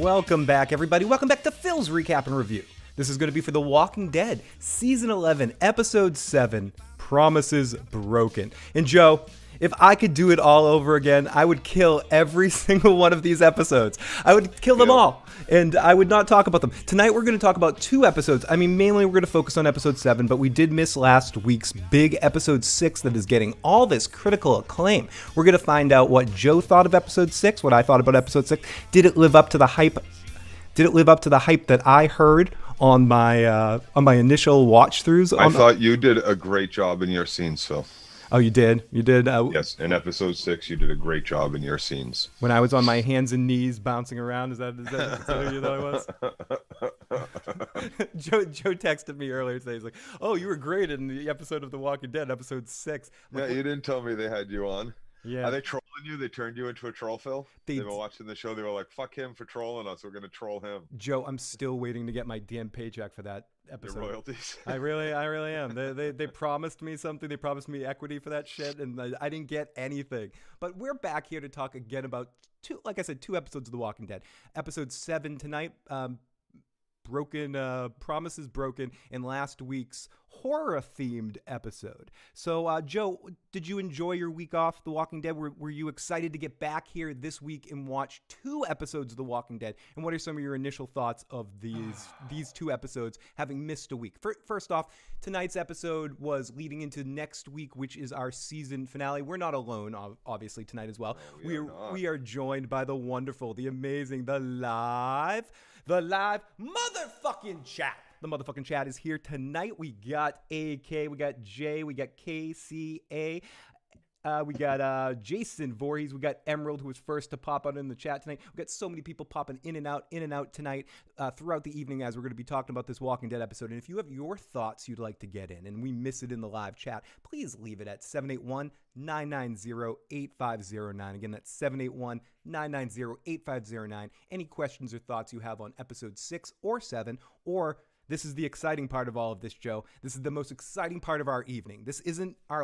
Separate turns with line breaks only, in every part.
Welcome back, everybody. Welcome back to Phil's Recap and Review. This is going to be for The Walking Dead, Season 11, Episode 7, Promises Broken. And Joe, if I could do it all over again, I would kill every single one of these episodes. I would kill them all, and I would not talk about them. Tonight we're going to talk about 2 episodes. I mean, mainly we're going to focus on Episode 7, but we did miss last week's big Episode 6 that is getting all this critical acclaim. We're going to find out what Joe thought of Episode 6, what I thought about Episode 6. Did it live up to the hype? Did it live up to the hype that I heard on my initial watch-throughs?
I thought you did a great job in your scenes, Phil.
Oh, you did? You did?
Yes, in Episode 6, you did a great job in your scenes.
When I was on my hands and knees bouncing around, is that who you thought it was? Joe texted me earlier today. He's like, "Oh, you were great in the episode of The Walking Dead, Episode 6."
Yeah, you didn't tell me they had you on.
Yeah.
Are they trolling you? They turned you into a troll, Phil? They were watching the show. They were like, fuck him for trolling us. We're going to troll him.
Joe, I'm still waiting to get my damn paycheck for that episode.
Your royalties.
I really am. They promised me something. They promised me equity for that shit, and I didn't get anything. But we're back here to talk again about 2 episodes of The Walking Dead. Episode 7 tonight, Promises Broken, in last week's horror-themed episode. So, Joe, did you enjoy your week off The Walking Dead? Were you excited to get back here this week and watch 2 episodes of The Walking Dead? And what are some of your initial thoughts of these 2 episodes, having missed a week? First off, tonight's episode was leading into next week, which is our season finale. We're not alone, obviously, tonight as well.
No,
we are joined by the wonderful, the amazing, the live motherfucking chat. The motherfucking chat is here tonight. We got AK, we got Jay, we got KCA, we got Jason Voorhees, we got Emerald, who was first to pop out in the chat tonight. We got so many people popping in and out tonight throughout the evening as we're going to be talking about this Walking Dead episode. And if you have your thoughts you'd like to get in and we miss it in the live chat, please leave it at 781-990-8509. Again, that's 781-990-8509. Any questions or thoughts you have on episode 6 or 7, or this is the exciting part of all of this, Joe. This is the most exciting part of our evening. This isn't our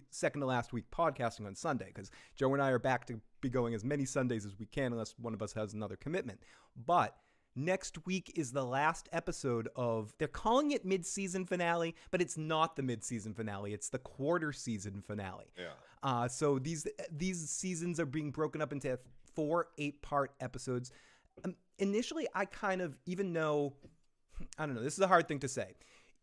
second to last week podcasting on Sunday, because Joe and I are back to be going as many Sundays as we can unless one of us has another commitment. But next week is the last episode of, they're calling it mid-season finale, but it's not the mid-season finale. It's the quarter-season finale.
Yeah.
So these seasons are being broken up into 4 8-part episodes. Initially, I kind of, even though, I don't know, this is a hard thing to say.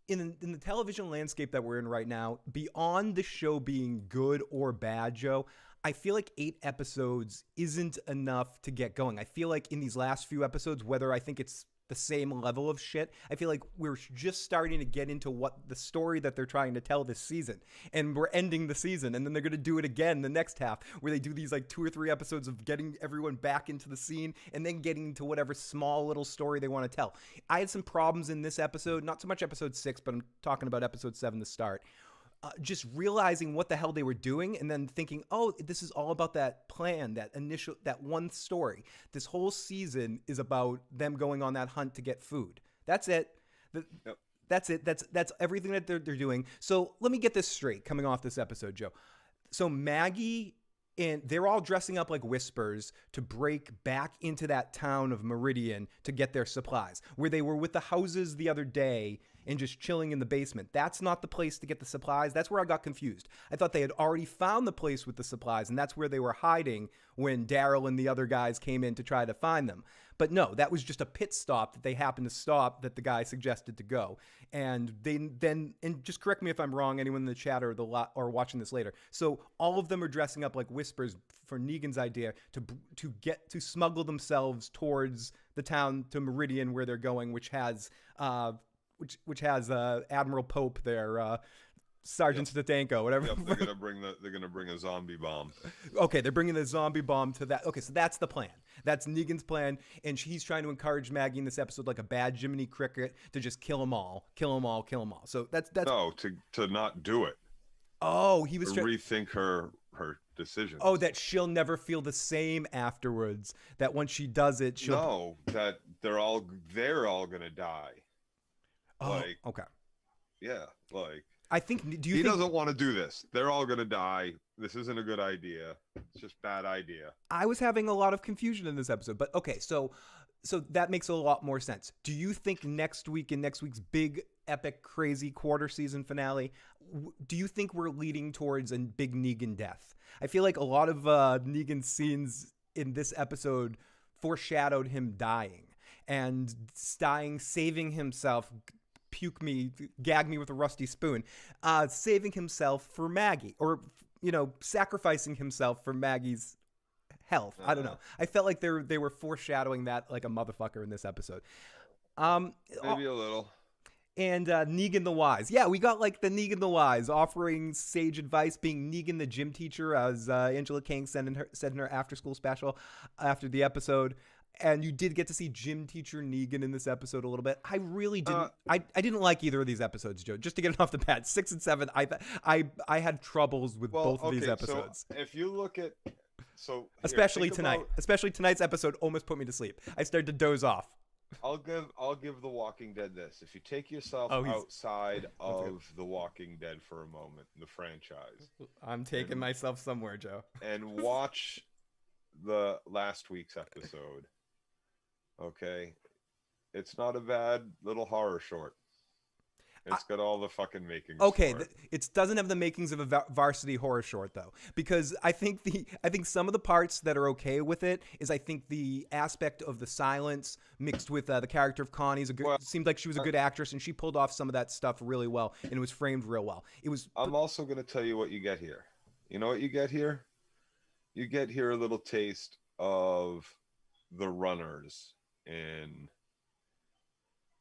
In the television landscape that we're in right now, beyond the show being good or bad, Joe, I feel like 8 episodes isn't enough to get going. I feel like in these last few episodes, whether I think it's the same level of shit, I feel like we're just starting to get into what the story that they're trying to tell this season. And we're ending the season, and then they're going to do it again the next half, where they do these like 2 or 3 episodes of getting everyone back into the scene and then getting into whatever small little story they want to tell. I had some problems in this episode, not so much episode 6, but I'm talking about episode 7 to start. Just realizing what the hell they were doing, and then thinking, oh, this is all about that plan, that one story. This whole season is about them going on that hunt to get food. That's it.
Yep.
That's it. That's everything that they're doing. So let me get this straight coming off this episode, Joe. So Maggie and they're all dressing up like Whispers to break back into that town of Meridian to get their supplies, where they were with the houses the other day and just chilling in the basement. That's not the place to get the supplies. That's where I got confused. I thought they had already found the place with the supplies, and that's where they were hiding when Daryl and the other guys came in to try to find them. But no, that was just a pit stop that they happened to stop that the guy suggested to go. And and just correct me if I'm wrong, anyone in the chat or watching this later. So all of them are dressing up like Whispers for Negan's idea to smuggle themselves towards the town to Meridian, where they're going, which has Admiral Pope there, Sergeant Statenko, whatever.
Yep, they're gonna bring a zombie bomb.
Okay, they're bringing the zombie bomb to that. Okay, so that's the plan. That's Negan's plan, and he's trying to encourage Maggie in this episode, like a bad Jiminy Cricket, to just kill them all. So that's
no, to not do it.
Oh, he was
to rethink her decision.
Oh, that she'll never feel the same afterwards. That once she does it, she'll
that they're all gonna die.
Oh, okay.
Yeah, like.
I think.
He doesn't want to do this. They're all gonna die. This isn't a good idea. It's just bad idea.
I was having a lot of confusion in this episode, but okay. So So that makes a lot more sense. Do you think next week in next week's big, epic, crazy quarter season finale, do you think we're leading towards a big Negan death? I feel like a lot of Negan's scenes in this episode foreshadowed him dying. And dying, saving himself, gag me with a rusty spoon, saving himself for Maggie, or, sacrificing himself for Maggie's health. I don't know. I felt like they were foreshadowing that like a motherfucker in this episode.
Maybe a little.
And Negan the Wise. Yeah, we got like the Negan the Wise offering sage advice, being Negan the gym teacher, as Angela Kang said in her after school special after the episode. And you did get to see gym teacher Negan in this episode a little bit. I really didn't. I didn't like either of these episodes, Joe. Just to get it off the bat, 6 and 7. I had troubles with both of these episodes.
So if you look at,
especially tonight's episode almost put me to sleep. I started to doze off.
I'll give The Walking Dead this. If you take yourself outside of The Walking Dead for a moment, the franchise.
I'm taking myself somewhere, Joe.
And watch the last week's episode. Okay, it's not a bad little horror short. It's got all the fucking makings.
Okay, it doesn't have the makings of a varsity horror short though, because I think some of the parts that are okay with it is I think the aspect of the silence mixed with the character of Connie seemed like she was a good actress, and she pulled off some of that stuff really well, and it was framed real well.
I'm also going to tell you what you get here. You know what you get here? You get here a little taste of the runners in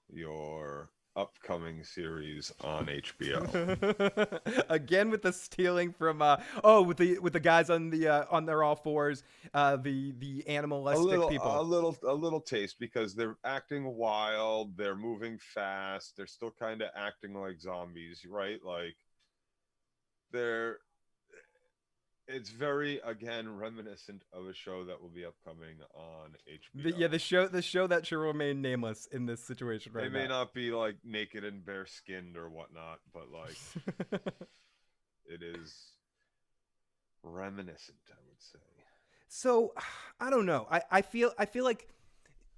your upcoming series on HBO.
Again with the stealing from with the guys on their all fours, the animalistic people.
A little taste, because they're acting wild, they're moving fast, they're still kind of acting like zombies, right? Like it's very, again, reminiscent of a show that will be upcoming on HBO.
The show that should remain nameless in this situation right now.
They may not be like naked and bare skinned or whatnot, but like it is reminiscent, I would say.
So I don't know. I feel like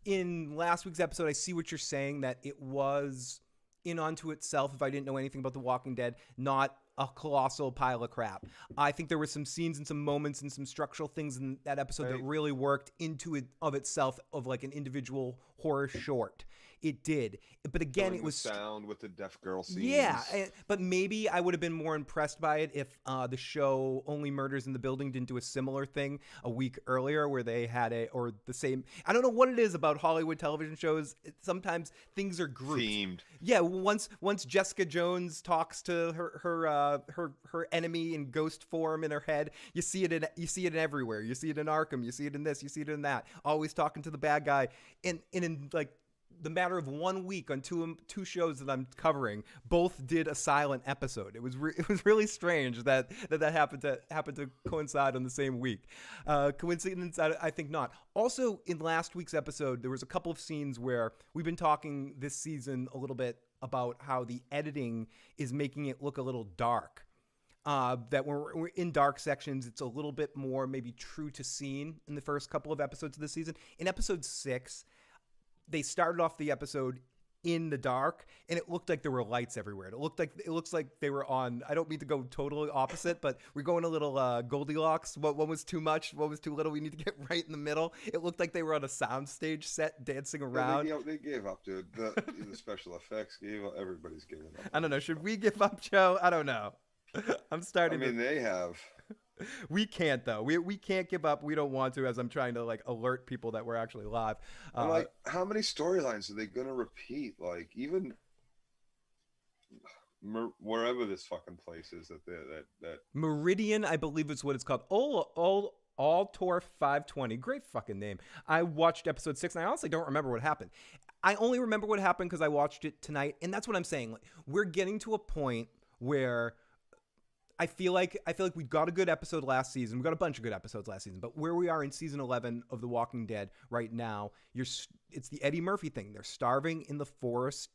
in last week's episode, I see what you're saying, that it was in onto itself, if I didn't know anything about The Walking Dead, not a colossal pile of crap. I think there were some scenes and some moments and some structural things in that episode that really worked into it of itself, of like an individual horror short. It did. But again, it was
sound with the deaf girl scenes.
Yeah, but maybe I would have been more impressed by it if the show Only Murders in the Building didn't do a similar thing a week earlier, where they had the same. I don't know what it is about Hollywood television shows. Sometimes things are grouped.
Themed.
Yeah, once Jessica Jones talks to her enemy in ghost form in her head, you see it in everywhere. You see it in Arkham. You see it in this. You see it in that. Always talking to the bad guy. And in like the matter of 1 week on two shows that I'm covering, both did a silent episode. It was really strange that happened to coincide on the same week. Coincidence? I think not. Also, in last week's episode, there was a couple of scenes where we've been talking this season a little bit about how the editing is making it look a little dark. That when we're in dark sections, it's a little bit more maybe true to scene in the first couple of episodes of the season. In episode 6, they started off the episode in the dark, and it looked like there were lights everywhere. It looks like they were on. I don't mean to go totally opposite, but we're going a little Goldilocks. What was too much? What was too little? We need to get right in the middle. It looked like they were on a soundstage set dancing around.
Yeah, they gave up, dude. The special effects everybody's giving up.
I don't know. Should we give up, Joe? I don't know. I'm starting.
They have.
We can't though. We can't give up. We don't want to, as I'm trying to like alert people that we're actually live.
Like, how many storylines are they gonna repeat? Like, even wherever this fucking place is that
Meridian, I believe is what it's called. Altor 520. Great fucking name. I watched episode 6 and I honestly don't remember what happened. I only remember what happened because I watched it tonight, and that's what I'm saying. Like, we're getting to a point where I feel like we got a good episode last season. We got a bunch of good episodes last season. But where we are in season 11 of The Walking Dead right now, it's the Eddie Murphy thing. They're starving in the forest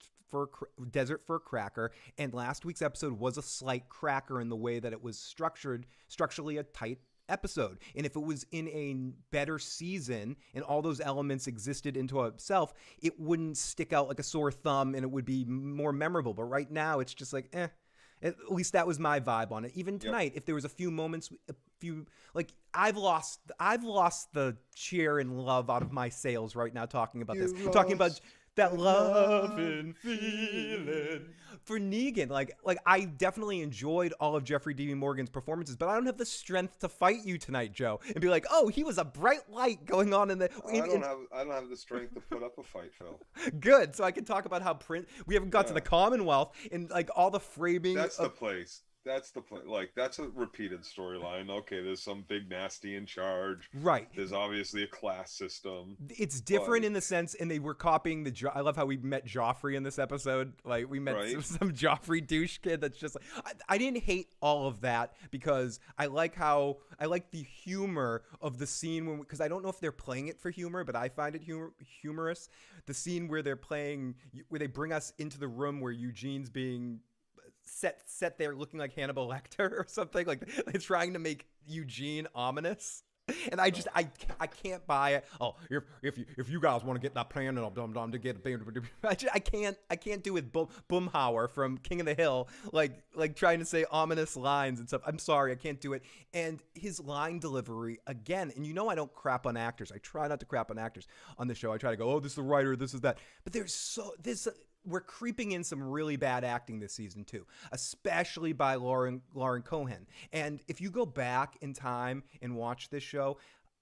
desert for a cracker. And last week's episode was a slight cracker in the way that it was structurally a tight episode. And if it was in a better season and all those elements existed into itself, it wouldn't stick out like a sore thumb and it would be more memorable. But right now it's just like, At least that was my vibe on it. Even tonight, if there was a few moments, like I've lost the cheer and love out of my sails right now talking about this. Talking about that love and feeling for Negan. Like I definitely enjoyed all of Jeffrey Dean Morgan's performances, but I don't have the strength to fight you tonight, Joe, and be like, oh, he was a bright light going on in the.
I don't have the strength to put up a fight, Phil.
Good, so I can talk about how we haven't got to the Commonwealth and like all the framing.
That's the place. Like, that's a repeated storyline. Okay, there's some big nasty in charge.
Right.
There's obviously a class system.
It's different in the sense, and they were copying I love how we met Joffrey in this episode. Like, we met some Joffrey douche kid that's just like, I didn't hate all of that because I like the humor of the scene because I don't know if they're playing it for humor, but I find it humorous. The scene where where they bring us into the room where Eugene's being set there looking like Hannibal Lecter or something, like they're trying to make Eugene ominous, and I can't buy it. Oh, if you guys want to get that plan and I'm to get I can't do it. Boomhauer from King of the Hill, like trying to say ominous lines and stuff. I'm sorry, I can't do it. And his line delivery again, and I don't crap on actors. I try not to crap on actors on the show. I try to go, oh, this is the writer, this is that, but we're creeping in some really bad acting this season too, especially by Lauren Cohan. And if you go back in time and watch this show,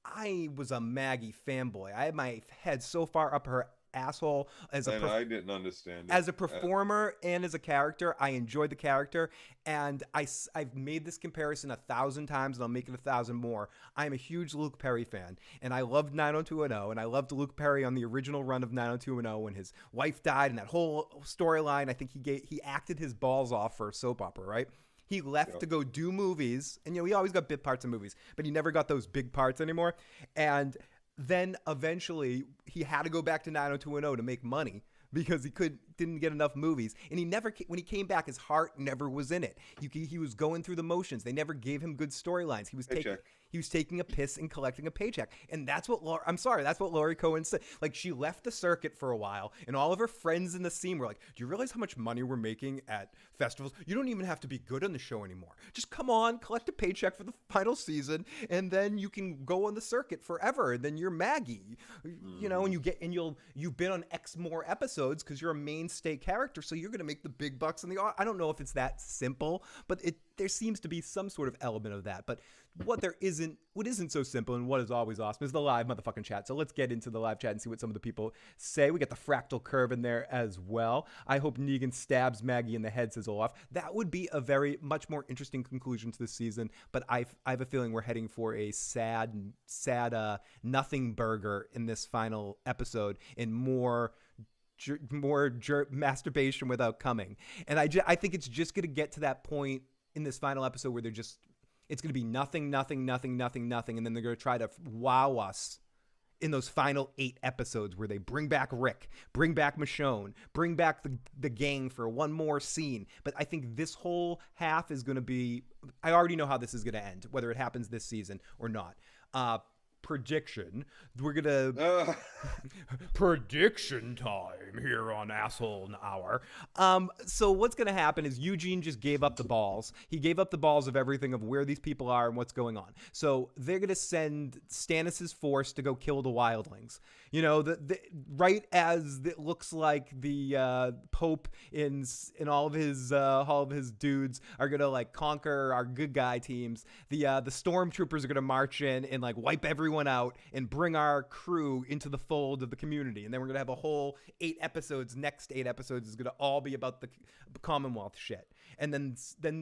I was a Maggie fanboy. I had my head so far up her asshole I
didn't understand it.
As a performer and as a character. I enjoyed the character, and I've made this comparison 1,000 times, and I'll make it 1,000 more. I'm a huge Luke Perry fan, and I loved 90210, and I loved Luke Perry on the original run of 90210 when his wife died, and that whole storyline. I think he acted his balls off for a soap opera, right? He left to go do movies, and he always got bit parts in movies, but he never got those big parts anymore. And then eventually he had to go back to 90210 to make money because he didn't get enough movies. And when he came back, his heart never was in it. He was going through the motions. They never gave him good storylines. He was taking a piss and collecting a paycheck. And that's what Laurie Cohan said. Like, she left the circuit for a while, and all of her friends in the scene were like, do you realize how much money we're making at festivals? You don't even have to be good on the show anymore. Just come on, collect a paycheck for the final season, and then you can go on the circuit forever. And then you're Maggie, and you've been on X more episodes because you're a mainstay character, so you're going to make the big bucks in the. I don't know if it's that simple, but there seems to be some sort of element of that. But what isn't so simple and what is always awesome is the live motherfucking chat. So let's get into the live chat and see what some of the people say. We got the fractal curve in there as well. I hope Negan stabs Maggie in the head, says Olaf. That would be a very much more interesting conclusion to this season, but I have a feeling we're heading for a sad nothing burger in this final episode, and more masturbation without coming. And I think it's just going to get to that point in this final episode where it's going to be nothing, nothing, nothing, nothing, nothing. And then they're going to try to wow us in those final 8 episodes where they bring back Rick, bring back Michonne, bring back the gang for one more scene. But I think this whole half is going to be, I already know how this is going to end, whether it happens this season or not. Prediction. We're gonna prediction time here on Asshole Hour. So what's gonna happen is Eugene just gave up the balls. He gave up the balls of everything of where these people are and what's going on. So they're gonna send Stannis' force to go kill the wildlings. Right as it looks like the Pope in all of his dudes are gonna like conquer our good guy teams. The stormtroopers are gonna march in and like wipe everyone out and bring our crew into the fold of the community. And then we're going to have a whole 8 episodes. Next 8 episodes is going to all be about the Commonwealth shit. And then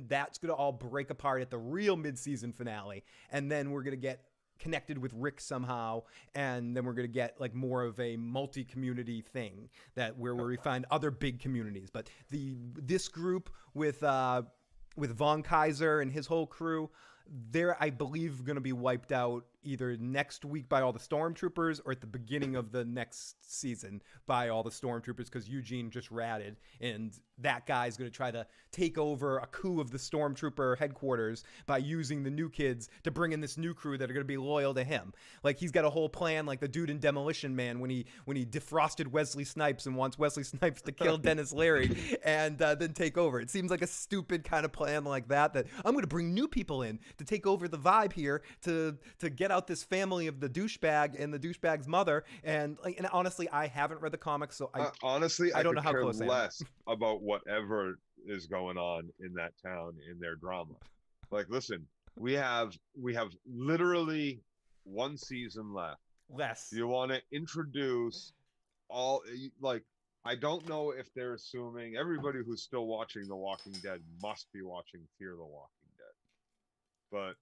that's going to all break apart at the real mid-season finale. And then we're going to get connected with Rick somehow. And then we're going to get like more of a multi-community thing where we find other big communities. But this group with Von Kaiser and his whole crew, they're, I believe, going to be wiped out either next week by all the stormtroopers or at the beginning of the next season by all the stormtroopers, because Eugene just ratted, and that guy's going to try to take over a coup of the stormtrooper headquarters by using the new kids to bring in this new crew that are going to be loyal to him. Like, he's got a whole plan, like the dude in Demolition Man when he defrosted Wesley Snipes and wants Wesley Snipes to kill Dennis Leary and then take over. It seems like a stupid kind of plan like that I'm going to bring new people in to take over the vibe here to get out this family of the douchebag and the douchebag's mother. And honestly, I haven't read the comics, so I don't know how close I am.
Less about whatever is going on in that town in their drama. Like, listen, we have literally one season left.
Less.
You want to introduce all, like, I don't know if they're assuming everybody who's still watching The Walking Dead must be watching Fear the Walking Dead. But,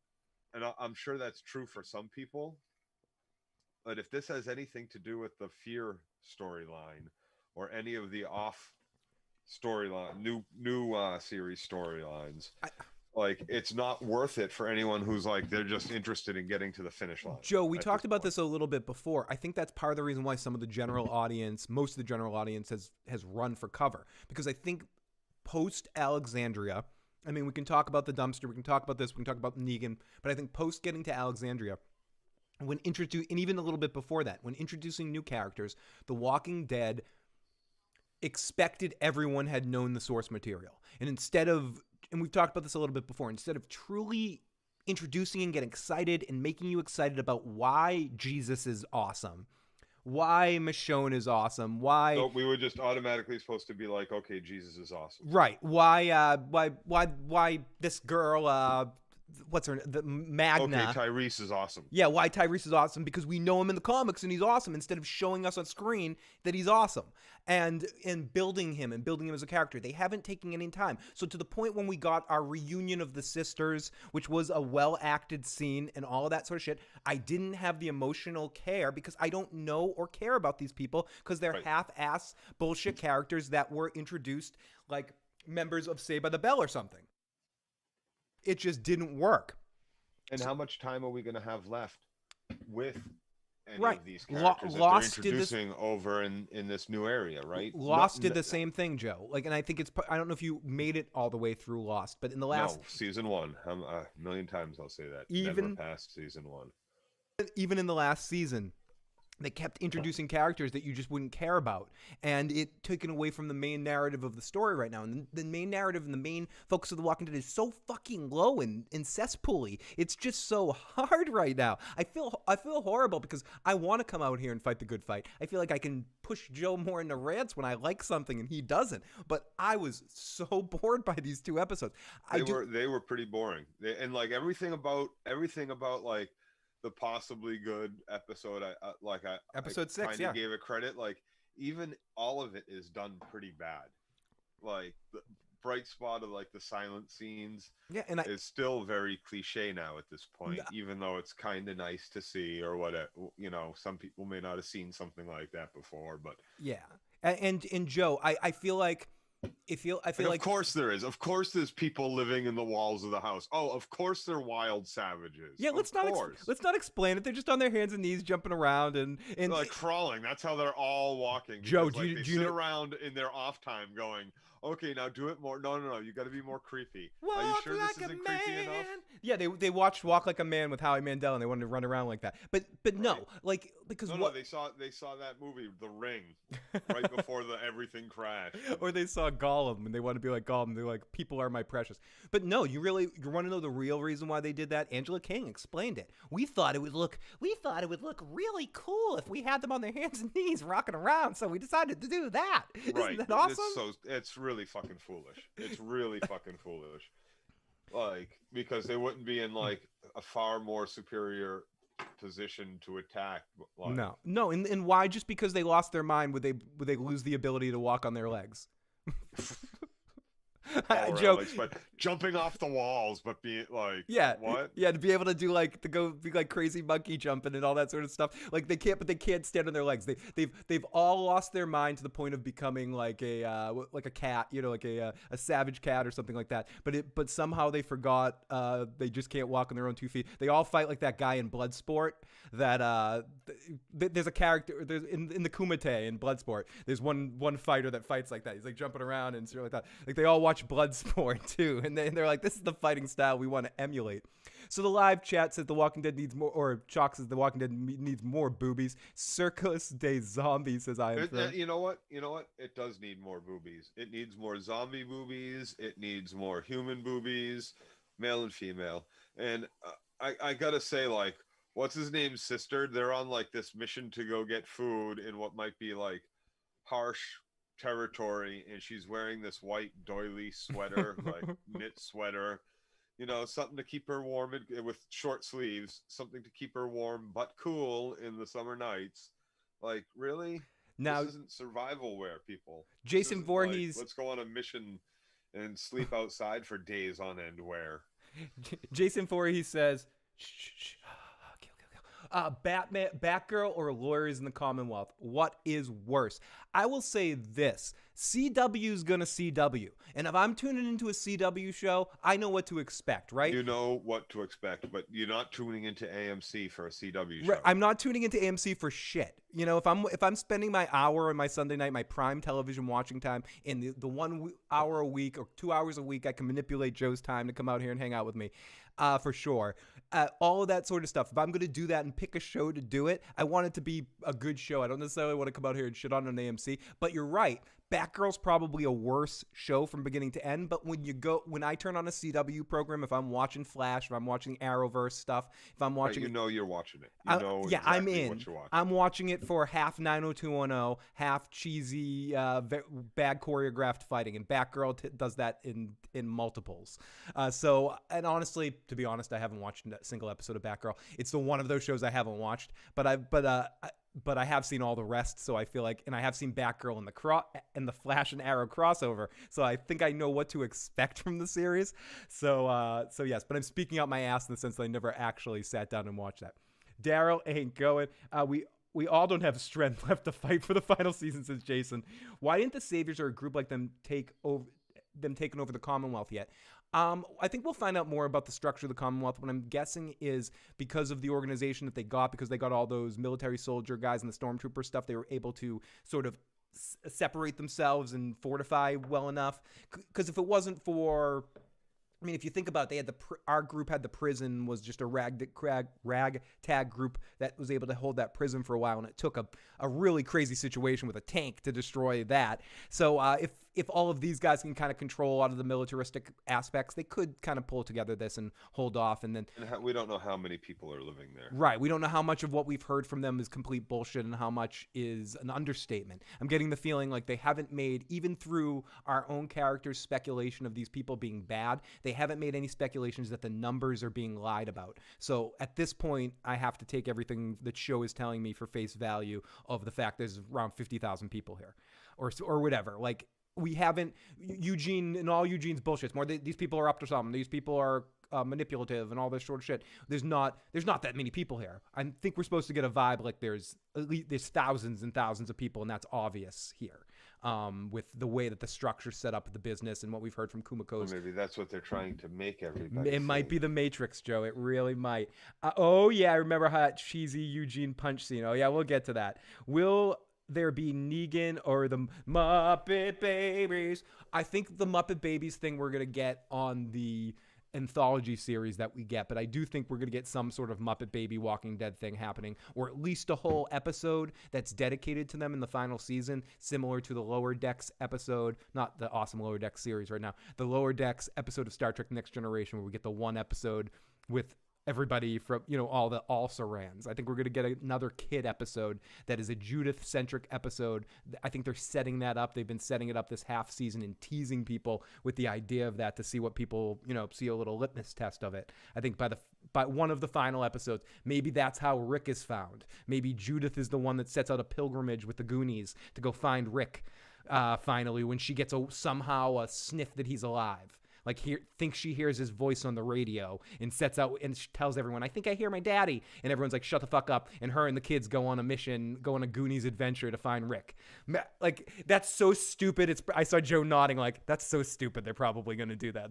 and I'm sure that's true for some people, but if this has anything to do with the Fear storyline or any of the off storyline, new series storylines, like, it's not worth it for anyone who's like, they're just interested in getting to the finish line.
Joe, we talked about this a little bit before. I think that's part of the reason why some of the general audience, most of the general audience has run for cover, because I think post Alexandria, I mean, we can talk about the dumpster, we can talk about this, we can talk about Negan, but I think post getting to Alexandria, and even a little bit before that, when introducing new characters, The Walking Dead expected everyone had known the source material. And instead of, and we've talked about this a little bit before, instead of truly introducing and getting excited and making you excited about why Jesus is awesome, why Michonne is awesome, why...
So we were just automatically supposed to be like, okay, Jesus is awesome.
Right. Why this girl... what's her name? The Magna.
Okay, Tyrese is awesome.
Yeah, why Tyrese is awesome? Because we know him in the comics and he's awesome, instead of showing us on screen that he's awesome and building him as a character. They haven't taken any time. So to the point when we got our reunion of the sisters, which was a well-acted scene and all of that sort of shit, I didn't have the emotional care because I don't know or care about these people because they're half-ass bullshit characters that were introduced like members of Saved by the Bell or something. It just didn't work.
And how much time are we going to have left with any of these characters
Lost
that they're introducing over in this new area, right?
Lost did the same thing, Joe. Like, and I think I don't know if you made it all the way through Lost, but in the last...
No, season one. A million times I'll say that. Never past season one.
Even in the last season, they kept introducing characters that you just wouldn't care about, and it taken away from the main narrative of the story right now. And the main narrative and the main focus of The Walking Dead is so fucking low and cesspool-y. It's just so hard right now. I feel horrible because I want to come out here and fight the good fight. I feel like I can push Joe more into rants when I like something and he doesn't. But I was so bored by these two episodes.
They were pretty boring. And like everything about like the possibly good episode,
episode 6,
kind of gave it credit. Like, even all of it is done pretty bad. Like, the bright spot of like the silent scenes, is still very cliche now at this point. Even though it's kind of nice to see, or whatever. You know, some people may not have seen something like that before, but
and Joe, I feel like. I feel like
of course there is. Of course there's people living in the walls of the house. Oh, of course they're wild savages.
Yeah, let's not explain it. They're just on their hands and knees jumping around and
like crawling. That's how they're all walking.
Joe,
they sit around in their off time going, okay, now do it more. No, you got to be more creepy. Are you sure this isn't creepy enough?
Yeah, they watched Walk Like a Man with Howie Mandel and they wanted to run around like that. But no, like because
they saw that movie The Ring right before everything crashed.
Or they saw Gollum and they want to be like Gollum. They're like, people are my precious. But no, you want to know the real reason why they did that? Angela King explained it. We thought it would look really cool if we had them on their hands and knees rocking around, so we decided to do that.
Right.
Isn't that awesome?
It's really fucking foolish. It's really fucking foolish. Like, because they wouldn't be in like a far more superior position to attack. Like,
no, and why? Just because they lost their mind would they lose the ability to walk on their legs?
All around,
Joe,
like jumping off the walls, but being like,
yeah,
what?
yeah, to be able to do like to go be like crazy monkey jumping and all that sort of stuff. Like they can't, but they can't stand on their legs. They've all lost their mind to the point of becoming like a cat, you know, like a savage cat or something like that. But somehow they forgot they just can't walk on their own 2 feet. They all fight like that guy in Bloodsport. That there's a character there's in the Kumite in Bloodsport. There's one fighter that fights like that. He's like jumping around and stuff like that. Like they all watch Bloodsport too, and they're like, this is the fighting style we want to emulate. So the live chat says The Walking Dead needs more, or Chalk says The Walking Dead needs more boobies. Circus des Zombies says I am.
You know what? It does need more boobies. It needs more zombie boobies. It needs more human boobies, male and female. And I gotta say, like, what's his name's sister? They're on like this mission to go get food in what might be like harsh territory, and she's wearing this white doily sweater, like knit sweater. You know, something to keep her warm with short sleeves, something to keep her warm but cool in the summer nights. Like, really?
Now,
this isn't survival wear, people.
Jason Voorhees.
Like, let's go on a mission and sleep outside for days on end wear.
Jason Voorhees says, shh. Batgirl or lawyers in the Commonwealth? What is worse? I will say this. CW's gonna CW. And if I'm tuning into a CW show, I know what to expect, right?
You know what to expect, but you're not tuning into AMC for a CW show.
Right. I'm not tuning into AMC for shit. You know, if I'm spending my hour on my Sunday night, my prime television watching time, in the 1 hour a week or 2 hours a week, I can manipulate Joe's time to come out here and hang out with me. For sure. All of that sort of stuff. If I'm going to do that and pick a show to do it, I want it to be a good show. I don't necessarily want to come out here and shit on an AMC, but you're right. Batgirl's probably a worse show from beginning to end, but when I turn on a CW program, if I'm watching Flash, if I'm watching Arrowverse stuff, if I'm watching,
right, you know you're watching it. You know exactly
I'm in.
What you're watching.
I'm watching it for half 90210, half cheesy, bad choreographed fighting, and Batgirl does that in multiples. And honestly, to be honest, I haven't watched a single episode of Batgirl. It's the one of those shows I haven't watched, but I have seen all the rest, so I feel like, and I have seen Batgirl in the Flash and Arrow crossover, so I think I know what to expect from the series. So yes, but I'm speaking out my ass in the sense that I never actually sat down and watched that. Daryl ain't going. We all don't have strength left to fight for the final season, says Jason. Why didn't the Saviors or a group like them taking over the Commonwealth yet? I think we'll find out more about the structure of the Commonwealth. What I'm guessing is because of the organization that they got, because they got all those military soldier guys and the stormtrooper stuff, they were able to sort of separate themselves and fortify well enough. Because if it wasn't for, I mean, if you think about it, they had our group had the prison, was just a ragtag group that was able to hold that prison for a while, and it took a really crazy situation with a tank to destroy that. So if all of these guys can kind of control a lot of the militaristic aspects, they could kind of pull together this and hold off. And then
we don't know how many people are living there.
Right. We don't know how much of what we've heard from them is complete bullshit and how much is an understatement. I'm getting the feeling like they haven't made, even through our own characters' speculation of these people being bad, they haven't made any speculations that the numbers are being lied about. So at this point, I have to take everything that show is telling me for face value of the fact there's around 50,000 people here or whatever. Like, we haven't, Eugene and all Eugene's bullshit. It's more these people are up to something. These people are manipulative and all this sort of shit. There's not that many people here. I think we're supposed to get a vibe like there's thousands and thousands of people, and that's obvious here. With the way that the structure's set up, the business, and what we've heard from Kumiko's.
Well, maybe that's what they're trying to make everybody.
It might be the Matrix, Joe. It really might. Oh yeah, I remember how that cheesy Eugene punch scene. Oh yeah, we'll get to that. Will there be Negan or the Muppet Babies? I think the Muppet Babies thing we're gonna get on the anthology series that we get, but I do think we're going to get some sort of Muppet Baby Walking Dead thing happening, or at least a whole episode that's dedicated to them in the final season, similar to the Lower Decks episode, not the awesome Lower Decks series right now, the Lower Decks episode of Star Trek Next Generation, where we get the one episode with everybody from, all the also-rans. I think we're going to get another kid episode that is a Judith-centric episode. I think they're setting that up. They've been setting it up this half season and teasing people with the idea of that to see what people, see a little litmus test of it. I think by one of the final episodes, maybe that's how Rick is found. Maybe Judith is the one that sets out a pilgrimage with the Goonies to go find Rick. finally, when she gets somehow a sniff that he's alive. Like, thinks she hears his voice on the radio and sets out and she tells everyone, I think I hear my daddy. And everyone's like, shut the fuck up. And her and the kids go on a mission, go on a Goonies adventure to find Rick. Like, that's so stupid. I saw Joe nodding like, that's so stupid. They're probably going to do that.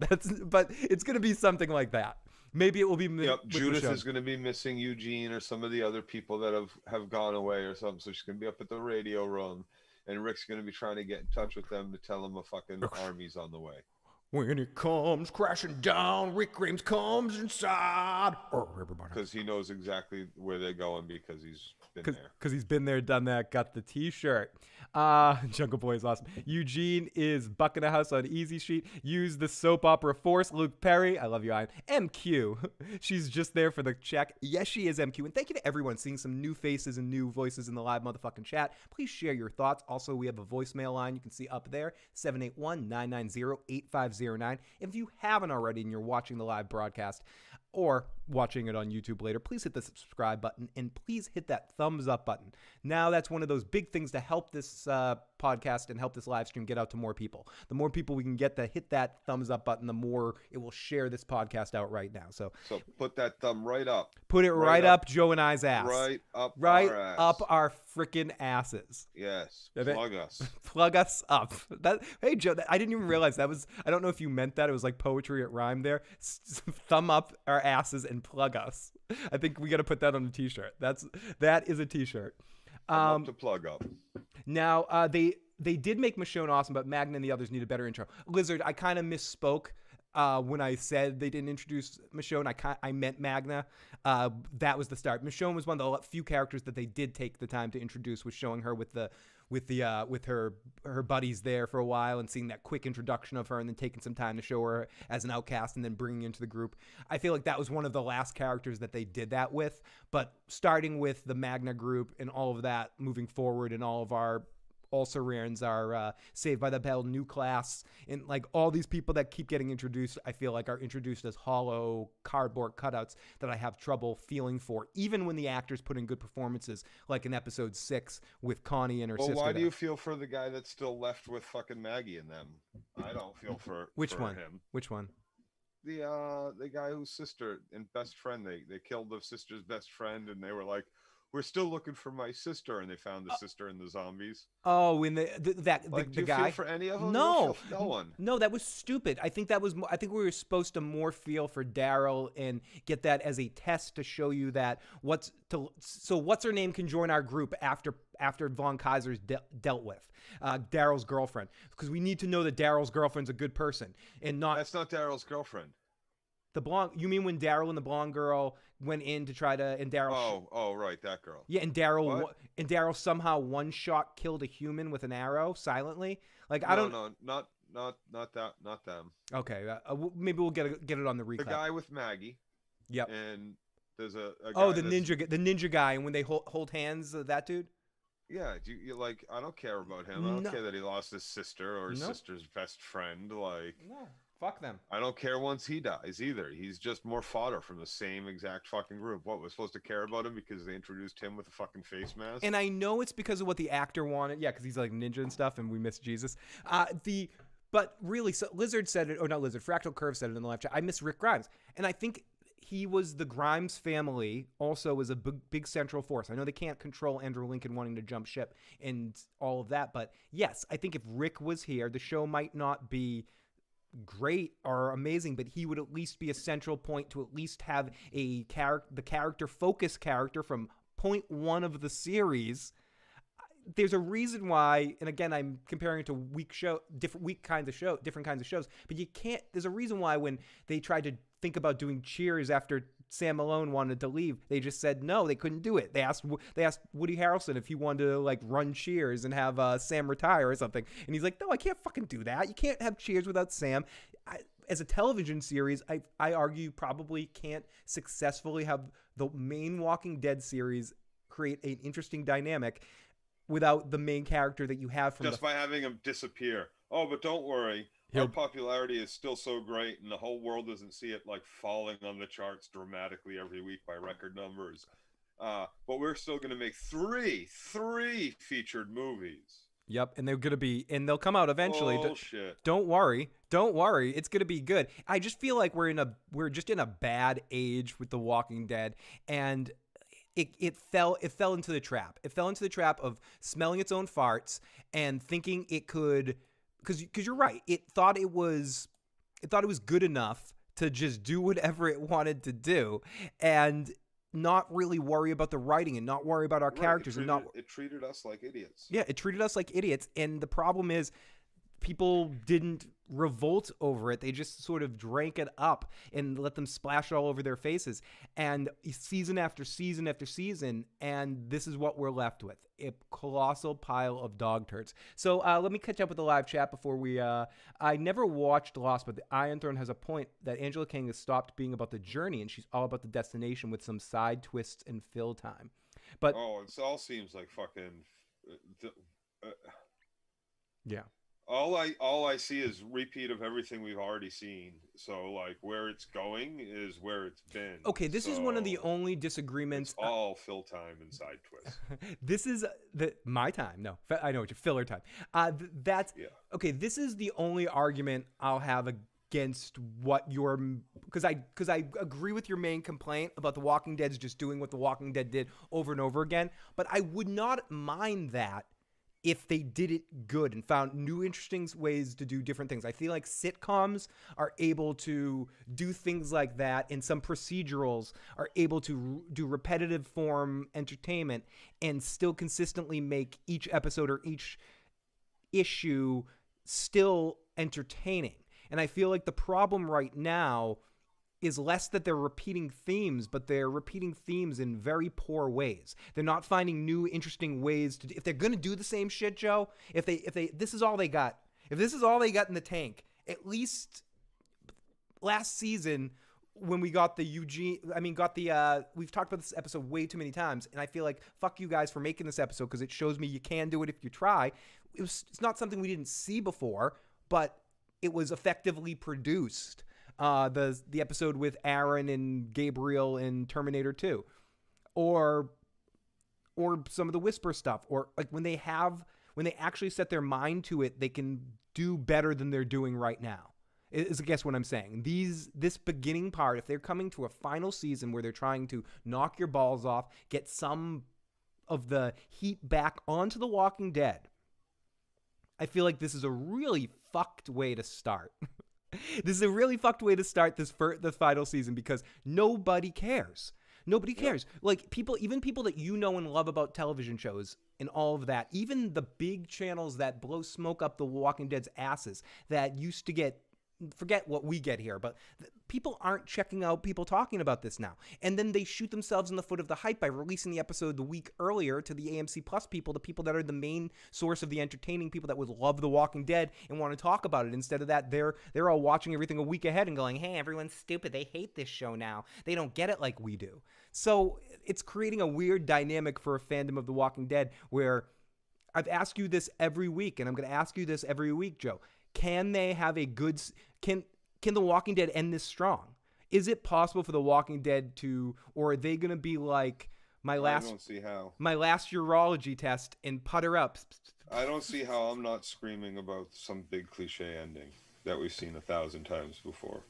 But it's going to be something like that. Maybe it will be.
Judith is going to be missing Eugene or some of the other people that have gone away or something. So she's going to be up at the radio room. And Rick's going to be trying to get in touch with them to tell them a fucking army's on the way.
When it comes crashing down, Rick Grimes comes inside.
Because he knows exactly where they're going because he's been there.
Because he's been there, done that, got the T-shirt. Jungle Boy is awesome. Eugene is bucking a house on Easy Street. Use the soap opera force. Luke Perry, I love you, Ian. MQ, she's just there for the check. Yes, she is MQ. And thank you to everyone seeing some new faces and new voices in the live motherfucking chat. Please share your thoughts. Also, we have a voicemail line you can see up there, 781-990-8509. If you haven't already and you're watching the live broadcast or watching it on YouTube later, please hit the subscribe button and please hit that thumbs up button. Now that's one of those big things to help this podcast and help this live stream get out to more people. The more people we can get to hit that thumbs up button, the more it will share this podcast out right now. So
put that thumb right up.
Put it right up Joe and I's ass.
Right up
our
ass.
Up our freaking asses.
Yes. Plug us.
Plug us up. Hey, Joe, I didn't even realize that was, I don't know if you meant that. It was like poetry at rhyme there. Thumb up our asses and plug us. I think we got to put that on a t-shirt. That is a t-shirt.
Up to plug up.
Now, they did make Michonne awesome, but Magna and the others need a better intro. Lizard, I kind of misspoke when I said they didn't introduce Michonne. I meant Magna. That was the start. Michonne was one of the few characters that they did take the time to introduce, was showing her with her buddies there for a while and seeing that quick introduction of her and then taking some time to show her as an outcast and then bringing into the group. I feel like that was one of the last characters that they did that with, but starting with the Magna group and all of that moving forward and all of our also-rans are Saved by the Bell, New Class, and like all these people that keep getting introduced, I feel like are introduced as hollow cardboard cutouts that I have trouble feeling for, even when the actors put in good performances, like in episode 6 with Connie and her sister.
Well, why do you feel for the guy that's still left with fucking Maggie and them? I don't feel for
Which
for
one?
him.
Which one?
The guy whose sister and best friend, they killed the sister's best friend, and they were like, we're still looking for my sister, and they found the sister in the zombies.
Oh, in the guy.
Feel for any of them?
No,
no one.
No, that was stupid. I think we were supposed to more feel for Daryl and get that as a test to show you that what's her name can join our group after Von Kaiser's dealt with Daryl's girlfriend, because we need to know that Daryl's girlfriend's a good person and not.
That's not Daryl's girlfriend.
The blonde, you mean when Daryl and the blonde girl went in to try to, and Daryl.
Oh, right, that girl.
Yeah, and Daryl somehow one shot killed a human with an arrow silently. Like
No, not them.
Okay, maybe we'll get it on the recap.
The guy with Maggie.
Yep.
And there's a guy
the ninja guy, and when they hold hands, that dude.
Yeah, you like, I don't care about him. I don't care that he lost his sister or his sister's best friend. Like,
no. Fuck them.
I don't care once he dies either. He's just more fodder from the same exact fucking group. What, we're supposed to care about him because they introduced him with a fucking face mask?
And I know it's because of what the actor wanted. Yeah, because he's like ninja and stuff, and we miss Jesus. But really, so Lizard said it, or not Lizard, Fractal Curve said it in the live chat. I miss Rick Grimes. And I think he was the Grimes family also was a big central force. I know they can't control Andrew Lincoln wanting to jump ship and all of that. But yes, I think if Rick was here, the show might not be great or amazing, but he would at least be a central point to at least have the focus character from point 1 of the series. There's a reason why, and again, I'm comparing it to different kinds of shows, but you can't, there's a reason why when they tried to think about doing Cheers after Sam Malone wanted to leave, they just said no, they couldn't do it. They asked Woody Harrelson if he wanted to like run Cheers and have Sam retire or something, and he's like, no, I can't fucking do that. You can't have Cheers without Sam. As a television series, I argue probably can't successfully have the main Walking Dead series create an interesting dynamic without the main character that you have from
by having him disappear. Oh, but don't worry. Our popularity is still so great, and the whole world doesn't see it like falling on the charts dramatically every week by record numbers. But we're still going to make three featured movies.
Yep, and they'll come out eventually.
Oh shit!
Don't worry, it's gonna be good. I just feel like we're just in a bad age with The Walking Dead, and it fell into the trap. It fell into the trap of smelling its own farts and thinking it could, because you're right. It thought it was good enough to just do whatever it wanted to do, and not really worry about the writing and not worry about our characters
it treated us like idiots.
Yeah, it treated us like idiots, and the problem is people didn't revolt over it. They just sort of drank it up and let them splash all over their faces. And season after season after season, and this is what we're left with. A colossal pile of dog turds. So let me catch up with the live chat before we... I never watched Lost, but the Iron Throne has a point that Angela Kang has stopped being about the journey, and she's all about the destination with some side twists and fill time. But
it all seems like fucking...
yeah.
All I see is repeat of everything we've already seen. So like where it's going is where it's been.
Okay, this is one of the only disagreements.
It's all fill time and side twists.
This is my time. No, I know what your filler time. Okay. This is the only argument I'll have against what your because I agree with your main complaint about The Walking Dead's just doing what The Walking Dead did over and over again. But I would not mind that if they did it good and found new interesting ways to do different things. I feel like sitcoms are able to do things like that, and some procedurals are able to do repetitive form entertainment and still consistently make each episode or each issue still entertaining. And I feel like the problem right now is less that they're repeating themes, but they're repeating themes in very poor ways. They're not finding new, interesting ways to do. If they're going to do the same shit, Joe, if this is all they got, if this is all they got in the tank, at least last season when we got the Eugene, we've talked about this episode way too many times, and I feel like fuck you guys for making this episode because it shows me you can do it if you try. It's not something we didn't see before, but it was effectively produced. The episode with Aaron and Gabriel in Terminator 2, or some of the Whisper stuff, or like when they actually set their mind to it, they can do better than they're doing right now. Is I guess what I'm saying. This beginning part, if they're coming to a final season where they're trying to knock your balls off, get some of the heat back onto The Walking Dead, I feel like this is a really fucked way to start. This is a really fucked way to start the final season because nobody cares. Nobody cares. Yep. Like even people that you know and love about television shows and all of that, even the big channels that blow smoke up The Walking Dead's asses that used to get, forget what we get here, but people aren't checking out people talking about this now. And then they shoot themselves in the foot of the hype by releasing the episode the week earlier to the AMC Plus people, the people that are the main source of the entertaining people that would love The Walking Dead and want to talk about it. Instead of that, they're all watching everything a week ahead and going, hey, everyone's stupid. They hate this show now. They don't get it like we do. So it's creating a weird dynamic for a fandom of The Walking Dead where I've asked you this every week, and I'm going to ask you this every week, Joe. Can they have a good... Can The Walking Dead end this strong? Is it possible for The Walking Dead to... Or are they going to be like my last...
I don't see how.
My last urology test and putter up?
I don't see how I'm not screaming about some big cliche ending that we've seen 1,000 times before.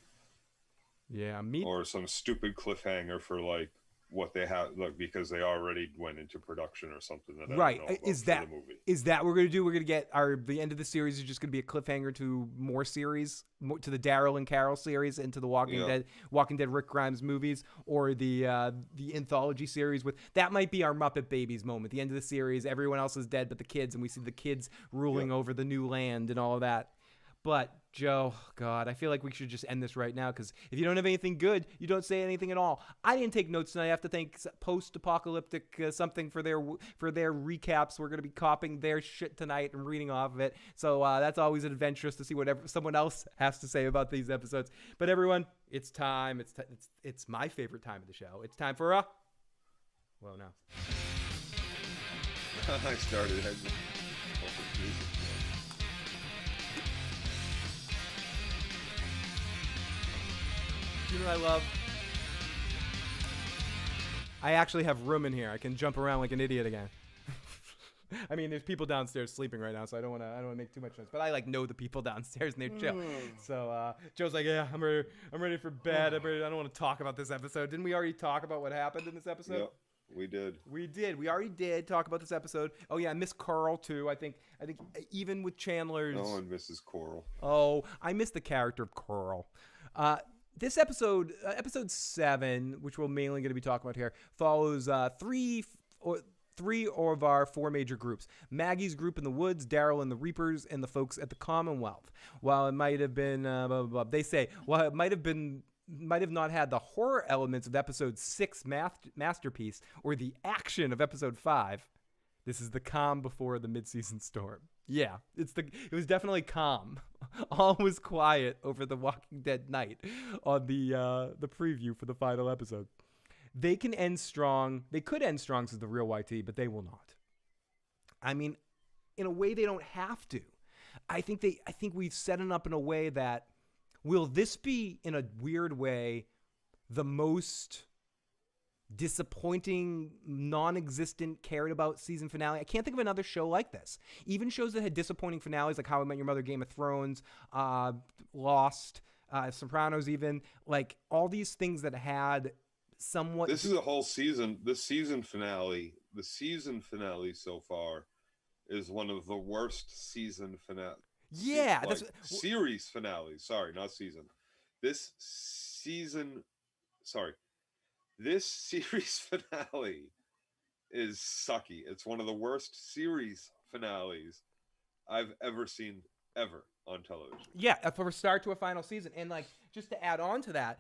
Yeah,
or some stupid cliffhanger for like what they have, like because they already went into production or something that I don't know about
is
for
that
the movie.
Is that what we're gonna do? We're gonna get the end of the series is just gonna be a cliffhanger to more series, to the Daryl and Carol series, and to the Walking Dead Rick Grimes movies, or the anthology series with that might be our Muppet Babies moment. The end of the series, everyone else is dead but the kids, and we see the kids ruling over the new land and all of that. But Joe, God, I feel like we should just end this right now because if you don't have anything good, you don't say anything at all. I didn't take notes tonight. I have to thank Post-Apocalyptic something for their recaps. We're going to be copying their shit tonight and reading off of it. So that's always adventurous to see what someone else has to say about these episodes. But everyone, it's time. It's my favorite time of the show. It's time for well, no.
I started.
You know what I love? I actually have room in here. I can jump around like an idiot again. I mean, there's people downstairs sleeping right now, so I don't want to make too much noise. But I like know the people downstairs and they're chill. So Joe's like, yeah, I'm ready for bed. I don't want to talk about this episode. Didn't we already talk about what happened in this episode?
Yep, we did.
We already did talk about this episode. Oh yeah, I miss Carl too. I think even with Chandler's.
No one misses Coral.
Oh, I miss the character of Carl. This episode, episode 7, which we're mainly going to be talking about here, follows three of our 4 major groups. Maggie's group in the woods, Daryl and the Reapers, and the folks at the Commonwealth. While it might have been, they say, while it might have not had the horror elements of episode 6 masterpiece or the action of episode 5, this is the calm before the mid-season storm. Yeah, it was definitely calm. All was quiet over the Walking Dead night on the preview for the final episode. They can end strong. They could end strong, says the real YT, but they will not. I mean, in a way, they don't have to. I think we've set it up in a way that will this be, in a weird way, the most disappointing, non-existent, cared about season finale? I can't think of another show like this. Even shows that had disappointing finales, like How I Met Your Mother, Game of Thrones, Lost, Sopranos, even like all these things that had somewhat.
This is a whole season. The season finale so far is one of the worst season finale.
Yeah,
like, series finales. Sorry, not season. This series finale is sucky. It's one of the worst series finales I've ever seen on television.
Yeah, from a start to a final season. And like, just to add on to that,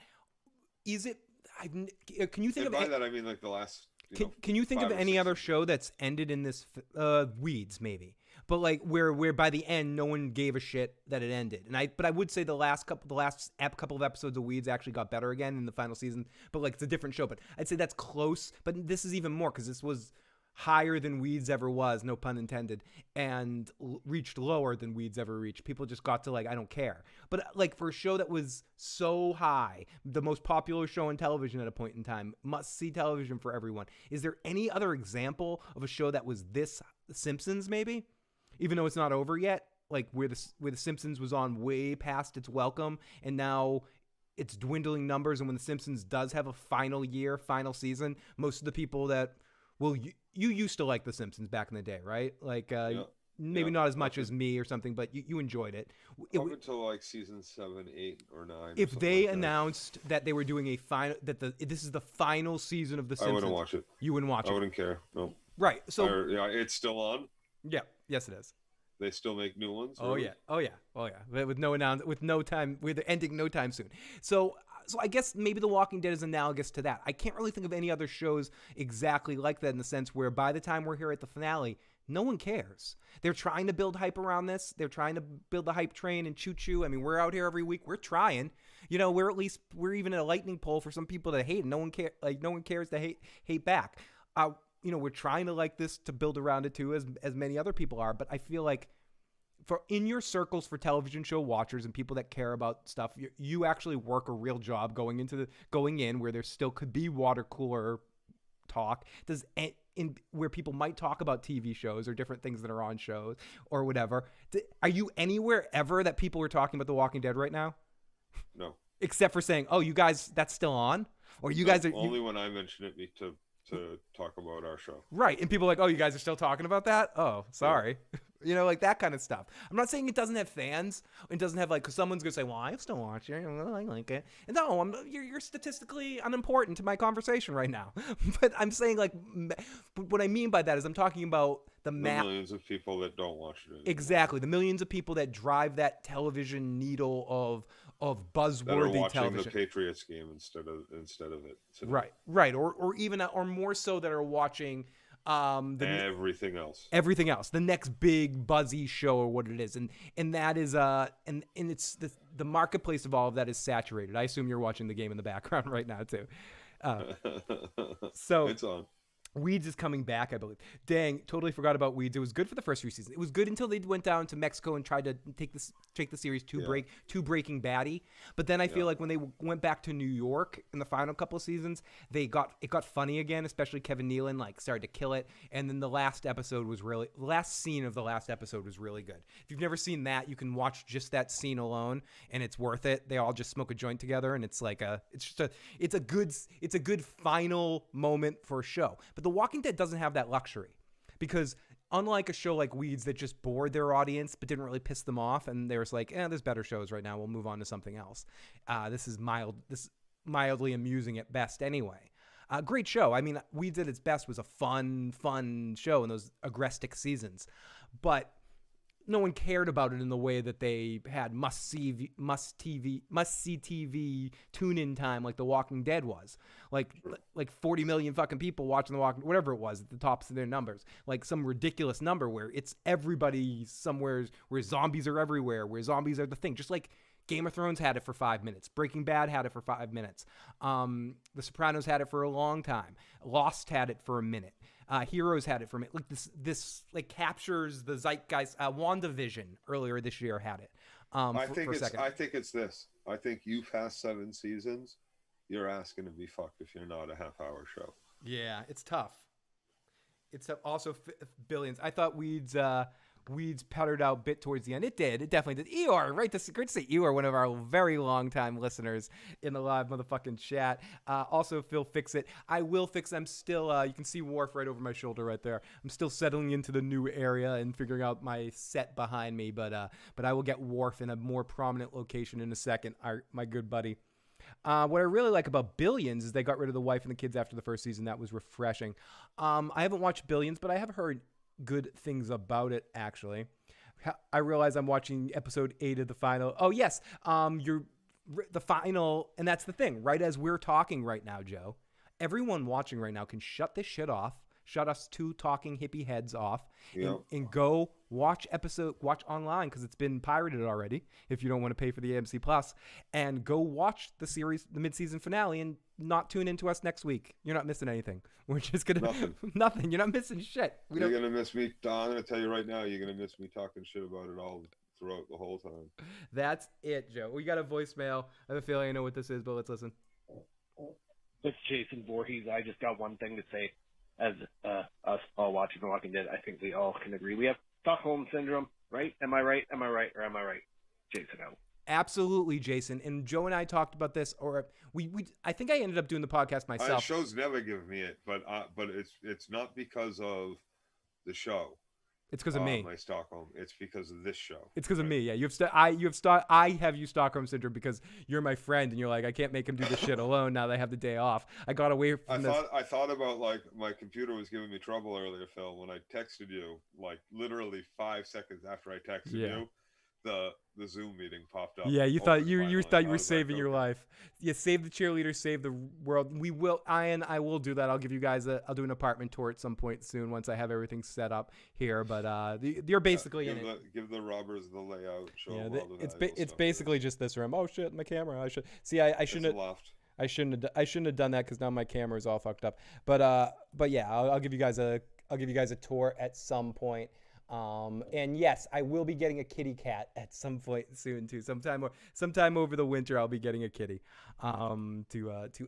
is it? Can you think
and
of?
By that I mean like the last.
Can you think of any other show that's ended in this? Weeds maybe, but like where by the end no one gave a shit that it ended. But I would say the last couple of episodes of Weeds actually got better again in the final season. But like it's a different show. But I'd say that's close. But this is even more because this was higher than Weeds ever was, no pun intended, and reached lower than Weeds ever reached. People just got to like, I don't care. But like for a show that was so high, the most popular show on television at a point in time, must-see television for everyone. Is there any other example of a show that was this Simpsons maybe? Even though it's not over yet, like where the Simpsons was on way past its welcome, and now it's dwindling numbers, and when the Simpsons does have a final season, most of the people that you used to like The Simpsons back in the day, right? Like, maybe not as much as me or something, but you enjoyed it.
Up until like season 7, 8, or 9.
If they announced that they were doing a final, this is the final season of The Simpsons, I
wouldn't watch it.
You wouldn't watch it.
I wouldn't care. No.
Right. So
it's still on.
Yeah. Yes, it is.
They still make new ones.
Really? Oh yeah. With no time. With ending no time soon. So I guess maybe The Walking Dead is analogous to that. I can't really think of any other shows exactly like that in the sense where by the time we're here at the finale, no one cares. They're trying to build hype around this. They're trying to build the hype train and choo-choo. I mean, we're out here every week. We're trying. We're even at a lightning pole for some people to hate. No one cares to hate back. We're trying to like this to build around it too, as many other people are. But I feel like in your circles for television show watchers and people that care about stuff, you actually work a real job going in where there still could be water cooler talk. Where people might talk about TV shows or different things that are on shows or whatever. Are you anywhere ever that people are talking about The Walking Dead right now?
No.
Except for saying, "Oh, you guys, that's still on," or you guys are
only when I mention it to talk about our show.
Right. And people are like, "Oh, you guys are still talking about that? Oh, sorry." Yeah. Like that kind of stuff. I'm not saying it doesn't have fans. It doesn't have because someone's going to say, well, I still watch it. I like it. And no, you're statistically unimportant to my conversation right now. But I'm saying what I mean by that is I'm talking about the
millions of people that don't watch it anymore.
Exactly. The millions of people that drive that television needle of buzzworthy
that are watching
television.
The Patriots game instead of it.
Today. Right. Or even or more so that are watching
everything else.
The next big buzzy show or what it is, and that is and it's the marketplace of all of that is saturated. I assume you're watching the game in the background right now too. So
it's on.
Weeds is coming back, I believe. Dang, totally forgot about Weeds. It was good for the first 3 seasons. It was good until they went down to Mexico and tried to take the series to Breaking Baddie. But then I feel like when they went back to New York in the final couple of seasons, it got funny again, especially Kevin Nealon started to kill it. And then the last scene of the last episode was really good. If you've never seen that, you can watch just that scene alone, and it's worth it. They all just smoke a joint together, and it's a good final moment for a show. But The Walking Dead doesn't have that luxury, because unlike a show like Weeds that just bored their audience but didn't really piss them off, and they were like, there's better shows right now, we'll move on to something else. This is mildly amusing at best anyway. Great show. I mean, Weeds at its best was a fun show in those agrestic seasons, but no one cared about it in the way that they had must-see TV tune-in time like The Walking Dead was. Like 40 million fucking people watching The Walking, whatever it was, at the tops of their numbers. Like some ridiculous number where it's everybody somewhere, where zombies are everywhere, where zombies are the thing. Just like Game of Thrones had it for 5 minutes. Breaking Bad had it for 5 minutes. The Sopranos had it for a long time. Lost had it for a minute. Heroes had it for a minute. Like this captures the zeitgeist. WandaVision earlier this year had it.
I think it's this. I think you past 7 seasons, your ass gonna be fucked if you're not a half-hour show.
Yeah, it's tough. It's also billions. I thought Weeds powdered out a bit towards the end. It did. It definitely did. Eeyore, right? Great to say Eeyore, one of our very long-time listeners in the live motherfucking chat. Also, Phil Fix It. I will fix it. I'm still, you can see Worf right over my shoulder right there. I'm still settling into the new area and figuring out my set behind me, but I will get Worf in a more prominent location in a second, my good buddy. What I really like about Billions is they got rid of the wife and the kids after the first season. That was refreshing. I haven't watched Billions, but I have heard good things about it, actually. I realize I'm watching episode 8 of the final. Oh, yes. The final, and that's the thing. Right as we're talking right now, Joe, everyone watching right now can shut this shit off, shut us two talking hippie heads off, and go watch online, because it's been pirated already, if you don't want to pay for the AMC Plus, and go watch the series, the mid-season finale, and not tune into us next week. You're not missing anything. We're just going to... Nothing. You're not missing shit.
You're going to miss me. I'm going to tell you right now, you're going to miss me talking shit about it all throughout the whole time.
That's it, Joe. We got a voicemail. I have a feeling I know what this is, but let's listen.
It's Jason Voorhees. I just got one thing to say. As us all watching The Walking Dead, I think we all can agree. We have Stockholm Syndrome, right? Am I right? Am I right? Or am I right? Jason out.
Absolutely, Jason. And Joe and I talked about this, or I think I ended up doing the podcast myself.
Shows never give me it, but it's not because of the show.
It's because of me.
My Stockholm. It's because of this show.
It's because of me. Yeah, I have you Stockholm syndrome because you're my friend, and you're like, I can't make him do this shit alone now that I have the day off. I got away from this.
I thought about, like, my computer was giving me trouble earlier, Phil, when I texted you, like literally 5 seconds after I texted you. The Zoom meeting popped up.
Yeah, you thought you were saving your life. Yeah, save the cheerleaders, save the world. We will. I will do that. I'll give you guys I'll do an apartment tour at some point soon once I have everything set up here. But you're basically in it.
Give the robbers the layout. Show
it's basically just this room. Oh shit, my camera. I shouldn't have done that because now my camera is all fucked up. But yeah, I'll give you guys a tour at some point. And yes, I will be getting a kitty cat at some point soon too. Sometime over the winter, I'll be getting a kitty, to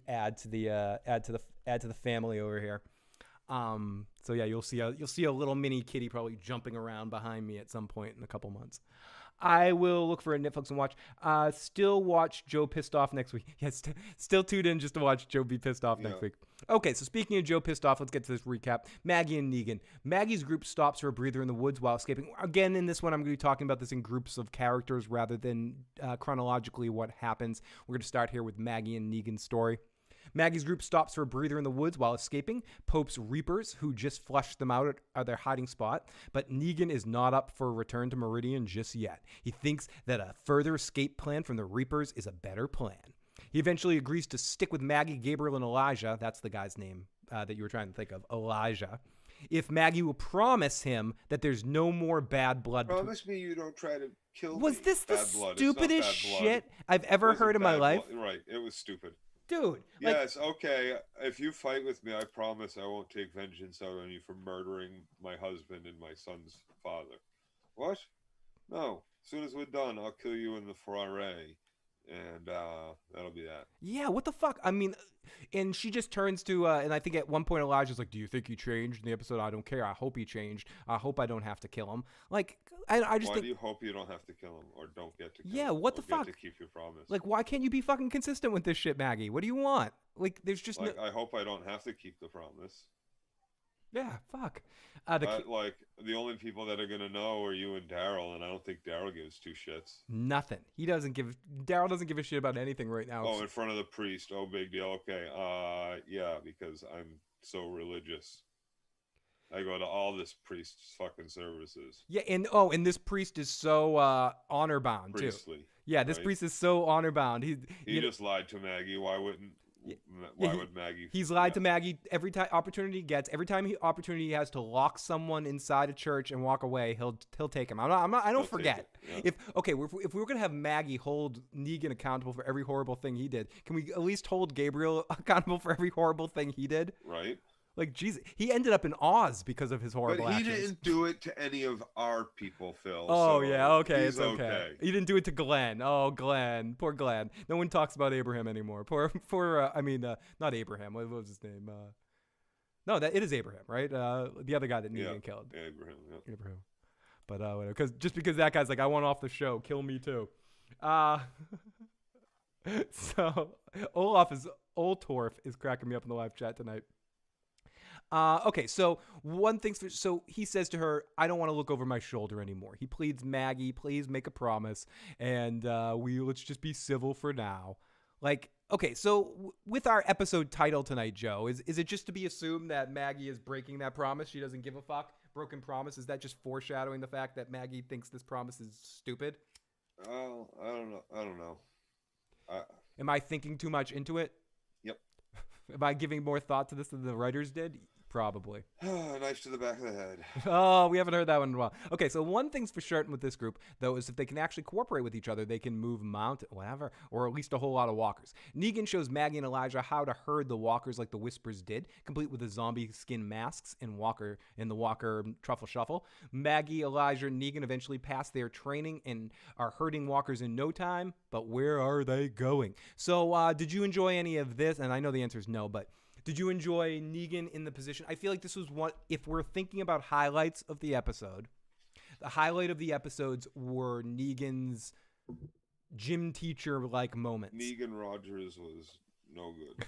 add to the family over here. So yeah, you'll see a little mini kitty probably jumping around behind me at some point in a couple months. I will look for a Netflix and watch. Still watch Joe pissed off next week. Yes, still tuned in just to watch Joe be pissed off next week. Okay, so speaking of Joe pissed off, let's get to this recap. Maggie and Negan. Maggie's group stops for a breather in the woods while escaping. Again, in this one, I'm going to be talking about this in groups of characters rather than chronologically what happens. We're going to start here with Maggie and Negan's story. Maggie's group stops for a breather in the woods while escaping Pope's Reapers, who just flushed them out at their hiding spot. But Negan is not up for a return to Meridian just yet. He thinks that a further escape plan from the Reapers is a better plan. He eventually agrees to stick with Maggie, Gabriel, and Elijah. That's the guy's name that you were trying to think of, Elijah. If Maggie will promise him that there's no more bad blood.
Promise me you don't try to kill me.
Was this the stupidest shit I've ever heard in my life?
Right, it was stupid.
dude.
Yes, okay. If you fight with me, I promise I won't take vengeance out on you for murdering my husband and my son's father. What? No. As soon as we're done, I'll kill you in the foray. And that'll be that.
Yeah, what the fuck? I mean, and she just turns to, and I think at one point Elijah's like, do you think he changed in the episode? I don't care. I hope he changed. I hope I don't have to kill him. Like, I just
Why
think...
do you hope you don't have to kill him or don't get to kill him?
Yeah, what the fuck?
Get to keep your promise.
Like, why can't you be fucking consistent with this shit, Maggie? What do you want? Like, there's just
like, I hope I don't have to keep the promise.
Yeah, fuck.
Like, the only people that are going to know are you and Daryl, and I don't think Daryl gives two shits.
Nothing. Daryl doesn't give a shit about anything right now.
Oh, in front of the priest. Oh, big deal. Okay. Yeah, because I'm so religious. I go to all this priest's fucking services.
Yeah, and this priest is so honor bound too.
Priestly.
Yeah, this priest is so honor bound. He
just lied to Maggie. Why would Maggie?
He's lied to Maggie every time opportunity he gets. Every time opportunity he has to lock someone inside a church and walk away, he'll take him. I don't forget. Yeah. If we were gonna have Maggie hold Negan accountable for every horrible thing he did, can we at least hold Gabriel accountable for every horrible thing he did?
Right.
Like, Jesus, he ended up in Oz because of his horrible actions.
But he didn't do it to any of our people, Phil.
Oh,
so
yeah, okay, it's okay.
okay.
He didn't do it to Glenn. Oh, Glenn. Poor Glenn. No one talks about Abraham anymore. Not Abraham. What was his name? It is Abraham, right? The other guy that Negan killed.
Abraham, yeah.
Abraham. But, whatever. Because that guy's like, I want off the show. Kill me, too. So, Oltorf is cracking me up in the live chat tonight. Okay, so so he says to her, I don't want to look over my shoulder anymore. He pleads, Maggie, please make a promise, and let's just be civil for now. Like, okay, so with our episode title tonight, Joe, is it just to be assumed that Maggie is breaking that promise? She doesn't give a fuck? Broken promise? Is that just foreshadowing the fact that Maggie thinks this promise is stupid?
Oh, I don't know.
Am I thinking too much into it?
Yep.
Am I giving more thought to this than the writers did? Probably.
Knife to the back of the head.
Oh, we haven't heard that one in a while. Okay, so one thing's for certain with this group, though, is if they can actually cooperate with each other, they can move mountain, whatever, or at least a whole lot of walkers. Negan shows Maggie and Elijah how to herd the walkers like the Whispers did, complete with the zombie skin masks and the Walker Truffle Shuffle. Maggie, Elijah, and Negan eventually pass their training and are herding walkers in no time, but where are they going? So, did you enjoy any of this? And I know the answer is no, but... did you enjoy Negan in the position? I feel like this was one, if we're thinking about highlights of the episode, the highlight of the episodes were Negan's gym teacher-like moments.
Negan Rogers was no good.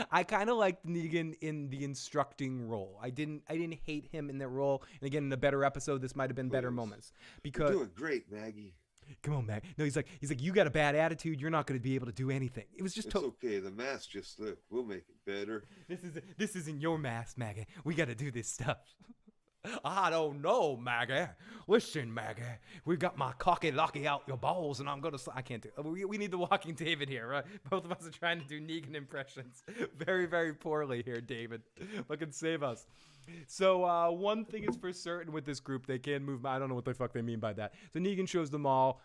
I kind of liked Negan in the instructing role. I didn't hate him in that role. And again, in a better episode, this might have been better moments. Because
you're doing great, Maggie.
Come on, Mag. No, he's like, you got a bad attitude. You're not going to be able to do anything. It was just...
It's okay. The mask just slipped. We'll make it better.
This isn't your mask, Maggie. We got to do this stuff. I don't know, Maggie. Listen, Maggie. We got my cocky locky out your balls, and I'm going to... I can't do it. We need the Walking David here, right? Both of us are trying to do Negan impressions. Very, very poorly here, David. Fucking save us. So one thing is for certain with this group, they can move. I don't know what the fuck they mean by that. So Negan shows them all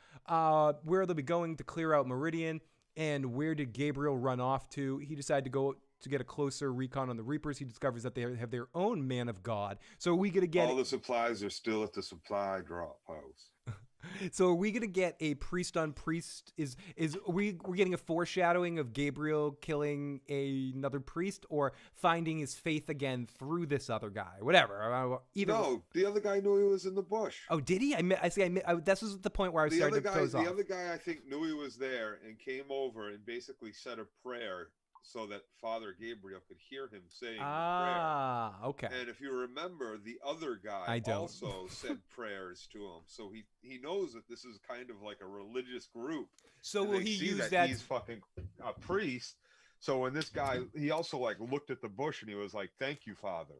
where they'll be going to clear out Meridian, and where did Gabriel run off to. He decided to go to get a closer recon on the Reapers. He discovers that they have their own man of God. So are we going to get...
all the supplies are still at the supply drop house.
So are we going to get a priest on priest? We're getting a foreshadowing of Gabriel killing another priest, or finding his faith again through this other guy? Whatever.
No, the other guy knew he was in the bush.
Oh, did he? This was the point where I started to close off.
The other guy, I think, knew he was there and came over and basically said a prayer so that Father Gabriel could hear him saying the prayer.
Okay.
And if you remember, the other guy also said prayers to him. So he knows that this is kind of like a religious group.
So will he use
that he's fucking a priest. So when this guy, he also like looked at the bush and he was like, "Thank you, Father."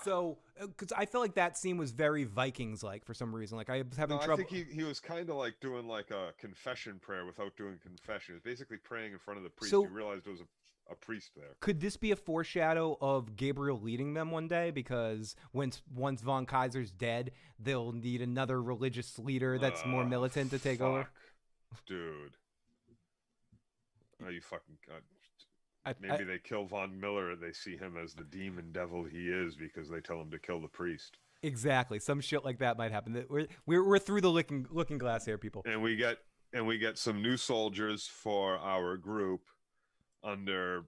So, because I felt like that scene was very Vikings-like for some reason. Like, I was having trouble.
I think he was kind of like doing like a confession prayer without doing confession. He was basically praying in front of the priest. So, he realized there was a priest there.
Could this be a foreshadow of Gabriel leading them one day? Because once Von Kaiser's dead, they'll need another religious leader that's more militant to take over.
Dude. Are you fucking?
I,
Maybe they kill Von Miller. They see him as the demon devil he is because they tell him to kill the priest.
exactly. Some shit like that might happen. We're through the looking glass here, people.
And we get some new soldiers for our group under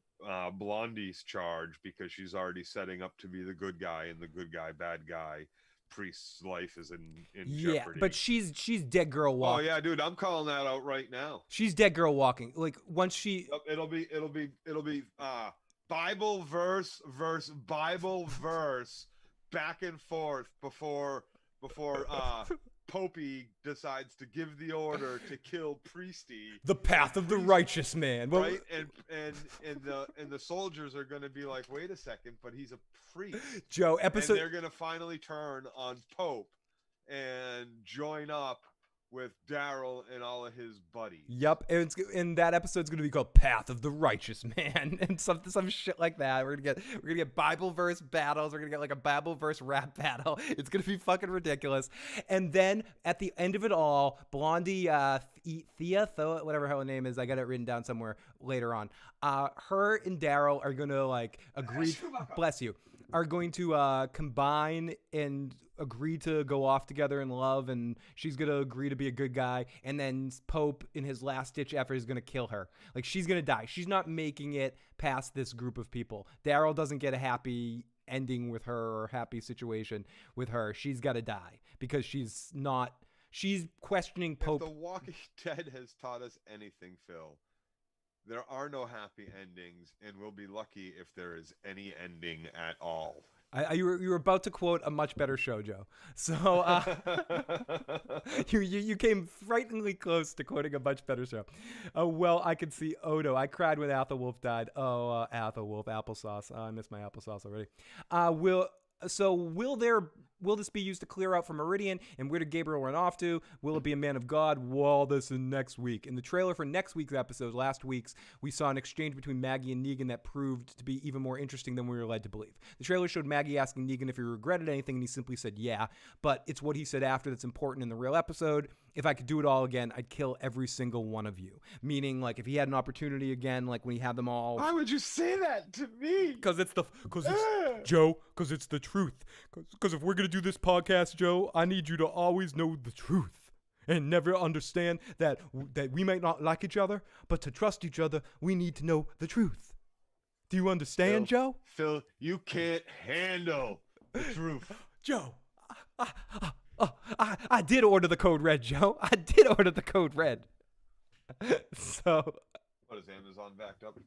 Blondie's charge because she's already setting up to be the good guy, and the good guy, bad guy. Priest's life is in jeopardy.
But she's dead girl walking.
Oh yeah, dude, I'm calling that out right now.
She's dead girl walking. Like once she,
it'll be Bible verse Bible verse back and forth before Popey decides to give the order to kill Priesty.
The path of the righteous man,
right? And the soldiers are going to be like, wait a second, but he's a priest.
Joe,
and they're going to finally turn on Pope and join up with Daryl and all of his buddies.
Yep, and that episode's gonna be called "Path of the Righteous Man" and some shit like that. We're gonna get Bible verse battles. We're gonna get like a Bible verse rap battle. It's gonna be fucking ridiculous. And then at the end of it all, Blondie, Thea, whatever her name is, I got it written down somewhere later on. Her and Daryl are gonna like agree. Bless you. Are going to combine and agree to go off together in love, and she's going to agree to be a good guy, and then Pope, in his last-ditch effort, is going to kill her. Like, she's going to die. She's not making it past this group of people. Daryl doesn't get a happy ending with her or happy situation with her. She's got to die because she's questioning Pope.
If The Walking Dead has taught us anything, Phil, there are no happy endings, and we'll be lucky if there is any ending at all.
You were about to quote a much better show, Joe. So you came frighteningly close to quoting a much better show. Well, I could see Odo. I cried when Athelwolf died. Oh, Athelwolf, applesauce. Oh, I miss my applesauce already. Will this be used to clear out from Meridian? And where did Gabriel run off to? Will it be a man of God? Well, this is next week. In the trailer for next week's episode, last week's, we saw an exchange between Maggie and Negan that proved to be even more interesting than we were led to believe. The trailer showed Maggie asking Negan if he regretted anything, and he simply said, yeah. But it's what he said after that's important in the real episode. If I could do it all again, I'd kill every single one of you. Meaning, like, if he had an opportunity again, like when he had them all.
Why would you say that to me?
Because it's the truth. Because if we're going to do this podcast, Joe, I need you to always know the truth. And never understand that we might not like each other, but to trust each other, we need to know the truth. Do you understand, Joe?
Phil, you can't handle the truth.
Joe, I did order the code red, Joe. I did order the code red. So.
What is Amazon backed up?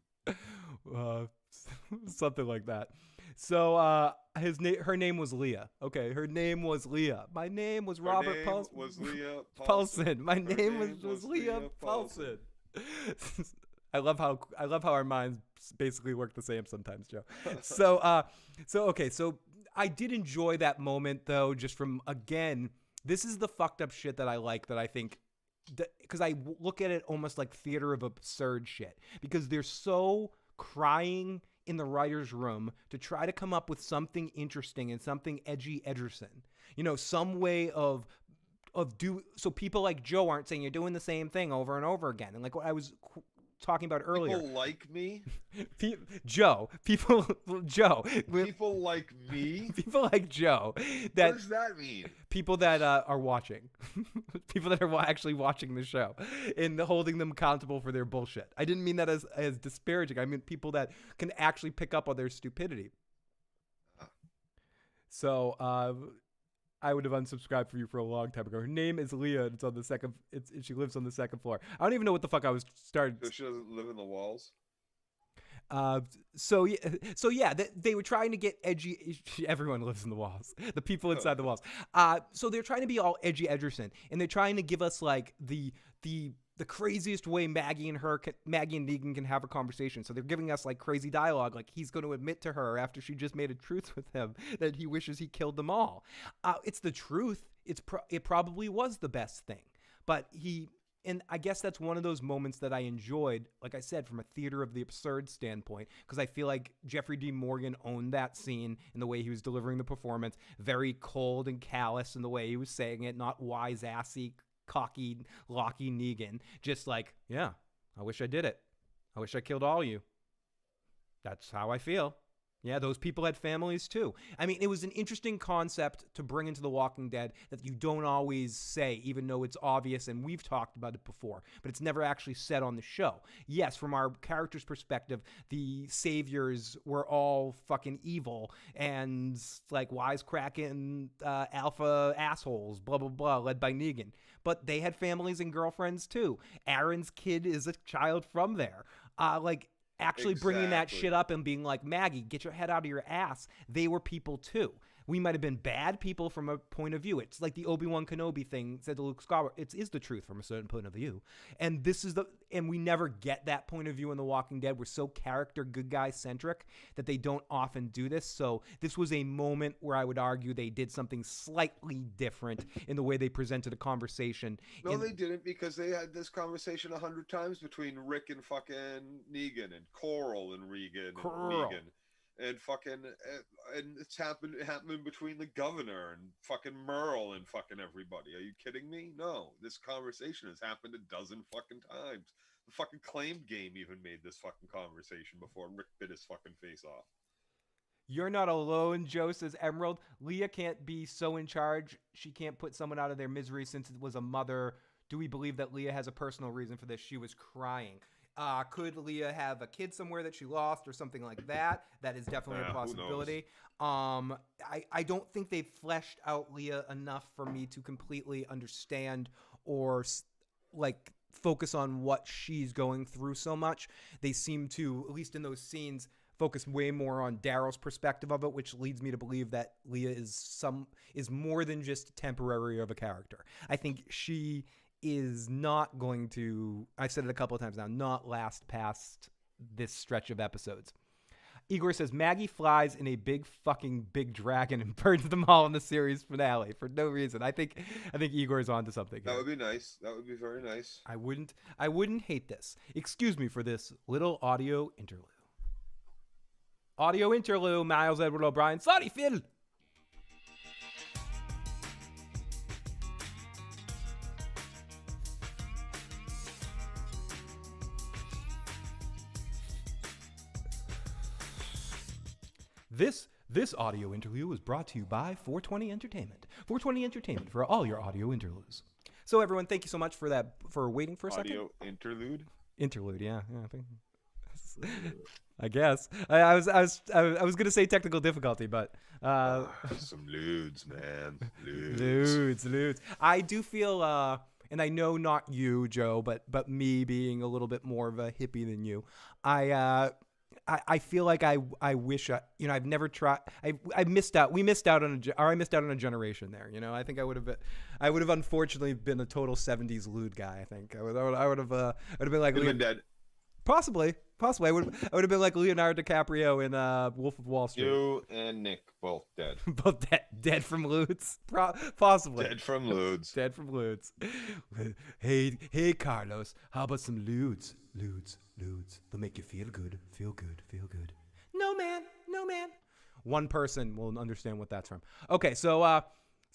Something like that. So her name was Leah. Okay, her name was Leah. My name was Robert Paulson.
Was Leah
Paulson. My name was Leah Paulson. I love how our minds basically work the same sometimes, Joe. So I did enjoy that moment though, just from, again, this is the fucked up shit that I like, that I think, because I look at it almost like theater of absurd shit, because they're so crying in the writer's room to try to come up with something interesting and something edgy Ederson. Some way of so people like Joe aren't saying you're doing the same thing over and over again. And like what I was talking about earlier.
People like me?
People
like me?
People like Joe.
What does that mean?
People that are watching. People that are actually watching the show and holding them accountable for their bullshit. I didn't mean that as disparaging. I mean people that can actually pick up on their stupidity. So I would have unsubscribed from you for a long time ago. Her name is Leah. It's on the second. She lives on the second floor. I don't even know what the fuck I was started.
So she doesn't live in the walls.
So yeah, they were trying to get edgy. Everyone lives in the walls. The people inside the walls. So they're trying to be all edgy Ederson, and they're trying to give us like the craziest way Maggie and Negan can have a conversation. So they're giving us like crazy dialogue, like he's going to admit to her after she just made a truce with him that he wishes he killed them all. It's the truth. It probably was the best thing, but and I guess that's one of those moments that I enjoyed, like I said, from a theater of the absurd standpoint, because I feel like Jeffrey D. Morgan owned that scene in the way he was delivering the performance, very cold and callous in the way he was saying it, not wise-assy, cocky, locky Negan, just like, yeah, I wish I did it. I wish I killed all you. That's how I feel. Yeah, those people had families too. I mean, it was an interesting concept to bring into The Walking Dead that you don't always say, even though it's obvious and we've talked about it before, but it's never actually said on the show. Yes, from our character's perspective, the saviors were all fucking evil and like wisecracking alpha assholes, blah, blah, blah, led by Negan. But they had families and girlfriends too. Aaron's kid is a child from there. Actually bringing that shit up and being like, Maggie, get your head out of your ass. They were people too. We might have been bad people from a point of view. It's like the Obi-Wan Kenobi thing said to Luke Skywalker. It is the truth from a certain point of view. And and we never get that point of view in The Walking Dead. We're so character good guy centric that they don't often do this. So this was a moment where I would argue they did something slightly different in the way they presented a conversation.
No, they didn't, because they had this conversation 100 times between Rick and fucking Negan and Coral and Regan and Negan. And fucking, and it's happened between the governor and fucking Merle and fucking everybody. Are you kidding me? No, this conversation has happened a dozen fucking times. The fucking Claim game even made this fucking conversation before Rick bit his fucking face off.
You're not alone, Joe, says Emerald. Leah can't be so in charge. She can't put someone out of their misery since it was a mother. Do we believe that Leah has a personal reason for this? She was crying. Could Leah have a kid somewhere that she lost or something like that? That is definitely a possibility. I don't think they've fleshed out Leah enough for me to completely understand or like focus on what she's going through so much. They seem to, at least in those scenes, focus way more on Daryl's perspective of it, which leads me to believe that Leah is more than just temporary of a character. I think she is not going to, I've said it a couple of times now, not last past this stretch of episodes. Igor says, Maggie flies in a big dragon and burns them all in the series finale for no reason. I think Igor's onto something here.
That would be nice. That would be very nice.
I wouldn't hate this. Excuse me for this little audio interlude. Audio interlude, Miles Edward O'Brien. Sorry, Phil. This audio interlude was brought to you by 420 Entertainment. 420 Entertainment for all your audio interludes. So everyone, thank you so much for waiting for a second.
Audio interlude?
Interlude, yeah. I think. I guess. I was gonna say technical difficulty, but
some lewds, man.
Lewds. I do feel and I know not you, Joe, but me being a little bit more of a hippie than you. I feel like I wish I've never tried. I missed out. I missed out on a generation there. I think I would have unfortunately been a total 70s lewd guy. I think I would have been like
been dead.
Possibly. I would have been like Leonardo DiCaprio in Wolf of Wall Street.
You and Nick both dead.
Both dead from lewds. Possibly.
Dead from lewds.
Dead from lewds. Hey, Carlos. How about some lewds? Lewds. They'll make you feel good. Feel good. No, man. One person will understand what that's from. Okay, so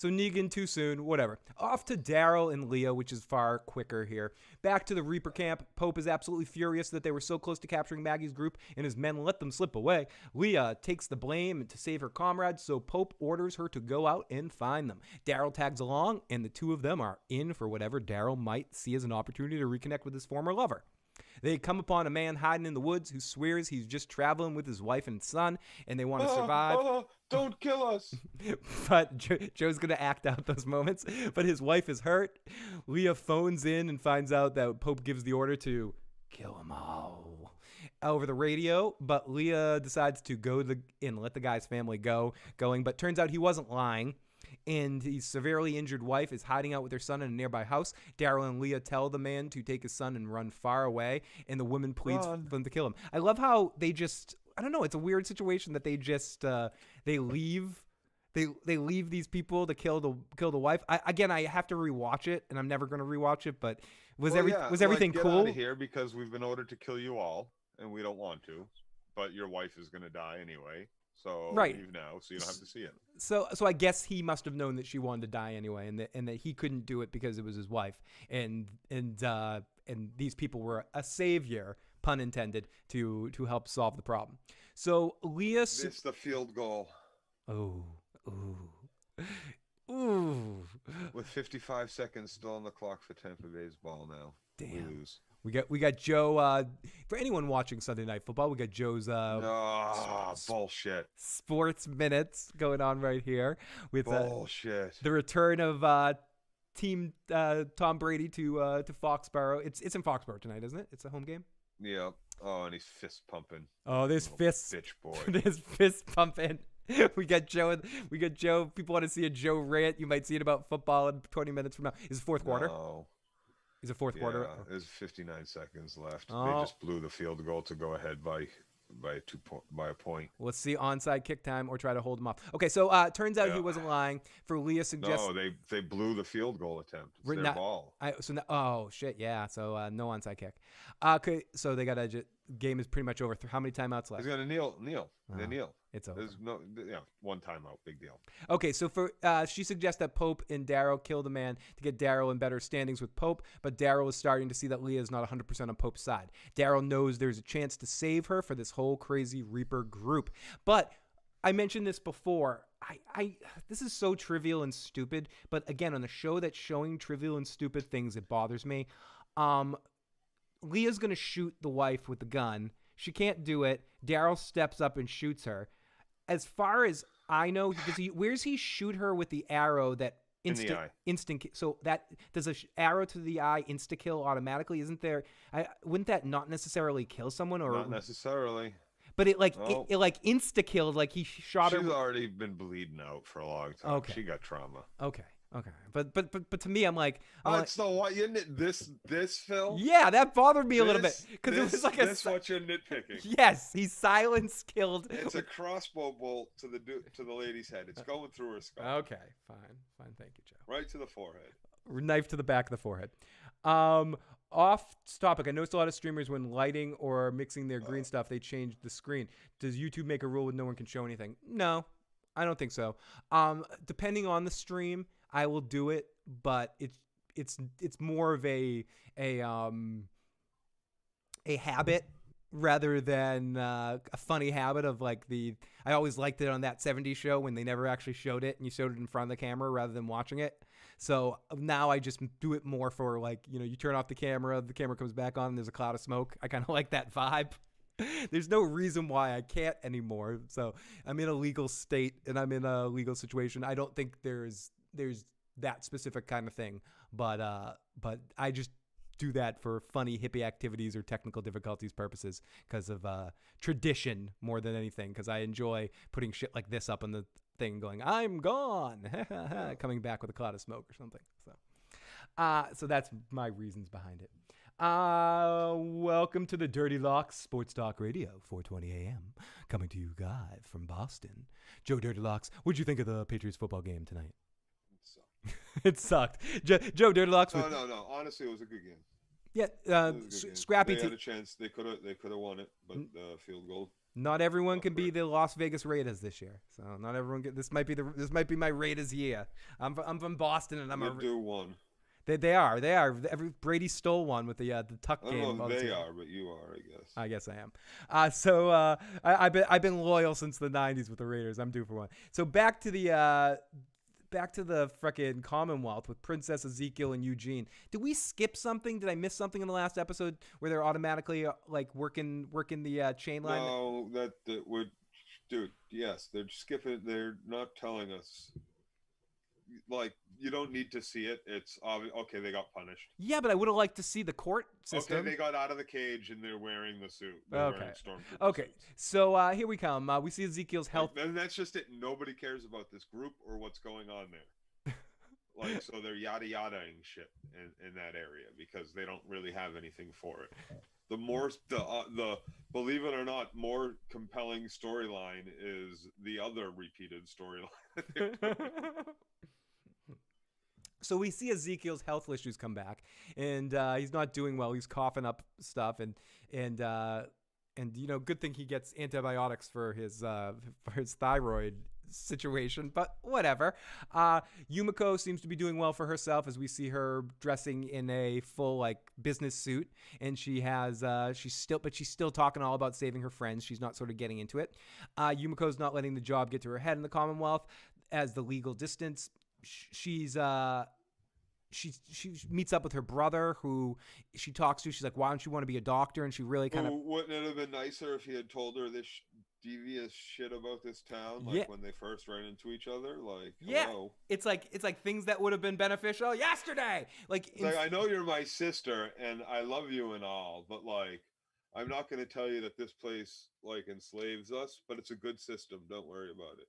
Negan too soon, whatever. Off to Daryl and Leah, which is far quicker here. Back to the Reaper camp. Pope is absolutely furious that they were so close to capturing Maggie's group, and his men let them slip away. Leah takes the blame to save her comrades, so Pope orders her to go out and find them. Daryl tags along, and the two of them are in for whatever Daryl might see as an opportunity to reconnect with his former lover. They come upon a man hiding in the woods who swears he's just traveling with his wife and son, and they want to survive.
Don't kill us.
But Joe's going to act out those moments. But his wife is hurt. Leah phones in and finds out that Pope gives the order to kill them all over the radio. But Leah decides to go and let the guy's family going. But turns out he wasn't lying. And his severely injured wife is hiding out with her son in a nearby house. Daryl and Leah tell the man to take his son and run far away, and the woman pleads for them to kill him. I love how they just, I don't know, it's a weird situation that they just, they leave these people to kill the wife. I have to rewatch it, and I'm never going to rewatch it, but was everything
get
cool?
Out of here because we've been ordered to kill you all, and we don't want to, but your wife is going to die anyway. So leave now, so you don't have to see it.
So I guess he must have known that she wanted to die anyway, and that he couldn't do it because it was his wife, and these people were a savior, pun intended, to help solve the problem. So Leah
Missed the field goal.
Ooh. Ooh.
With 55 seconds still on the clock for Tampa Bay's ball now.
Damn.
We lose.
We got Joe. For anyone watching Sunday Night Football, we got Joe's
bullshit.
Sports Minutes going on right here with
bullshit.
The return of Team Tom Brady to Foxborough. It's in Foxborough tonight, isn't it? It's a home game.
Yeah. Oh, and he's fist pumping.
Oh, there's fists.
Bitch boy.
There's fist pumping. We got Joe. People want to see a Joe rant. You might see it about football in 20 minutes from now. Is it fourth quarter?
No.
Is it fourth quarter?
There's 59 seconds left.
Oh.
They just blew the field goal to go ahead by a point.
Let's see onside kick time or try to hold him off. Okay, so turns out he wasn't lying. For Leah suggests
No, they blew the field goal attempt. It's their ball.
Oh shit, yeah. So no onside kick. Okay, so they got a game is pretty much over. How many timeouts left?
He's gonna kneel. They kneel.
It's over.
There's one timeout. Big deal.
Okay, so for she suggests that Pope and Daryl kill the man to get Daryl in better standings with Pope, but Daryl is starting to see that Leah is not 100% on Pope's side. Daryl knows there's a chance to save her for this whole crazy Reaper group. But I mentioned this before. This is so trivial and stupid, but again, on a show that's showing trivial and stupid things, it bothers me. Leah's going to shoot the wife with the gun. She can't do it. Daryl steps up and shoots her. As far as I know, where's he shoot her with the arrow that instant? So that does a arrow to the eye insta kill automatically? Isn't there? Wouldn't that not necessarily kill someone? Or
not necessarily.
But it insta killed. Like he shot her.
She's already been bleeding out for a long time. Okay. She got trauma.
Okay. But to me, I'm like,
it's the what? Isn't it this Phil?
Yeah, that bothered me a little bit because it was like
this what you're nitpicking.
Yes, he silence killed.
It's a crossbow bolt to the lady's head. It's going through her skull.
Okay, fine. Thank you, Joe.
Right to the forehead.
Knife to the back of the forehead. Off topic. I noticed a lot of streamers when lighting or mixing their green stuff, they change the screen. Does YouTube make a rule when no one can show anything? No, I don't think so. Depending on the stream, I will do it, but it's more of a habit rather than a funny habit of like I always liked it on that 70s show when they never actually showed it and you showed it in front of the camera rather than watching it. So now I just do it more for like, you turn off the camera comes back on and there's a cloud of smoke. I kind of like that vibe. There's no reason why I can't anymore. So I'm in a legal state and I'm in a legal situation. I don't think there's that specific kind of thing, but I just do that for funny hippie activities or technical difficulties purposes because of tradition more than anything, because I enjoy putting shit like this up on the thing going, I'm gone, coming back with a cloud of smoke or something. So that's my reasons behind it. Welcome to the Dirty Locks Sports Talk Radio, 420 AM, coming to you live from Boston. Joe Dirty Locks, what'd you think of the Patriots football game tonight? It sucked. Joe Dirty Locks.
No. Honestly, it was a good game.
Yeah, scrappy.
They had a chance. They could have won it, but the field goal.
Not everyone can be the Las Vegas Raiders this year. So not everyone. This might be my Raiders year. I'm from Boston, and I'm
do one.
They are. Brady stole one with the tuck game.
I don't know if they are, but you are, I guess.
I guess I am. So I've been loyal since the 90s with the Raiders. I'm due for one. So back to the frickin' Commonwealth with Princess Ezekiel and Eugene. Did we skip something? Did I miss something in the last episode where they're automatically like working the chain line?
No, that would, dude. Yes, they're skipping. They're not telling us. Like, you don't need to see it. It's obvious. Okay, they got punished.
Yeah, but I would have liked to see the court system.
Okay, they got out of the cage and they're wearing the suit.
Okay. So here we come. We see Ezekiel's health.
And that's just it. Nobody cares about this group or what's going on there. Like, so they're yada-yadaing shit in that area because they don't really have anything for it. The believe it or not, more compelling storyline is the other repeated storyline.
So we see Ezekiel's health issues come back, and he's not doing well. He's coughing up stuff, and good thing he gets antibiotics for his thyroid situation, but whatever. Yumiko seems to be doing well for herself as we see her dressing in a full like business suit, and she's still talking all about saving her friends. She's not sort of getting into it. Yumiko's not letting the job get to her head in the Commonwealth as the legal distance. She meets up with her brother, who she talks to. She's like, "Why don't you want to be a doctor?" And she really kind of
wouldn't it have been nicer if he had told her this devious shit about this town, like when they first ran into each other? Like, hello.
It's like things that would have been beneficial yesterday. Like
I know you're my sister and I love you and all, but like, I'm not going to tell you that this place like enslaves us, but it's a good system. Don't worry about it.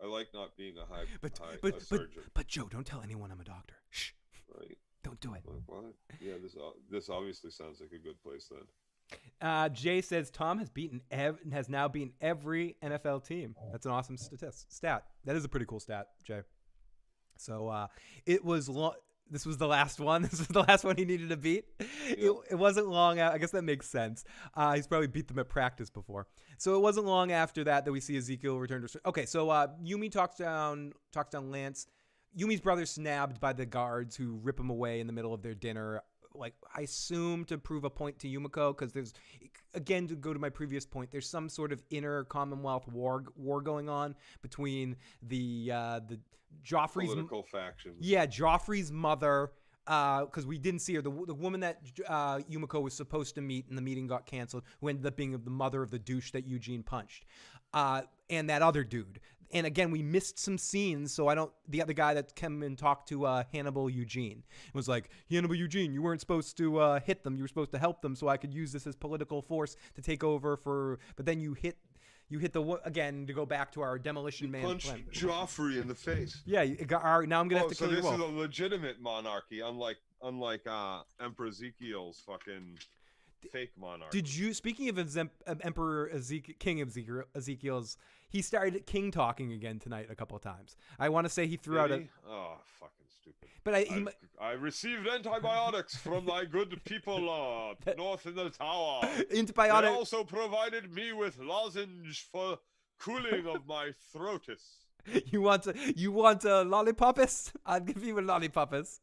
I like not being a surgeon.
But Joe, don't tell anyone I'm a doctor. Shh.
Right.
Don't do it.
Like, what? Yeah, this obviously sounds like a good place then.
Jay says Tom has now beaten every NFL team. That's an awesome stat. That is a pretty cool stat, Jay. So it was this was the last one. This was the last one he needed to beat. Yep. It wasn't long. I guess that makes sense. He's probably beat them at practice before. So it wasn't long after that we see Ezekiel return to. Okay, so Yumi talks down Lance. Yumi's brother's snapped by the guards who rip him away in the middle of their dinner. Like, I assume to prove a point to Yumiko, because there's, again, to go to my previous point, there's some sort of inner Commonwealth war going on between the Joffrey's
political factions.
Yeah, Joffrey's mother, because we didn't see her. The woman that Yumiko was supposed to meet, and the meeting got canceled, who ended up being the mother of the douche that Eugene punched, and that other dude. And again, we missed some scenes, so the other guy that came and talked to Hannibal Eugene was like, Hannibal Eugene, you weren't supposed to hit them. You were supposed to help them so I could use this as political force to take over but then you hit again, to go back to our demolition man
punched
plan.
Joffrey in the face.
Yeah, now I'm going to have to kill you.
So this is a legitimate monarchy, unlike Emperor Ezekiel's fucking fake monarchy.
Speaking of Emperor Ezekiel, King Ezekiel's, he started king talking again tonight a couple of times. I want to say he threw out
oh, fucking stupid.
But
I received antibiotics from my good people north in the tower. They also provided me with lozenge for cooling of my throatus.
You want a lollipopus? I'll give you a lollipopus.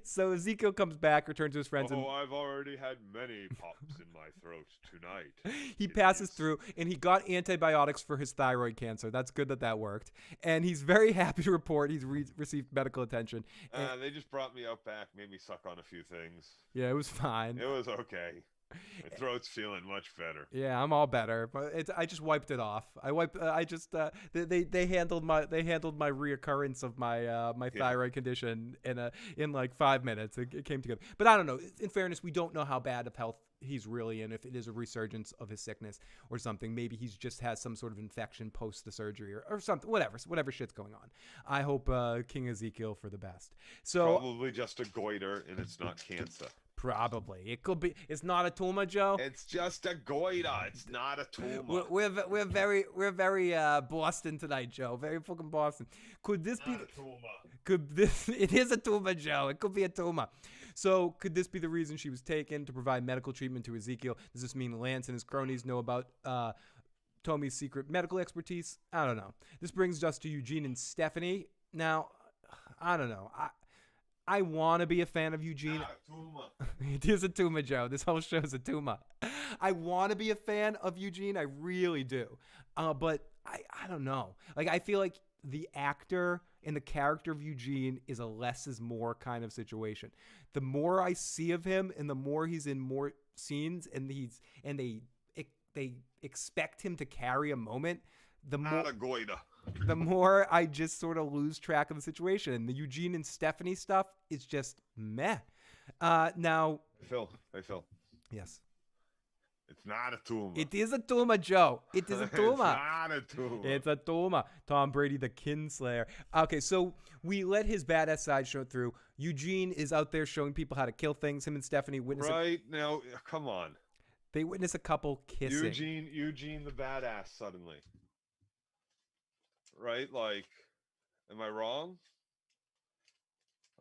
So Ezekiel comes back, returns to his friends.
I've already had many pops in my throat tonight.
He passes through, and he got antibiotics for his thyroid cancer. That's good that worked. And he's very happy to report he's received medical attention.
They just brought me out back, made me suck on a few things.
Yeah, it was fine.
It was okay. My throat's feeling much better.
Yeah, I'm all better, but I just wiped it off. They handled my reoccurrence of my thyroid condition in like 5 minutes. It came together. But I don't know. In fairness, we don't know how bad of health he's really in, if it is a resurgence of his sickness or something. Maybe he's just has some sort of infection post the surgery or something. Whatever shit's going on. I hope King Ezekiel for the best. So
probably just a goiter, and it's not cancer.
Probably. It could be. It's not a tumor, Joe.
It's just a goiter. It's not a tumor.
We're very Boston tonight, Joe. Very fucking Boston. Could this be
a tumor?
It is a tumor, Joe. It could be a tumor. So could this be the reason she was taken, to provide medical treatment to Ezekiel? Does this mean Lance and his cronies know about Tommy's secret medical expertise? I don't know. This brings us to Eugene and Stephanie. Now, I don't know. I want to be a fan of Eugene. It is a tumor, Joe. This whole show is a tumor. I want to be a fan of Eugene. I really do. But I don't know. Like, I feel like the actor and the character of Eugene is a less is more kind of situation. The more I see of him, and the more he's in more scenes, and they expect him to carry a moment, the more I just sort of lose track of the situation. And the Eugene and Stephanie stuff is just meh. Now,
Phil.
Yes.
It's not a tumor.
It is a tumor, Joe. It is a tumor.
It's not a tumor.
It's a tumor. Tom Brady, the kinslayer. Okay, so we let his badass side show through. Eugene is out there showing people how to kill things. Him and Stephanie witness.
Right now, come on.
They witness a couple kissing.
Eugene the badass suddenly. Right? Like, am I wrong?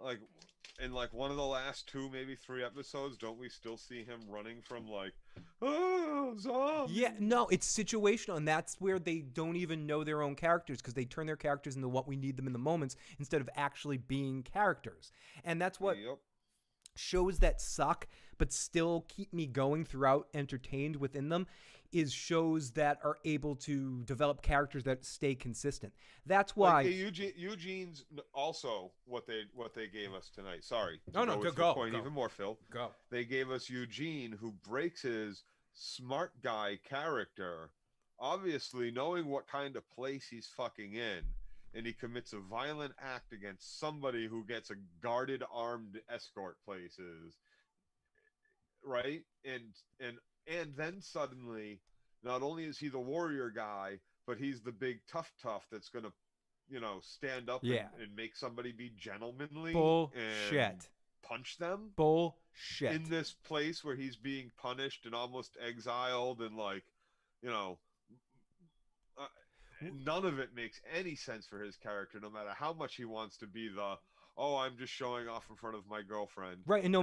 Like, in like one of the last 2, maybe 3 episodes, don't we still see him running from like, oh, zombie?
Yeah, no, it's situational, and that's where they don't even know their own characters because they turn their characters into what we need them in the moments instead of actually being characters. And that's what
Yep.
shows that suck but still keep me going throughout, entertained within them, is shows that are able to develop characters that stay consistent. That's why
Like, Eugene's also what they gave us tonight. Sorry.
No, no,
with
go,
your point
go.
even more, Phil.
go.
They gave us Eugene, who breaks his smart guy character, obviously knowing what kind of place he's fucking in, and he commits a violent act against somebody who gets a guarded armed escort places, right? And then suddenly, not only is he the warrior guy, but he's the big tough that's gonna, stand up
Yeah.
and make somebody be gentlemanly
Bullshit.
and punch them
Bullshit.
in this place where he's being punished and almost exiled, and like, none of it makes any sense for his character, no matter how much he wants to be I'm just showing off in front of my girlfriend.
Right, and
The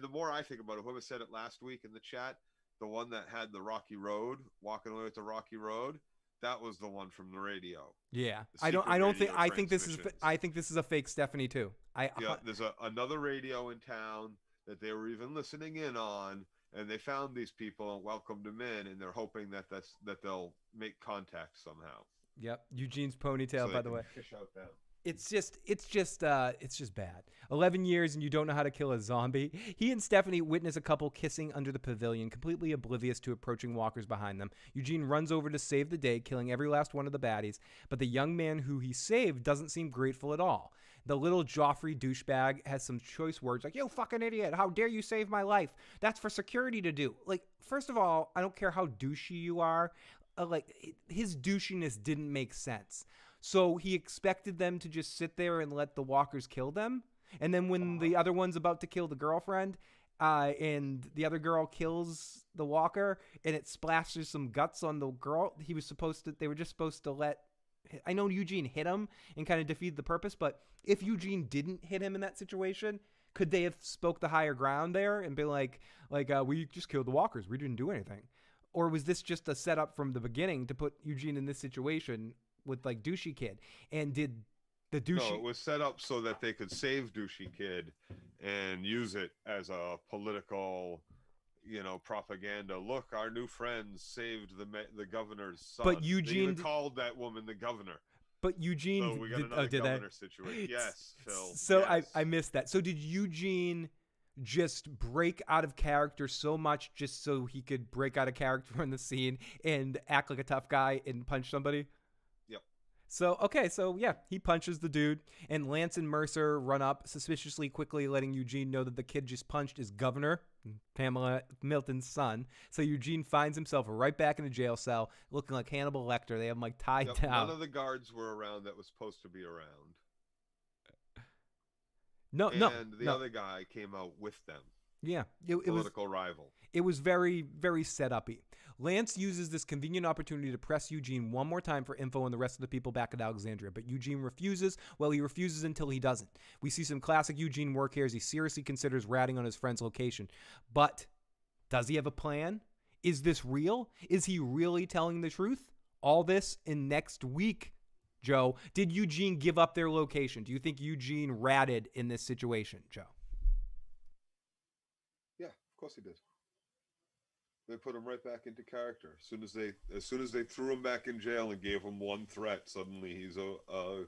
more I think about it, whoever said it last week in the chat, the one that had the rocky road, walking away with the rocky road, that was the one from the radio.
Yeah,
The
I don't think.
secret
I think this is.
transmissions.
I think this is a fake Stephanie too.
Yeah, there's another radio in town that they were even listening in on, and they found these people and welcomed them in, and they're hoping that they'll make contact somehow.
Yep, Eugene's ponytail,
So
by
they
the
can
way.
fish out them.
It's just bad. 11 years and you don't know how to kill a zombie. He and Stephanie witness a couple kissing under the pavilion, completely oblivious to approaching walkers behind them. Eugene runs over to save the day, killing every last one of the baddies, but the young man who he saved doesn't seem grateful at all. The little Joffrey douchebag has some choice words like, "You fucking idiot, how dare you save my life? That's for security to do." Like, first of all, I don't care how douchey you are. His douchiness didn't make sense. So he expected them to just sit there and let the walkers kill them. And then when the other one's about to kill the girlfriend, and the other girl kills the walker, and it splashes some guts on the girl, they were just supposed to let, I know Eugene hit him and kind of defeated the purpose, but if Eugene didn't hit him in that situation, could they have spoke the higher ground there and be like, we just killed the walkers, we didn't do anything? Or was this just a setup from the beginning to put Eugene in this situation with like douchey kid? And did the douchey...
No, it was set up so that they could save douchey kid and use it as a political, propaganda. Look, our new friends saved the governor's son.
But Eugene
they even called that woman the governor.
But Eugene...
So we got another governor situation. Yes, Phil.
So
yes.
I missed that. So did Eugene just break out of character so much just so he could break out of character in the scene and act like a tough guy and punch somebody? So, okay, so yeah, he punches the dude, and Lance and Mercer run up suspiciously quickly, letting Eugene know that the kid just punched his governor, Pamela Milton's son. So Eugene finds himself right back in the jail cell, looking like Hannibal Lecter. They have him like tied down.
None of the guards were around that was supposed to be around.
No.
Other guy came out with them.
Yeah, it was
political rival.
It was very, very set-up-y. Lance uses this convenient opportunity to press Eugene one more time for info on the rest of the people back at Alexandria, but Eugene refuses. Well, he refuses until he doesn't. We see some classic Eugene work here as he seriously considers ratting on his friend's location. But does he have a plan? Is this real? Is he really telling the truth? All this in next week, Joe. Did Eugene give up their location? Do you think Eugene ratted in this situation, Joe?
Yeah, of course he did. They put him right back into character. As soon as they threw him back in jail and gave him one threat, suddenly he's a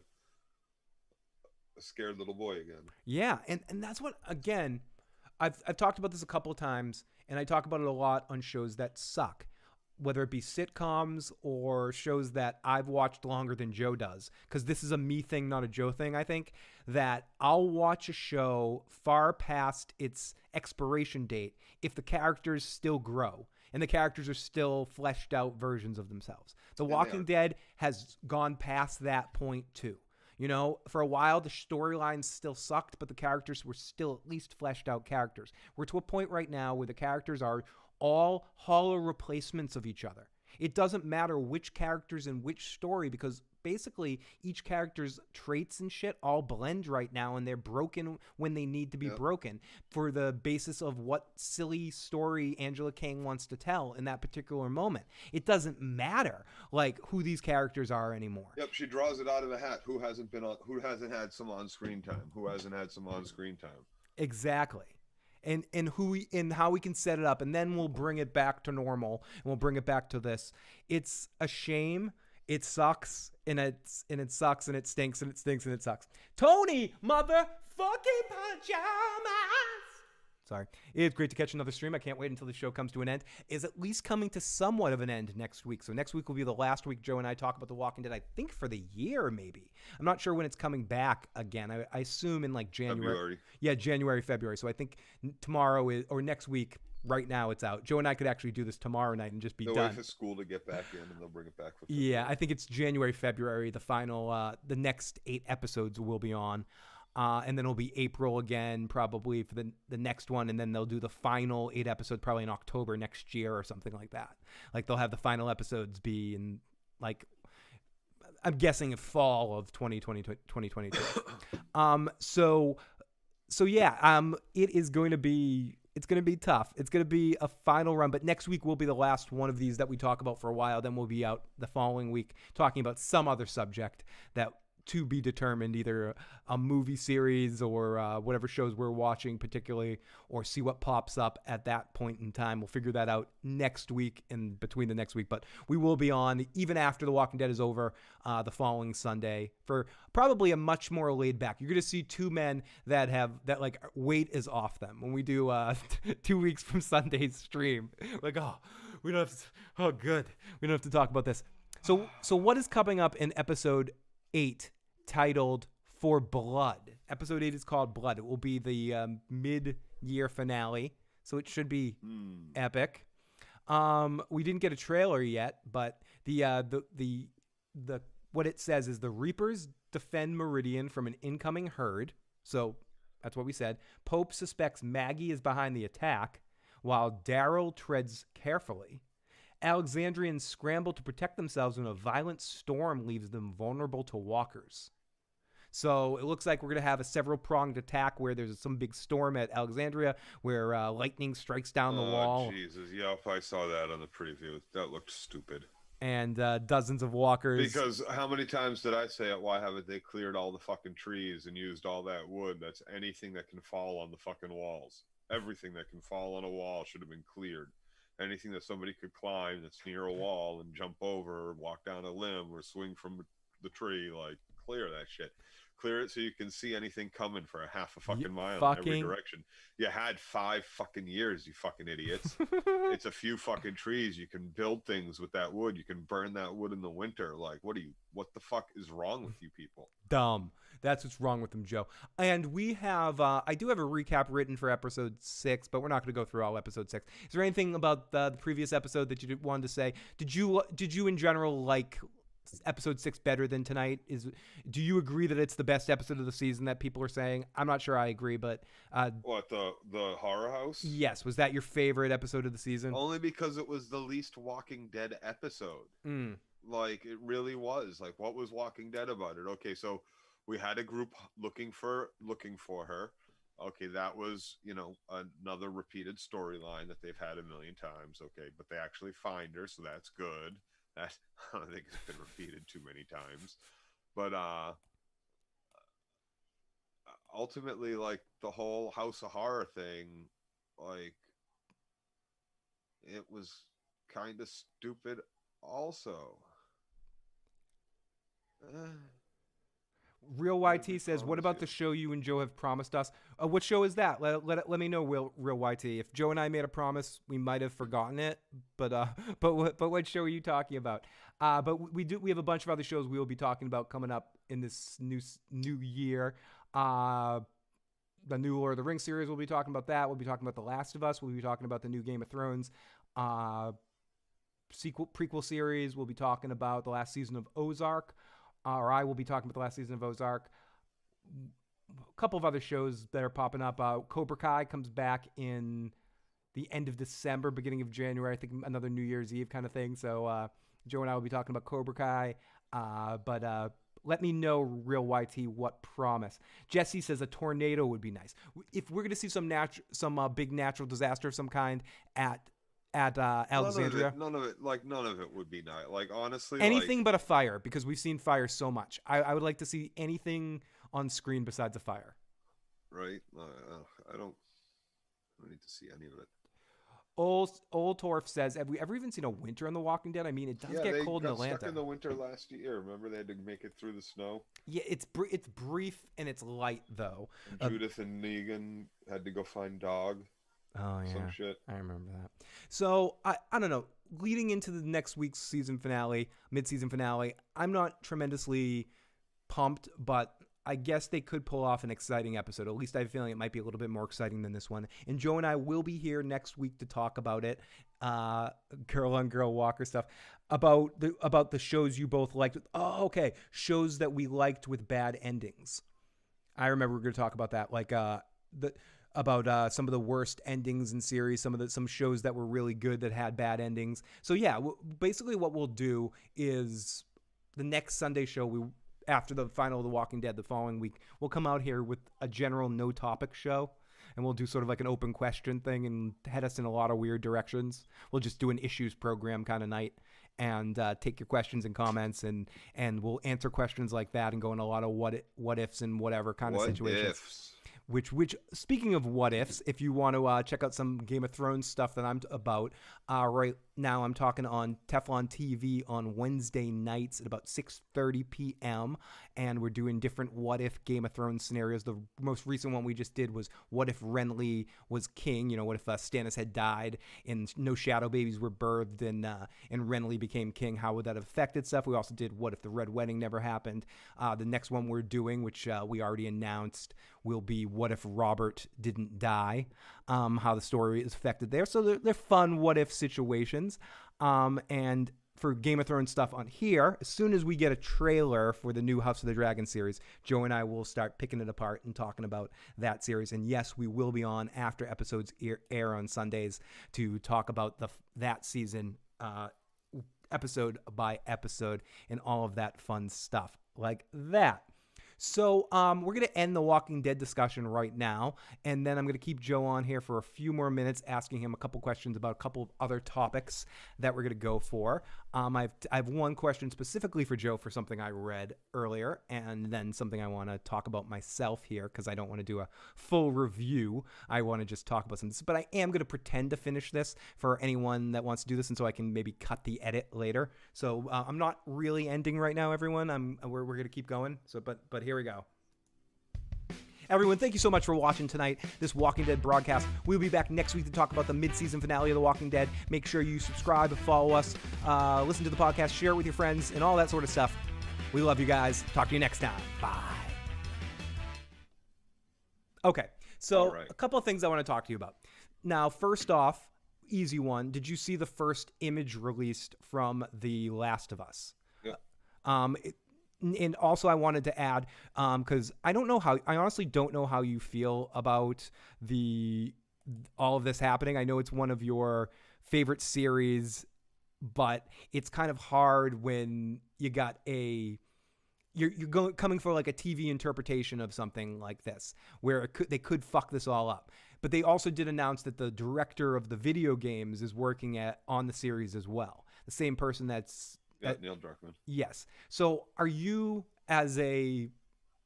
scared little boy again.
Yeah, and that's what, again, I've talked about this a couple of times, and I talk about it a lot on shows that suck, whether it be sitcoms or shows that I've watched longer than Joe does, because this is a me thing, not a Joe thing. I think that I'll watch a show far past its expiration date if the characters still grow and the characters are still fleshed out versions of themselves. The Walking Dead has gone past that point too. You know, for a while, the storylines still sucked, but the characters were still at least fleshed out characters. We're to a point right now where the characters are all hollow replacements of each other. It doesn't matter which characters in which story, because basically each character's traits and shit all blend right now, and they're broken when they need to be broken for the basis of what silly story Angela Kang wants to tell in that particular moment. It doesn't matter like who these characters are anymore.
Yep, she draws it out of a hat. Who hasn't had some on-screen time? Who hasn't had some on-screen time?
Exactly. And how we can set it up, and then we'll bring it back to normal, and we'll bring it back to this. It's a shame. It sucks, and it sucks, and it stinks, and it stinks, and it sucks. Tony, motherfucking pajamas. Sorry. It's great to catch another stream. I can't wait until the show comes to an end. Is at least coming to somewhat of an end next week. So next week will be the last week Joe and I talk about The Walking Dead, I think for the year maybe. I'm not sure when it's coming back again. I assume in like January.
February.
Yeah, January, February. So I think tomorrow or next week, right now it's out. Joe and I could actually do this tomorrow night and just be done.
They'll wait for school to get back in, and they'll bring it back for February.
Yeah, I think it's January, February. The final, the next 8 episodes will be on. And then it'll be April again, probably for the next one. And then they'll do the final 8 episodes probably in October next year or something like that. Like they'll have the final episodes be in like, I'm guessing in fall of 2022. So yeah, it is going to be, it's going to be tough. It's going to be a final run, but next week will be the last one of these that we talk about for a while. Then we'll be out the following week talking about some other subject that to be determined, either a movie series or whatever shows we're watching particularly, or see what pops up at that point in time. We'll figure that out next week and between the next week, but we will be on even after The Walking Dead is over the following Sunday for probably a much more laid back. You're going to see two men that like weight is off them when we do 2 weeks from Sunday's stream. Like, oh, we don't have to, oh good. We don't have to talk about this. So what is coming up in episode 8 titled For Blood? Episode 8 is called Blood. It will be the mid-year finale, so it should be epic. We didn't get a trailer yet, but the what it says is the Reapers defend Meridian from an incoming herd. So that's what we said. Pope suspects Maggie is behind the attack, while Daryl treads carefully. Alexandrians scramble to protect themselves when a violent storm leaves them vulnerable to walkers. So it looks like we're going to have a several-pronged attack where there's some big storm at Alexandria where lightning strikes down the wall.
Oh, Jesus. Yep, I saw that on the preview. That looked stupid.
And dozens of walkers.
Because how many times did I say it? Why haven't they cleared all the fucking trees and used all that wood? That's anything that can fall on the fucking walls. Everything that can fall on a wall should have been cleared. Anything that somebody could climb that's near a wall and jump over or walk down a limb or swing from the tree, like, clear that shit. Clear it so you can see anything coming for a half a fucking mile in every direction. You had 5 fucking years, you fucking idiots. It's a few fucking trees. You can build things with that wood. You can burn that wood in the winter. Like, what the fuck is wrong with you people?
Dumb. That's what's wrong with them, Joe. And we have, I do have a recap written for episode 6, but we're not going to go through all episode 6. Is there anything about the previous episode that you wanted to say? Did you in general like episode 6 better than tonight? Do you agree that it's the best episode of the season that people are saying? I'm not sure I agree, but
what, the horror house?
Yes. Was that your favorite episode of the season?
Only because it was the least Walking Dead episode. Like, it really was. Like, what was Walking Dead about it? Okay, so we had a group looking for her. Okay, that was, another repeated storyline that they've had a million times. Okay, but they actually find her, so that's good. That, I don't think it's been repeated too many times. But ultimately, like, the whole House of Horror thing, like, it was kind of stupid also.
Real YT says, what about the show you and Joe have promised us? What show is that? Let me know, Real YT. If Joe and I made a promise, we might have forgotten it. But what show are you talking about? But we have a bunch of other shows we will be talking about coming up in this new year. The new Lord of the Rings series, we'll be talking about that. We'll be talking about The Last of Us. We'll be talking about the new Game of Thrones prequel series. We'll be talking about the last season of Ozark. Or I will be talking about the last season of Ozark. A couple of other shows that are popping up. Cobra Kai comes back in the end of December, beginning of January. I think another New Year's Eve kind of thing. So Joe and I will be talking about Cobra Kai. But let me know, Real YT, what promise. Jesse says a tornado would be nice. If we're going to see some big natural disaster of some kind at Alexandria.
None of it would be nice. Like, honestly,
anything but a fire, because we've seen fire so much. I would like to see anything on screen besides a fire.
Right? I don't need to see any of it.
Old Torf says, have we ever even seen a winter on The Walking Dead? I mean, it does get cold in Atlanta.
They got stuck in the winter last year. Remember, they had to make it through the snow.
Yeah, it's brief and it's light though.
And Judith and Negan had to go find Dog.
Oh yeah,
some shit.
I remember that. So I don't know. Leading into the next week's season finale, mid-season finale, I'm not tremendously pumped, but I guess they could pull off an exciting episode. At least I have a feeling it might be a little bit more exciting than this one. And Joe and I will be here next week to talk about it. Girl on Girl Walker stuff. About the shows you both liked. Oh, okay. Shows that we liked with bad endings. I remember we were going to talk about that. Like about some of the worst endings in series, some shows that were really good that had bad endings. So yeah, basically what we'll do is the next Sunday show, after the final of The Walking Dead the following week, we'll come out here with a general no topic show, and we'll do sort of like an open question thing and head us in a lot of weird directions. We'll just do an issues program kind of night and take your questions and comments, and we'll answer questions like that and go in a lot of what ifs and whatever kind of situations. Ifs. Which speaking of what ifs, if you want to check out some Game of Thrones stuff that I'm about, right now I'm talking on Teflon TV on Wednesday nights at about 6:30 p.m. and we're doing different what if Game of Thrones scenarios. The most recent one we just did was what if Renly was king? You know, what if Stannis had died and no shadow babies were birthed and Renly became king? How would that have affected stuff? We also did what if the Red Wedding never happened? The next one we're doing, which we already announced, will be what if Robert didn't die, how the story is affected there. So they're fun what if situations. And for Game of Thrones stuff on here, as soon as we get a trailer for the new House of the Dragon series, Joe and I will start picking it apart and talking about that series. And yes, we will be on after episodes air on Sundays to talk about that season episode by episode and all of that fun stuff like that. So we're going to end the Walking Dead discussion right now, and then I'm going to keep Joe on here for a few more minutes, asking him a couple questions about a couple of other topics that we're going to go for. I have one question specifically for Joe for something I read earlier, and then something I want to talk about myself here because I don't want to do a full review. I want to just talk about something. But I am going to pretend to finish this for anyone that wants to do this, and so I can maybe cut the edit later. So I'm not really ending right now, everyone. We're going to keep going. So, but here we go. Everyone, thank you so much for watching tonight, this Walking Dead broadcast. We'll be back next week to talk about the mid-season finale of The Walking Dead. Make sure you subscribe, follow us, listen to the podcast, share it with your friends, and all that sort of stuff. We love you guys. Talk to you next time. Bye. Okay, so a couple of things I want to talk to you about. Now, first off, easy one. Did you see the first image released from The Last of Us? Yeah. And also I wanted to add, because I honestly don't know how you feel about all of this happening. I know it's one of your favorite series, but it's kind of hard when you got you're coming for like a TV interpretation of something like this, where they could fuck this all up. But they also did announce that the director of the video games is working on the series as well. The same person that's
Neil Druckmann.
Yes. So are you, as a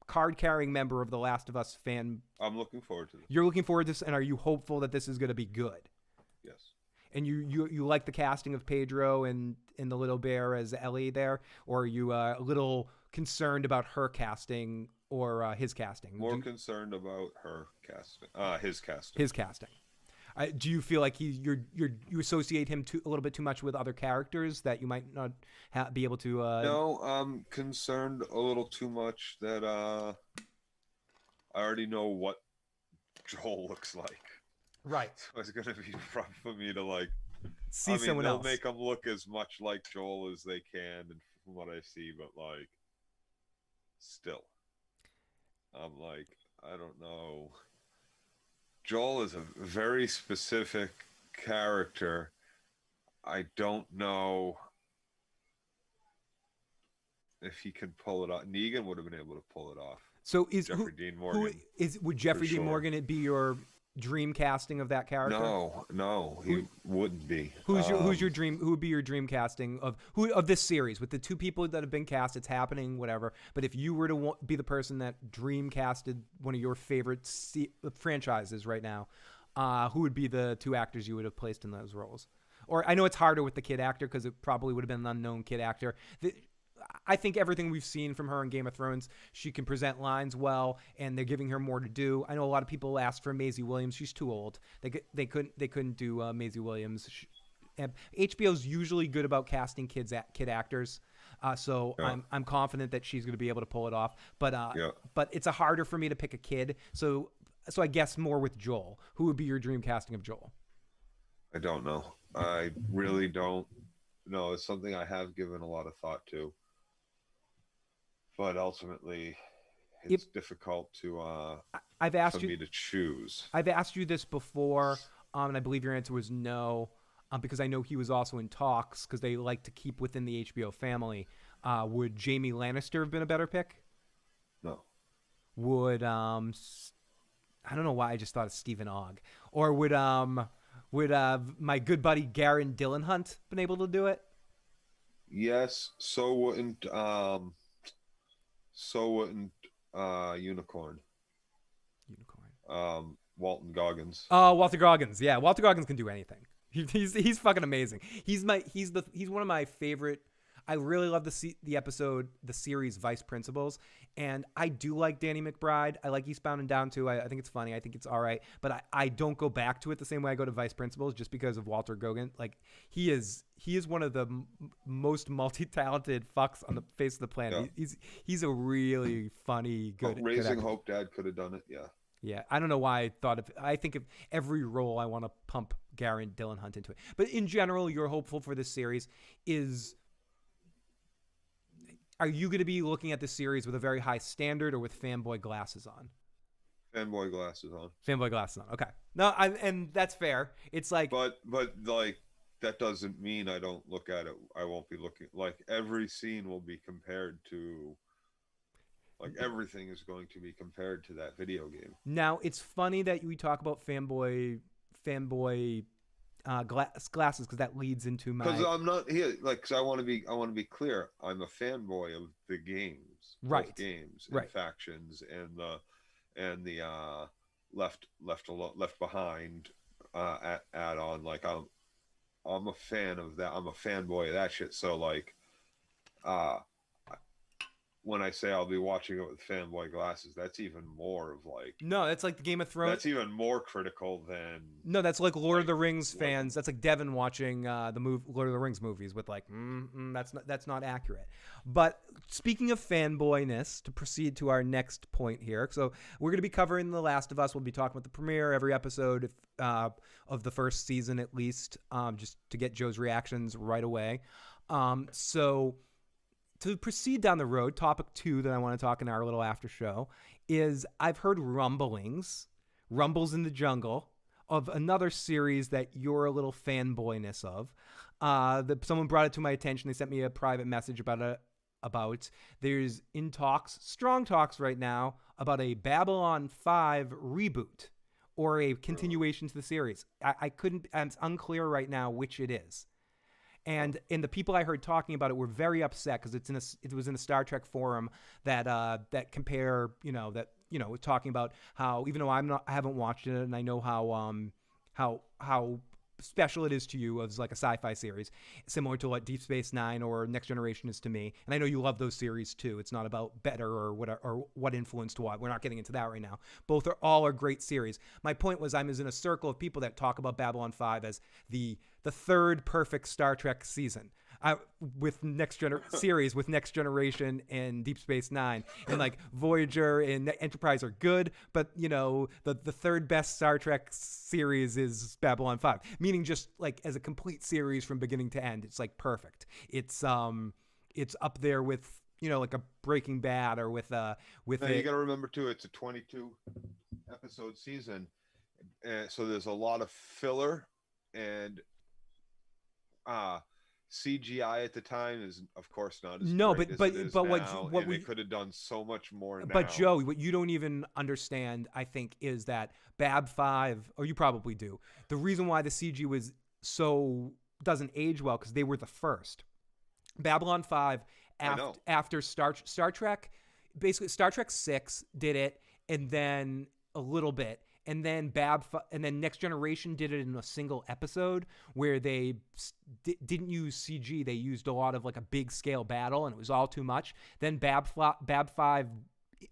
card-carrying member of the Last of Us fan...
I'm looking forward to this.
You're looking forward to this, and are you hopeful that this is going to be good?
Yes.
And you like the casting of Pedro and the little bear as Ellie there? Or are you a little concerned about her casting or his casting?
More concerned about her casting. His casting.
His casting. Do you feel like you associate him a little bit too much with other characters that you might not be able to?
No, I'm concerned a little too much that I already know what Joel looks like.
Right.
So it's gonna be rough for me to
see someone else.
They'll make them look as much like Joel as they can, and from what I see, but still, I'm I don't know. Joel is a very specific character. I don't know if he can pull it off. Negan would have been able to pull it off.
So is
Jeffrey Dean Morgan.
Would Jeffrey Dean
sure.
Morgan be your dream casting of that character?
No, he wouldn't be.
Who would be your dream casting of this series with the two people that have been cast? It's happening, whatever. But if you were to be the person that dream casted one of your favorite franchises right now, who would be the two actors you would have placed in those roles? Or I know it's harder with the kid actor because it probably would have been an unknown kid actor. I think everything we've seen from her in Game of Thrones, she can present lines well, and they're giving her more to do. I know a lot of people asked for Maisie Williams. She's too old. They couldn't do Maisie Williams. HBO's usually good about casting kid actors, so yeah. I'm confident that she's going to be able to pull it off. But it's a harder for me to pick a kid. So I guess more with Joel. Who would be your dream casting of Joel?
I don't know. I really don't know. It's something I have given a lot of thought to. But ultimately, it's difficult for me to choose.
I've asked you this before, and I believe your answer was no, because I know he was also in talks because they like to keep within the HBO family. Would Jaime Lannister have been a better pick?
No.
Would I don't know why I just thought of Stephen Ogg, or would my good buddy Garen Dillenhunt been able to do it?
Yes. So wouldn't Unicorn. Walton Goggins.
Oh, Walter Goggins. Yeah, Walter Goggins can do anything. He's fucking amazing. He's one of my favorite. I really love the episode, the series Vice Principals, and I do like Danny McBride. I like Eastbound and Down too. I think it's funny. I think it's all right, but I don't go back to it the same way I go to Vice Principals just because of Walter Goggins. Like he is one of the most multi-talented fucks on the face of the planet. Yeah. He's a really funny, good.
Raising
good
Hope Dad could have done it. Yeah.
Yeah, I don't know why I thought of. I think of every role I want to pump Garen Dillenhunt into it. But in general, you're hopeful for this series. Are you going to be looking at this series with a very high standard or with fanboy glasses on?
Fanboy glasses on.
Fanboy glasses on. Okay. No, and that's fair. It's like,
but like that doesn't mean I don't look at it. I won't be looking. Like every scene will be compared to. Like everything is going to be compared to that video game. Now
it's funny that we talk about fanboy glasses because that leads into my.
Because I'm not here. Like, cause I want to be clear. I'm a fanboy of the games,
right?
Games, and right. Factions, and the left behind add on. Like I'm a fan of that. I'm a fanboy of that shit. So like, when I say I'll be watching it with fanboy glasses, that's even more of like.
No, that's like the Game of Thrones.
That's even more critical than.
No, that's like Lord of the Rings fans. That's like Devin watching the Lord of the Rings movies with like, that's not accurate. But speaking of fanboyness, to proceed to our next point here, so we're going to be covering The Last of Us. We'll be talking about the premiere every episode of the first season at least, just to get Joe's reactions right away. So. To proceed down the road, topic 2 that I want to talk in our little after show is I've heard rumbles in the jungle of another series that you're a little fanboyness of. Someone brought it to my attention. They sent me a private message about there's strong talks right now about a Babylon 5 reboot or a continuation to the series. It's unclear right now which it is. And the people I heard talking about it were very upset because it was in a Star Trek forum that talking about how even though I haven't watched it and I know how special it is to you as like a sci-fi series, similar to what Deep Space Nine or Next Generation is to me. And I know you love those series too. It's not about better or what influenced what. We're not getting into that right now. All are great series. My point was I'm in a circle of people that talk about Babylon 5 as the third perfect Star Trek season. With series with Next Generation and Deep Space Nine, and like Voyager and Enterprise are good, but the third best Star Trek series is Babylon 5, meaning just like as a complete series from beginning to end, it's like perfect. It's up there with like a Breaking Bad or with
now, you got to remember too, it's a 22 episode season, so there's a lot of filler and CGI at the time is, of course, not as
No,
great as
but
it is
but
now,
what
and they
we
could have done so much more now.
but Joe, what you don't even understand, I think, is that Bab 5, or you probably do. The reason why the CG was so doesn't age well because they were the first. Babylon 5 after Star Trek, basically Star Trek 6 did it, and then a little bit, and then and then Next Generation did it in a single episode where they didn't use CG. They used a lot of like a big scale battle, and it was all too much. Then Bab 5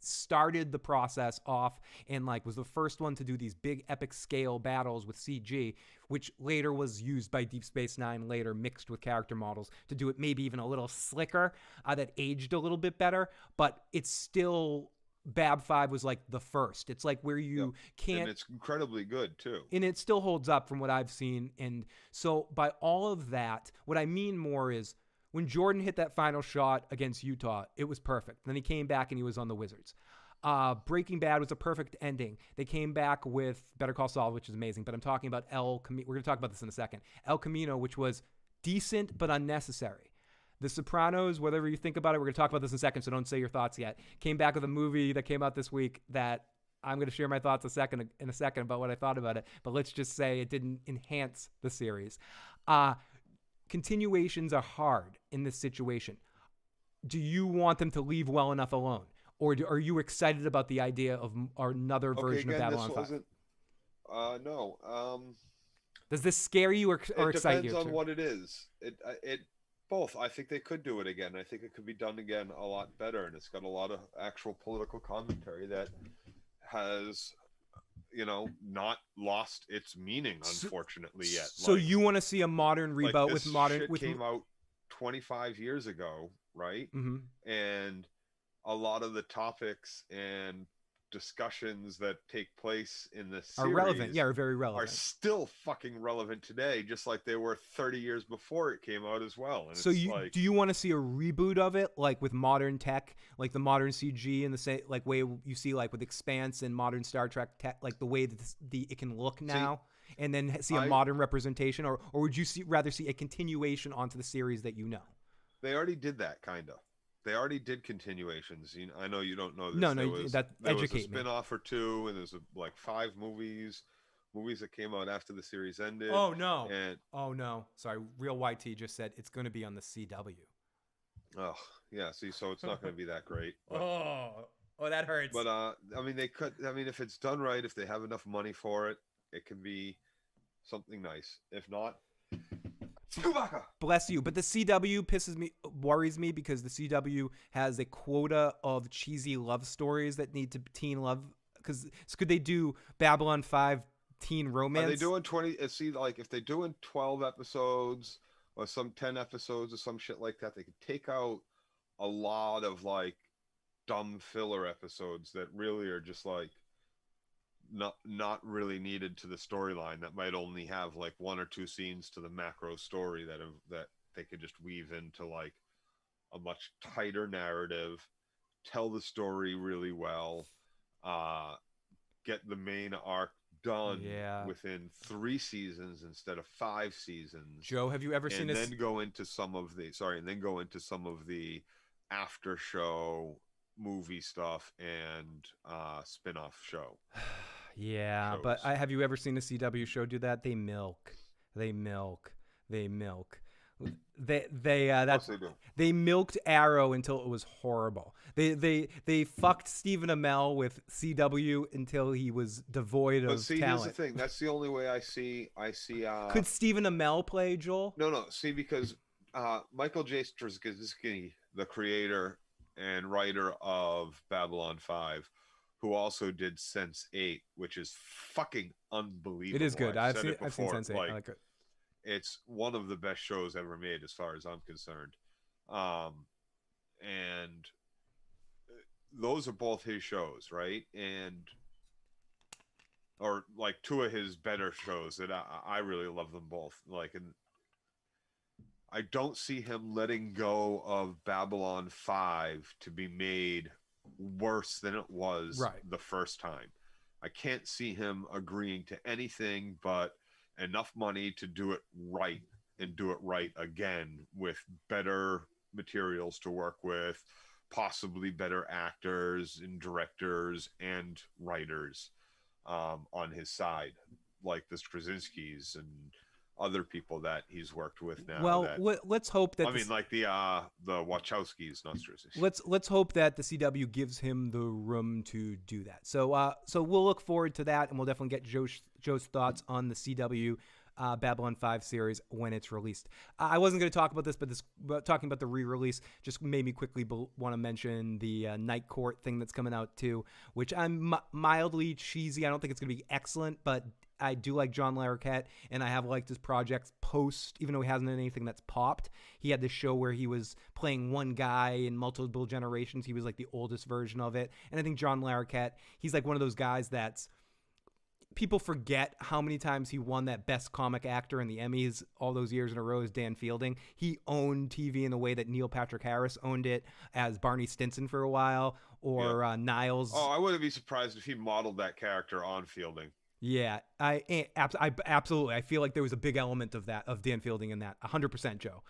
started the process off and like was the first one to do these big epic scale battles with CG, which later was used by Deep Space Nine, later mixed with character models to do it maybe even a little slicker, that aged a little bit better, but it's still, Bab 5 was like the first. It's like where you can't,
and it's incredibly good too,
and it still holds up from what I've seen. And so by all of that, what I mean more is when Jordan hit that final shot against Utah, it was perfect. Then he came back and he was on the Wizards. Breaking Bad was a perfect ending. They came back with Better Call Saul, which is amazing, but I'm talking about we're going to talk about this in a second. El Camino, which was decent but unnecessary. The Sopranos, whatever you think about it, we're going to talk about this in a second, so don't say your thoughts yet. Came back with a movie that came out this week that I'm going to share my thoughts in a second about what I thought about it, but let's just say it didn't enhance the series. Continuations are hard in this situation. Do you want them to leave well enough alone? Or are you excited about the idea of another version of Babylon 5?
No.
Does this scare you or excite you?
It depends on what it is. It both. I think they could do it again. I think it could be done again a lot better, and it's got a lot of actual political commentary that has, not lost its meaning, unfortunately, yet.
So you want to see a modern reboot with modern?
Shit came out 25 years ago, right?
Mm-hmm.
And a lot of the topics and discussions that take place in the series
are relevant. Yeah, are very relevant.
Are still fucking relevant today, just like they were 30 years before it came out as well. And
so do you want to see a reboot of it, like with modern tech, like the modern CG and the same like way you see like with Expanse and modern Star Trek tech, like the way that it can look now, and then see a modern representation, or would you rather see a continuation onto the series that you know?
They already did that, kind of. They already did continuations. I know you don't know this.
No,
there was a
spin-off
or two, and there's like 5 movies that came out after the series ended.
Oh no! Sorry, Real YT just said it's going to be on the CW.
Oh yeah, see, so it's not going to be that great.
But, oh, that hurts.
But I mean, they could. I mean, if it's done right, if they have enough money for it, it can be something nice. If not.
Bless you. But the CW worries me because the CW has a quota of cheesy love stories that need to teen love. Because could they do Babylon 5 teen romance?
Are they doing 20? See, like if they're doing 12 episodes or some 10 episodes or some shit like that, they could take out a lot of like dumb filler episodes that really are just like not really needed to the storyline, that might only have like 1 or 2 scenes to the macro story that they could just weave into like a much tighter narrative, tell the story really well, get the main arc done within 3 seasons instead of 5 seasons.
Joe, have you ever seen
this? And then go into some of the after show movie stuff and spin-off show.
Yeah, shows. But have you ever seen a CW show do that? They milk. They milked Arrow until it was horrible. They fucked Stephen Amell with CW until he was devoid of talent.
Here's the thing. That's the only way I see.
Could Stephen Amell play Joel?
No. See, because Michael J. Straczynski, the creator and writer of Babylon 5, who also did Sense8, which is fucking unbelievable.
It is good. I've seen Sense8.
Like,
I like it.
It's one of the best shows ever made, as far as I'm concerned. And those are both his shows, right? Or like 2 of his better shows that I really love them both. Like, and I don't see him letting go of Babylon 5 to be made worse than it was the first time. I can't see him agreeing to anything but enough money to do it right and do it right again with better materials to work with, possibly better actors and directors and writers on his side, like the Straczynskis and other people that he's worked with now.
Well, let's hope that
like the Wachowskis, not Straczynski.
Let's hope that the CW gives him the room to do that. So we'll look forward to that, and we'll definitely get Joe's thoughts on the CW Babylon 5 series when it's released. I wasn't going to talk about this, but talking about the re-release just made me quickly want to mention the Night Court thing that's coming out too, which I'm mildly cheesy. I don't think it's going to be excellent, but I do like John Larroquette, and I have liked his projects post, even though he hasn't done anything that's popped. He had this show where he was playing one guy in multiple generations. He was like the oldest version of it. And I think John Larroquette, he's like one of those guys that's, people forget how many times he won that Best Comic Actor in the Emmys all those years in a row as Dan Fielding. He owned TV in the way that Neil Patrick Harris owned it as Barney Stinson for a while, or Niles.
Oh, I wouldn't be surprised if he modeled that character on Fielding.
Yeah, I absolutely. I feel like there was a big element of that, of Dan Fielding in that, 100%, Joe.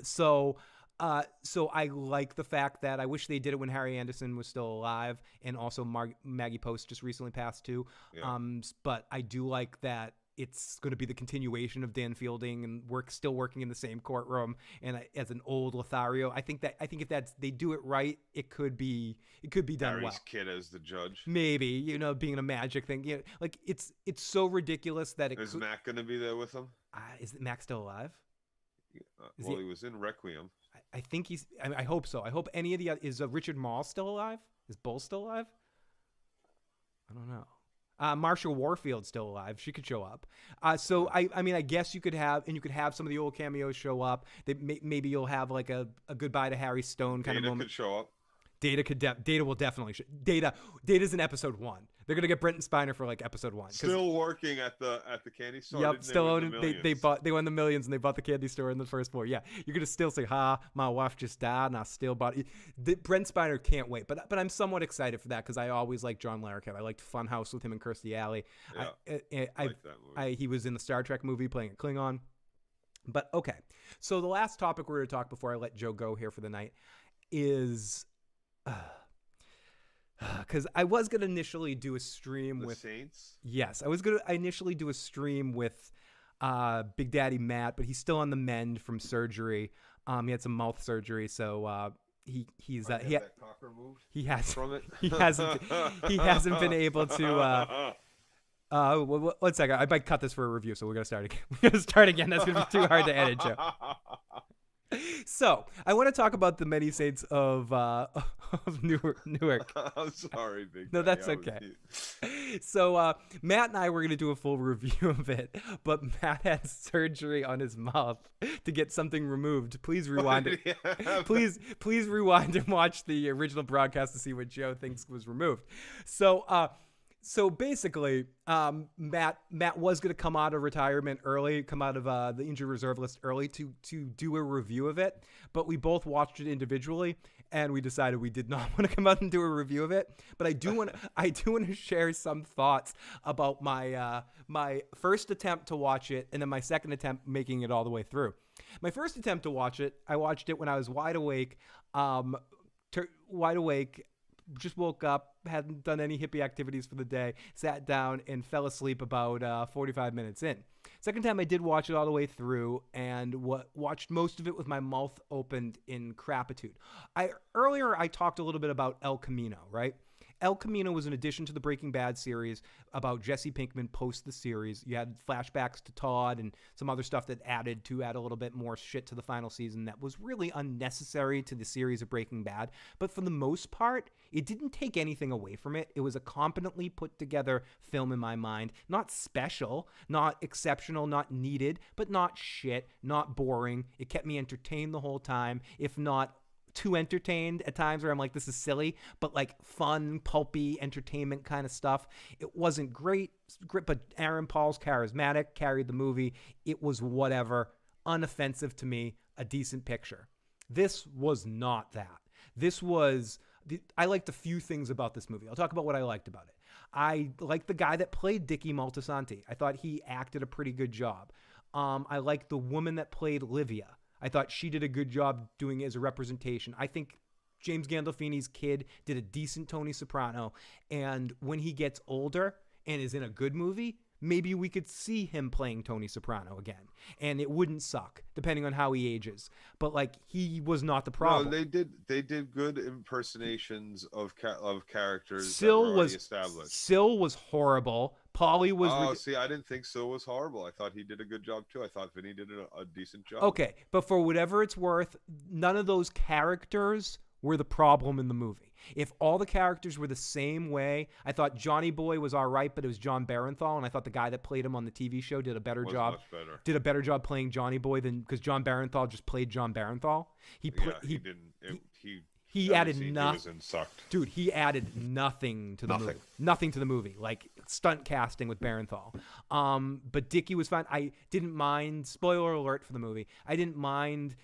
So I like the fact that I wish they did it when Harry Anderson was still alive, and also Maggie Post just recently passed too. Yeah. But I do like that it's going to be the continuation of Dan Fielding and still working in the same courtroom and as an old Lothario. I think if they do it right, it could be done
Harry's
well.
Kid as the judge,
maybe, being a magic thing. Like it's so ridiculous that it.
Is Mac going to be there with him?
Is Mac still alive?
He was in Requiem.
I think he's. I hope so. I hope any of the is Richard Mall still alive? Is Bull still alive? I don't know. Marsha Warfield's still alive. She could show up. So I mean, I guess you could have some of the old cameos show up. Maybe you'll have like a goodbye to Harry Stone kind of moment.
Data could show up.
Data will definitely Data's in episode 1. They're gonna get Brenton Spiner for like episode 1.
Still working at the candy store.
Yep, still owning. They won the millions and they bought the candy store in the first floor. Yeah, you're gonna still say, my wife just died and I still bought it. Brent Spiner can't wait, but I'm somewhat excited for that because I always liked John Larroquette. I liked Funhouse with him and Kirstie Alley.
Yeah, I like that movie.
He was in the Star Trek movie playing a Klingon. But okay, so the last topic we're gonna talk before I let Joe go here for the night is. Because I was going to initially do a stream with
Saints.
Yes, I was going to initially do a stream with Big Daddy Matt, but he's still on the mend from surgery. He had some mouth surgery, so he's
that cock removed from it.
he hasn't been able to. One second, I might cut this for a review, so we're gonna start again. That's gonna be too hard to edit, Joe. So I want to talk about the many saints of Newark.
I'm sorry, Big.
No, that's okay. So Matt and I were going to do a full review of it, but Matt had surgery on his mouth to get something removed. Please rewind it. Yeah. Please rewind and watch the original broadcast to see what Joe thinks was removed. So basically, Matt was going to come out of retirement early, come out of the injured reserve list early to do a review of it, but we both watched it individually, and we decided we did not want to come out and do a review of it. But I do want to share some thoughts about my first attempt to watch it, and then my second attempt making it all the way through. My first attempt to watch it, I watched it when I was wide awake. Just woke up, hadn't done any hippie activities for the day, sat down and fell asleep about 45 minutes in. Second time I did watch it all the way through and watched most of it with my mouth opened in crapitude. Earlier I talked a little bit about El Camino, right? El Camino was an addition to the Breaking Bad series about Jesse Pinkman post the series. You had flashbacks to Todd and some other stuff that add a little bit more shit to the final season that was really unnecessary to the series of Breaking Bad. But for the most part, it didn't take anything away from it. It was a competently put together film in my mind. Not special, not exceptional, not needed, but not shit, not boring. It kept me entertained the whole time, if not too entertained at times where I'm like, this is silly, but like fun, pulpy entertainment kind of stuff. It wasn't great, but Aaron Paul's charismatic, carried the movie. It was whatever, unoffensive to me, a decent picture. This was not that. I liked a few things about this movie. I'll talk about what I liked about it. I like the guy that played Dickie Moltisanti. I thought he acted a pretty good job. I like the woman that played Livia. I thought she did a good job doing it as a representation. I think James Gandolfini's kid did a decent Tony Soprano. And when he gets older and is in a good movie, maybe we could see him playing Tony Soprano again. And it wouldn't suck, depending on how he ages. But, like, he was not the problem.
No, they did good impersonations of characters that were already established.
Syl was horrible. Polly was...
see, I didn't think Syl was horrible. I thought he did a good job, too. I thought Vinny did a decent job.
Okay, but for whatever it's worth, none of those characters were the problem in the movie. If all the characters were the same way, I thought Johnny Boy was all right, but it was John Barenthal, and I thought the guy that played him on the TV show did a better job.
Much better.
Did a better job playing Johnny Boy than because John Barenthal just played John Barenthal. He added nothing. Dude, he added nothing to the movie. Nothing to the movie. Like stunt casting with Barenthal. But Dickie was fine. I didn't mind. Spoiler alert for the movie. I didn't mind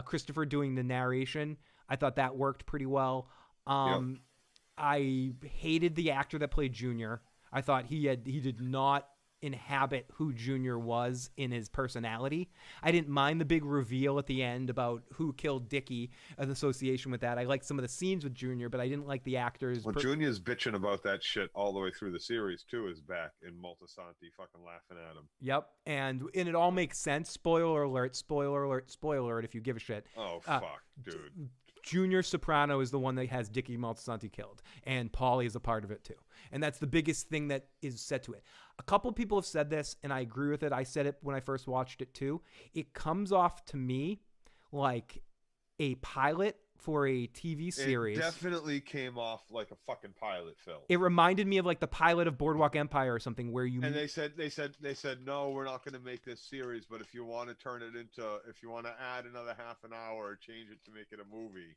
Christopher doing the narration. I thought that worked pretty well. I hated the actor that played Junior. I thought he did not inhabit who Junior was in his personality. I didn't mind the big reveal at the end about who killed Dickie in association with that. I liked some of the scenes with Junior, but I didn't like the actors.
Well, Junior's bitching about that shit all the way through the series too, is back in Moltisanti fucking laughing at him.
Yep, and it all makes sense. Spoiler alert, spoiler alert, spoiler alert if you give a shit.
Oh, fuck, dude.
Junior Soprano is the one that has Dickie Moltisanti killed, and Paulie is a part of it too. And that's the biggest thing that is said to it. A couple people have said this, and I agree with it. I said it when I first watched it too. It comes off to me like a pilot for a TV series.
It definitely came off like a fucking pilot film.
It reminded me of like the pilot of Boardwalk Empire or something where you...
And they said, no, we're not going to make this series, but if you want to turn it into, if you want to add another half an hour or change it to make it a movie...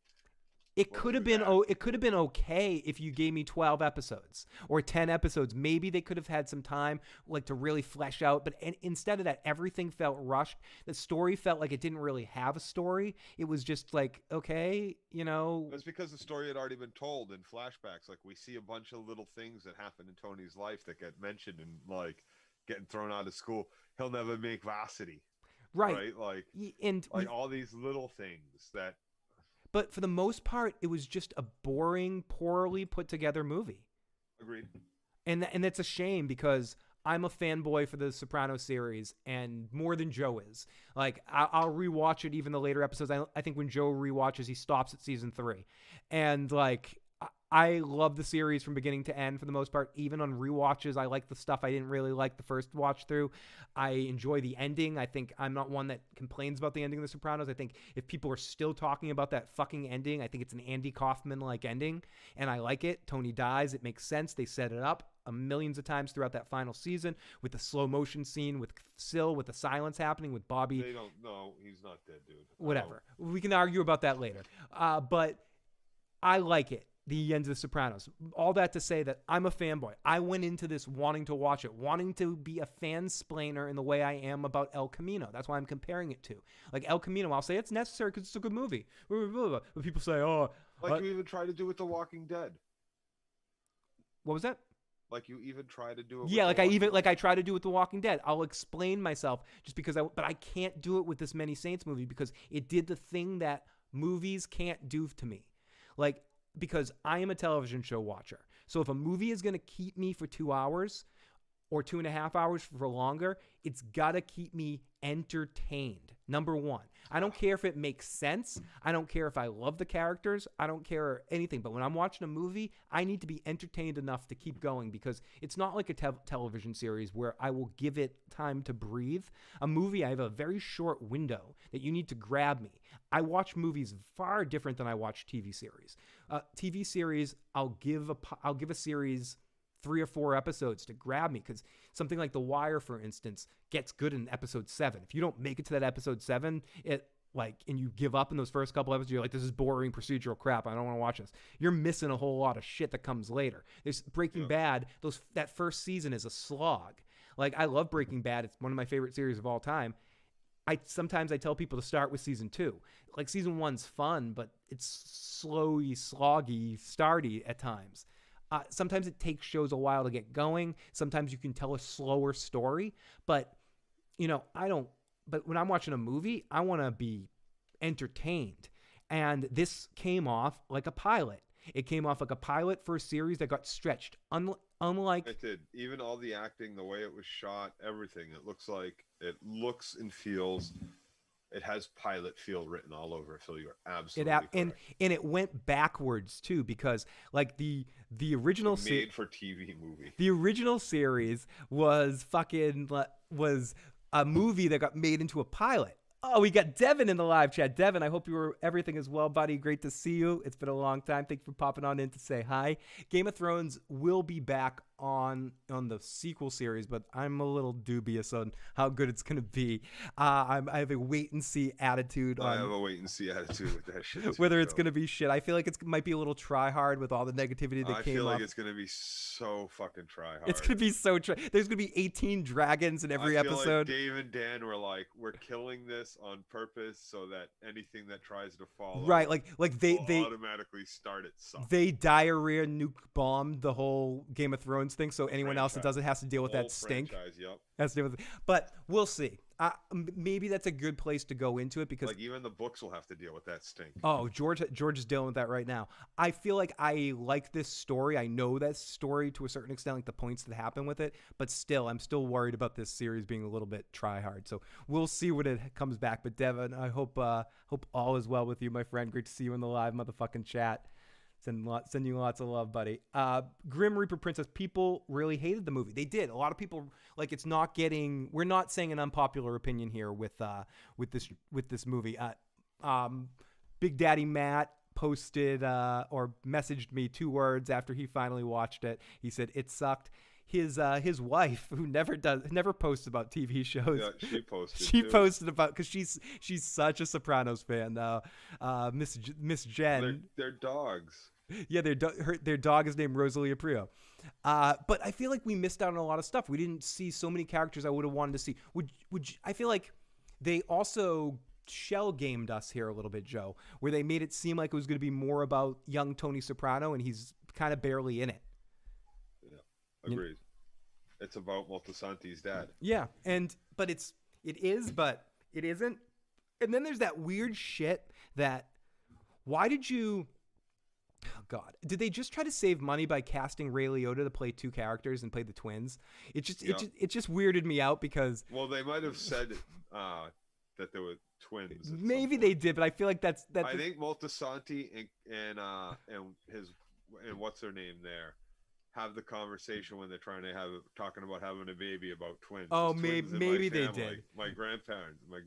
It could have been okay if you gave me 12 episodes or 10 episodes. Maybe they could have had some time like to really flesh out. But instead of that, everything felt rushed. The story felt like it didn't really have a story. It was just like, okay, you know.
It's because the story had already been told in flashbacks. Like we see a bunch of little things that happen in Tony's life that get mentioned and like getting thrown out of school. He'll never make varsity. Right? Like all these little things that...
But for the most part, it was just a boring, poorly put together movie.
Agreed.
And that's a shame because I'm a fanboy for the Sopranos series, and more than Joe is. Like, I'll rewatch it, even the later episodes. I think when Joe rewatches, he stops at season 3. And, like, I love the series from beginning to end for the most part. Even on rewatches, I like the stuff I didn't really like the first watch through. I enjoy the ending. I think I'm not one that complains about the ending of The Sopranos. I think if people are still talking about that fucking ending, I think it's an Andy Kaufman-like ending, and I like it. Tony dies. It makes sense. They set it up millions of times throughout that final season with the slow motion scene with Syl, with the silence happening with Bobby.
They don't know. He's not dead, dude.
Whatever. We can argue about that later. But I like it. The end of The Sopranos. All that to say that I'm a fanboy. I went into this wanting to watch it, wanting to be a fansplainer in the way I am about El Camino. That's why I'm comparing it to. Like El Camino, I'll say it's necessary because it's a good movie. But people say, oh...
Like you even try to do with The Walking Dead.
What was that?
Like you even try to do it.
Yeah, I try to do with The Walking Dead. I'll explain myself just because but I can't do it with this Many Saints movie because it did the thing that movies can't do to me. Like, because I am a television show watcher. So if a movie is going to keep me for 2 hours or 2.5 hours for longer, it's got to keep me entertained. Number one. I don't care if it makes sense. I don't care if I love the characters. I don't care anything. But when I'm watching a movie, I need to be entertained enough to keep going because it's not like a television series where I will give it time to breathe. A movie, I have a very short window that you need to grab me. I watch movies far different than I watch TV series. TV series, I'll give a series 3 or 4 episodes to grab me because something like The Wire, for instance, gets good in episode 7. If you don't make it to that episode 7, and you give up in those first couple episodes, you're like, this is boring procedural crap. I don't want to watch this. You're missing a whole lot of shit that comes later. There's Breaking Bad. That first season is a slog. Like, I love Breaking Bad. It's one of my favorite series of all time. Sometimes I tell people to start with season 2. Like, season 1's fun, but it's slowy, sloggy, starty at times. Sometimes it takes shows a while to get going. Sometimes you can tell a slower story. But, but when I'm watching a movie, I want to be entertained. And this came off like a pilot. It came off like a pilot for a series that got stretched. Unlike...
It did. Even all the acting, the way it was shot, everything. It looks and feels... It has pilot feel written all over it, Phil. You're absolutely correct.
And it went backwards too, because like the original
made for TV movie.
The original series was a movie that got made into a pilot. Oh, we got Devin in the live chat. Devin, I hope everything is well, buddy. Great to see you. It's been a long time. Thank you for popping on in to say hi. Game of Thrones will be back on the sequel series, but I'm a little dubious on how good it's going to be. I have a wait and see attitude.
I have a wait and see attitude with that shit too,
whether it's going to be shit. I feel like it might be a little try hard with all the negativity that came up. I feel like
it's going to be so fucking try hard.
It's going to be so there's going to be 18 dragons in every episode.
Like Dave and Dan were like, we're killing this on purpose so that anything that tries to follow they automatically start it sucking.
They diarrhea nuke bombed the whole Game of Thrones thing, so anyone else that does it has to deal with that stink.
Yep.
Has to deal with it. But we'll see. Maybe that's a good place to go into it, because
like even the books will have to deal with that stink.
Oh, George is dealing with that right now. I feel like I like this story. I know that story to a certain extent, like the points that happen with it, but still, I'm still worried about this series being a little bit try hard. So we'll see when it comes back. But Devin, I hope all is well with you, my friend. Great to see you in the live motherfucking chat. Send you lots of love, buddy. Grim Reaper Princess. People really hated the movie. They did. A lot of people like it's not getting. We're not saying an unpopular opinion here with this movie. Big Daddy Matt posted or messaged me 2 words after he finally watched it. He said it sucked. His wife, who never posts about TV shows.
Yeah, she posted.
She posted about, because she's such a Sopranos fan now. Miss Jen.
They're dogs.
Yeah, their dog is named Rosalia Prio. But I feel like we missed out on a lot of stuff. We didn't see so many characters I would have wanted to see. I feel like they also shell gamed us here a little bit, Joe, where they made it seem like it was going to be more about young Tony Soprano, and he's kind of barely in it.
Yeah, agreed. It's about Moltisanti's dad.
Yeah, but it is, but it isn't. And then there's that weird shit that, why did you... Oh God! Did they just try to save money by casting Ray Liotta to play 2 characters and play the twins? It just weirded me out, because
they might have said that there were twins.
Maybe they did, but I feel like that's.
I think Moltisanti and what's her name there have the conversation when they're talking about having a baby about twins.
Oh, maybe they did.
My grandparents, my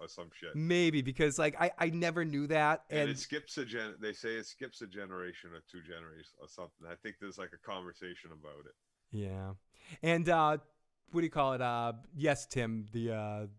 some shit.
Maybe, because like I never knew that,
and it skips they say it skips a generation or 2 generations or something. I think there's like a conversation about it.
Yeah, and what do you call it? Yes, Tim. The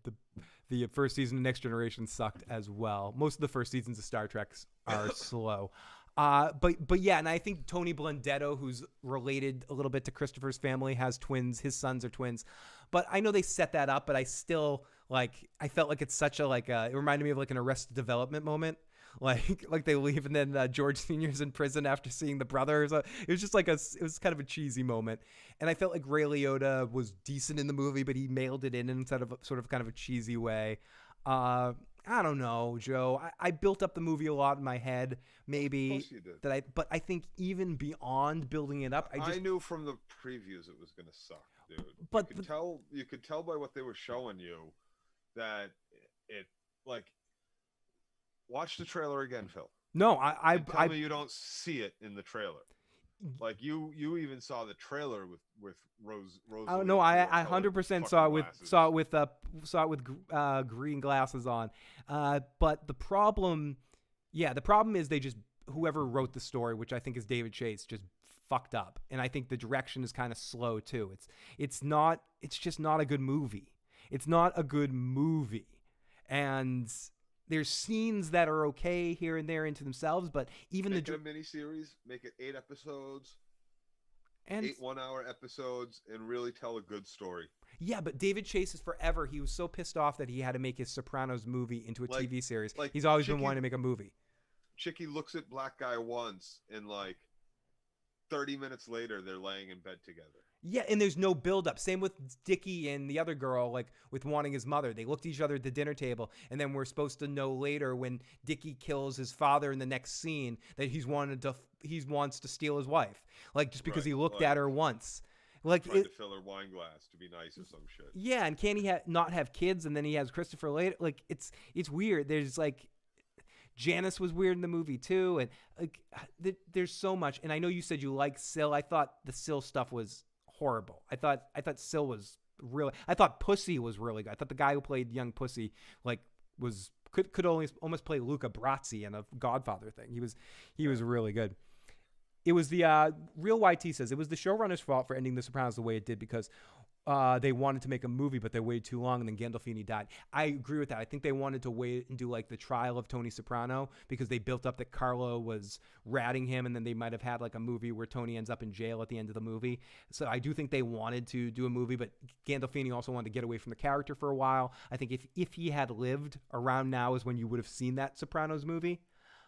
first season of Next Generation sucked as well. Most of the first seasons of Star Trek are slow. But yeah, and I think Tony Blundetto, who's related a little bit to Christopher's family, has twins. His sons are twins. But I know they set that up, but I still I felt like it's such a it reminded me of like an Arrested Development moment. Like they leave and then George Sr.'s in prison after seeing the brothers. It was just it was kind of a cheesy moment. And I felt like Ray Liotta was decent in the movie, but he mailed it in instead of sort of kind of a cheesy way. I don't know, Joe. I built up the movie a lot in my head, maybe.
Of course you did.
But I think even beyond building it up,
I knew from the previews it was gonna suck, dude.
But
you could tell by what they were showing you that it watch the trailer again, Phil.
No,
tell me you don't see it in the trailer. Like you even saw the trailer with Rose.
Oh no, I 100% saw it with green glasses on. But the problem is they just, whoever wrote the story, which I think is David Chase, just fucked up. And I think the direction is kind of slow too. It's just not a good movie. It's not a good movie. And there's scenes that are okay here and there into themselves, but even
make it a miniseries, make it 8 episodes, and 8 one-hour episodes, and really tell a good story.
Yeah, but David Chase is forever. He was so pissed off that he had to make his Sopranos movie into a TV series. He's always been wanting to make a movie.
Chicky looks at black guy once and 30 minutes later, they're laying in bed together.
Yeah, and there's no build-up. Same with Dickie and the other girl, like with wanting his mother. They looked at each other at the dinner table, and then we're supposed to know later when Dickie kills his father in the next scene that he wants to steal his wife, like just because he looked at her once. Like
tried to fill her wine glass to be nice or some shit.
Yeah, and can he not have kids? And then he has Christopher later. Like it's weird. There's like Janice was weird in the movie too, and like there's so much. And I know you said you like Syl. I thought the Syl stuff was horrible. I thought Syl was really. I thought Pussy was really good. I thought the guy who played young Pussy like could almost play Luca Brasi in a Godfather thing. He was really good. It was the real YT says it was the showrunner's fault for ending The Sopranos the way it did because they wanted to make a movie, but they waited too long, and then Gandolfini died. I agree with that. I think they wanted to wait and do like the trial of Tony Soprano because they built up that Carlo was ratting him, and then they might have had like a movie where Tony ends up in jail at the end of the movie. So I do think they wanted to do a movie, but Gandolfini also wanted to get away from the character for a while. I think if he had lived around now is when you would have seen that Sopranos movie.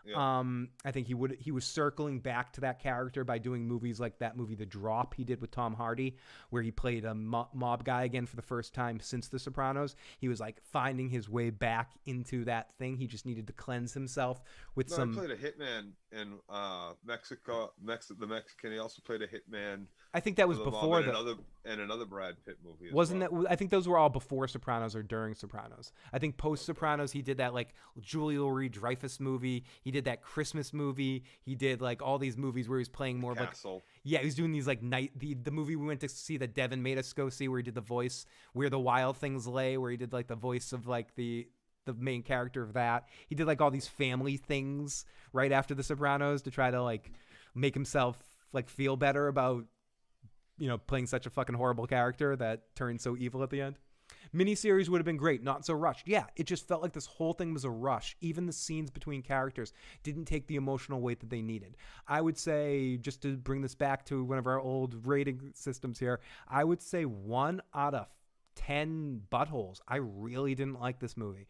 Yeah. I think he was circling back to that character by doing movies like that movie The Drop he did with Tom Hardy, where he played a mob guy again for the first time since The Sopranos. He was like finding his way back into that thing. He just needed to cleanse himself with some.
He played a hitman in Mexico. The Mexican. He also played a hitman.
I think that was before
another Brad Pitt movie.
Wasn't that? I think those were all before Sopranos or during Sopranos. I think post Sopranos he did that like Julia Louis-Dreyfus movie. He did that Christmas movie. He did like all these movies where he was playing more
Castle.
Like he was doing these like the movie we went to see that Devin made us go see where he did the voice Where the Wild Things Lay, where he did like the voice of like the main character of that. He did like all these family things right after The Sopranos to try to like make himself like feel better about playing such a fucking horrible character that turned so evil at the end. Miniseries would have been great, not so rushed. Yeah, it just felt like this whole thing was a rush. Even the scenes between characters didn't take the emotional weight that they needed. I would say, just to bring this back to one of our old rating systems here, I would say 1 out of 10 buttholes. I really didn't like this movie.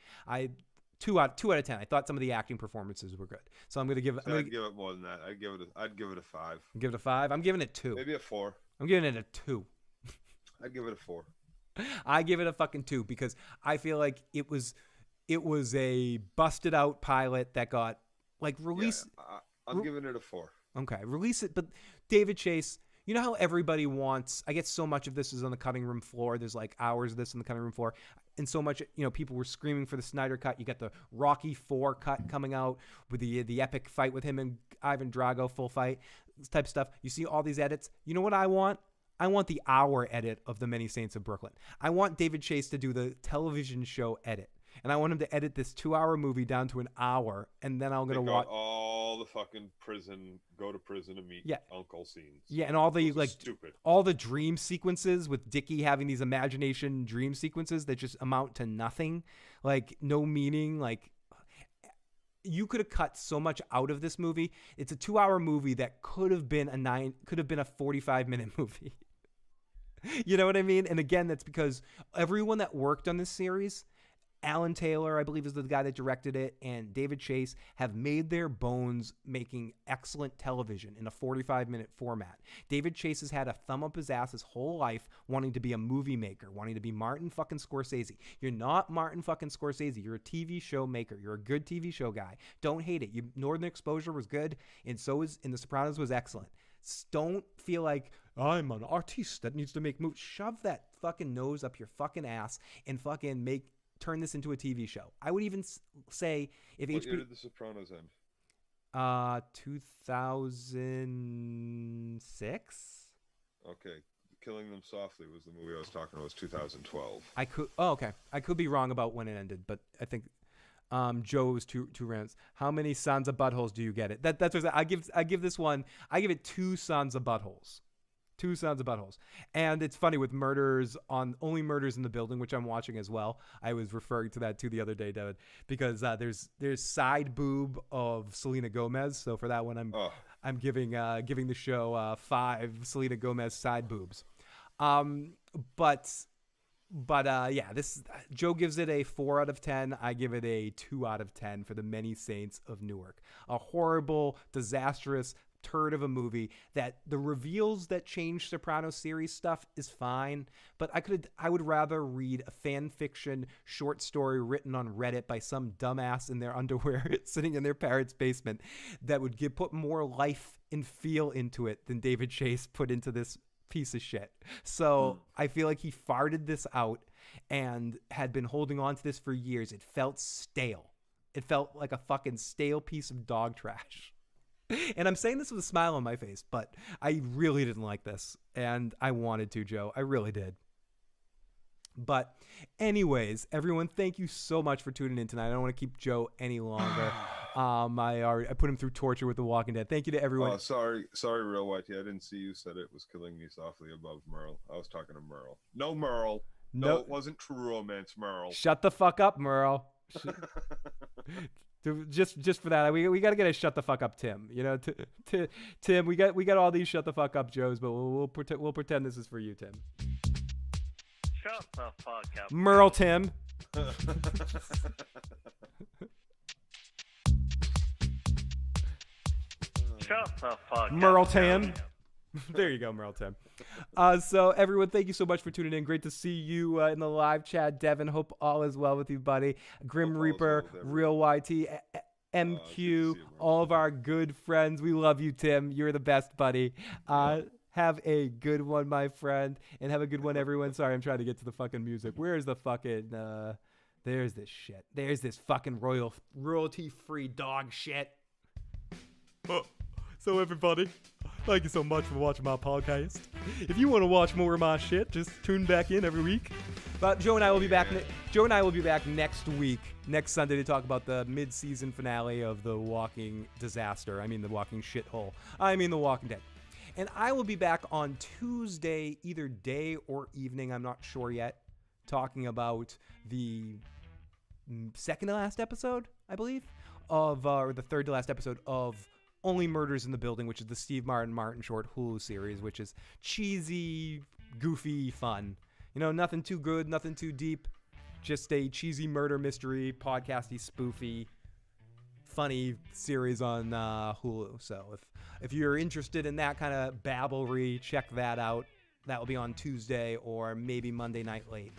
2 out of 10. I thought some of the acting performances were good. So I'm going to give it. I'd
give it more than that. I'd give it a 5.
Give it a 5. I'm giving it 2.
Maybe a 4.
I'm giving it a 2.
I'd give it a 4.
I give it a fucking 2 because I feel like it was a busted out pilot that got like released.
Yeah, I'm giving it a 4.
Okay, release it. But David Chase, you know how everybody wants. I get so much of this is on the cutting room floor. There's like hours of this on the cutting room floor, and so much. People were screaming for the Snyder cut. You got the Rocky IV cut coming out with the epic fight with him and Ivan Drago, full fight, this type of stuff. You see all these edits. You know what I want? I want the hour edit of The Many Saints of Brooklyn. I want David Chase to do the television show edit. And I want him to edit this 2-hour movie down to an hour. And then I'm going to watch
all the fucking go to prison to meet uncle scenes.
Yeah. And all the
stupid,
all the dream sequences with Dickie having these imagination dream sequences that just amount to nothing, like no meaning. Like you could have cut so much out of this movie. It's a 2-hour movie that could have been a 45-minute movie. You know what I mean? And again, that's because everyone that worked on this series, Alan Taylor, I believe, is the guy that directed it, and David Chase have made their bones making excellent television in a 45-minute format. David Chase has had a thumb up his ass his whole life wanting to be a movie maker, wanting to be Martin fucking Scorsese. You're not Martin fucking Scorsese. You're a TV show maker. You're a good TV show guy. Don't hate it. Northern Exposure was good, and The Sopranos was excellent. Don't feel like I'm an artiste that needs to make movies. Shove that fucking nose up your fucking ass and fucking turn this into a TV show. I would even say if
What year did The Sopranos end?
2006.
Okay, Killing Them Softly was the movie I was talking about. It was 2012.
Okay. I could be wrong about when it ended, but I think Joe was two rounds. How many sons of buttholes do you get it? That's what I give this one. I give it 2 sons of buttholes. 2 sons of buttholes. And it's funny with Only Murders in the Building, which I'm watching as well. I was referring to that too the other day, David, because there's side boob of Selena Gomez. So for that one, I'm giving the show 5 Selena Gomez side boobs. This Joe gives it a 4 out of 10. I give it a 2 out of 10 for The Many Saints of Newark. A horrible, disastrous turd of a movie that the reveals that change Sopranos series stuff is fine, but I would rather read a fan fiction short story written on Reddit by some dumbass in their underwear sitting in their parents' basement that would put more life and feel into it than David Chase put into this piece of shit. So I feel like he farted this out and had been holding on to this for years. It felt stale. It felt like a fucking stale piece of dog trash. And I'm saying this with a smile on my face, but I really didn't like this. And I wanted to, Joe. I really did. But anyways, everyone, thank you so much for tuning in tonight. I don't want to keep Joe any longer. I put him through torture with The Walking Dead. Thank you to everyone.
Oh, sorry, real whitey. I didn't see you said it was killing me softly above Merle. I was talking to Merle. No, Merle. No, it wasn't true romance, Merle.
Shut the fuck up, Merle. Just for that, we got to get a shut the fuck up, Tim. You know, Tim, we got all these shut the fuck up Joes, but we'll pretend this is for you, Tim.
Shut the fuck up,
Merle, Tim.
Shut the fuck
Merle,
up,
Tim. There you go, Merle, Tim. So everyone, thank you so much for tuning in. Great to see you in the live chat, Devin. Hope all is well with you, buddy. Grim Reaper, Real YT, MQ, all of our good friends. We love you, Tim. You're the best, buddy. Have a good one, my friend, and have a good one, everyone. Sorry, I'm trying to get to the fucking music. Where's the fucking? There's this shit. There's this fucking royalty-free dog shit. So everybody, thank you so much for watching my podcast. If you want to watch more of my shit, just tune back in every week. But Joe and I will be back. Joe and I will be back next week, next Sunday, to talk about the mid-season finale of The Walking Disaster. I mean, The Walking Shithole. I mean, The Walking Dead. And I will be back on Tuesday, either day or evening, I'm not sure yet, talking about the second to last episode, I believe, or the third to last episode of Only Murders in the Building, which is the Steve Martin short Hulu series, which is cheesy, goofy fun. You know, nothing too good, nothing too deep, just a cheesy murder mystery, podcasty, spoofy, funny series on Hulu. So if you're interested in that kind of babblery, check that out. That will be on Tuesday or maybe Monday night late.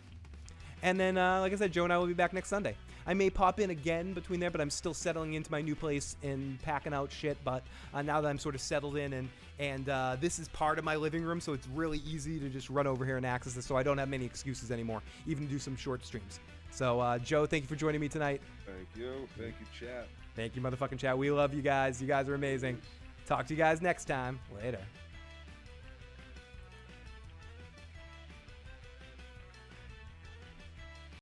And then, like I said, Joe and I will be back next Sunday. I may pop in again between there, but I'm still settling into my new place and packing out shit. But now that I'm sort of settled in and this is part of my living room, so it's really easy to just run over here and access this, so I don't have many excuses anymore, even to do some short streams. So, Joe, thank you for joining me tonight.
Thank you. Thank you, chat.
Thank you, motherfucking chat. We love you guys. You guys are amazing. Talk to you guys next time. Later.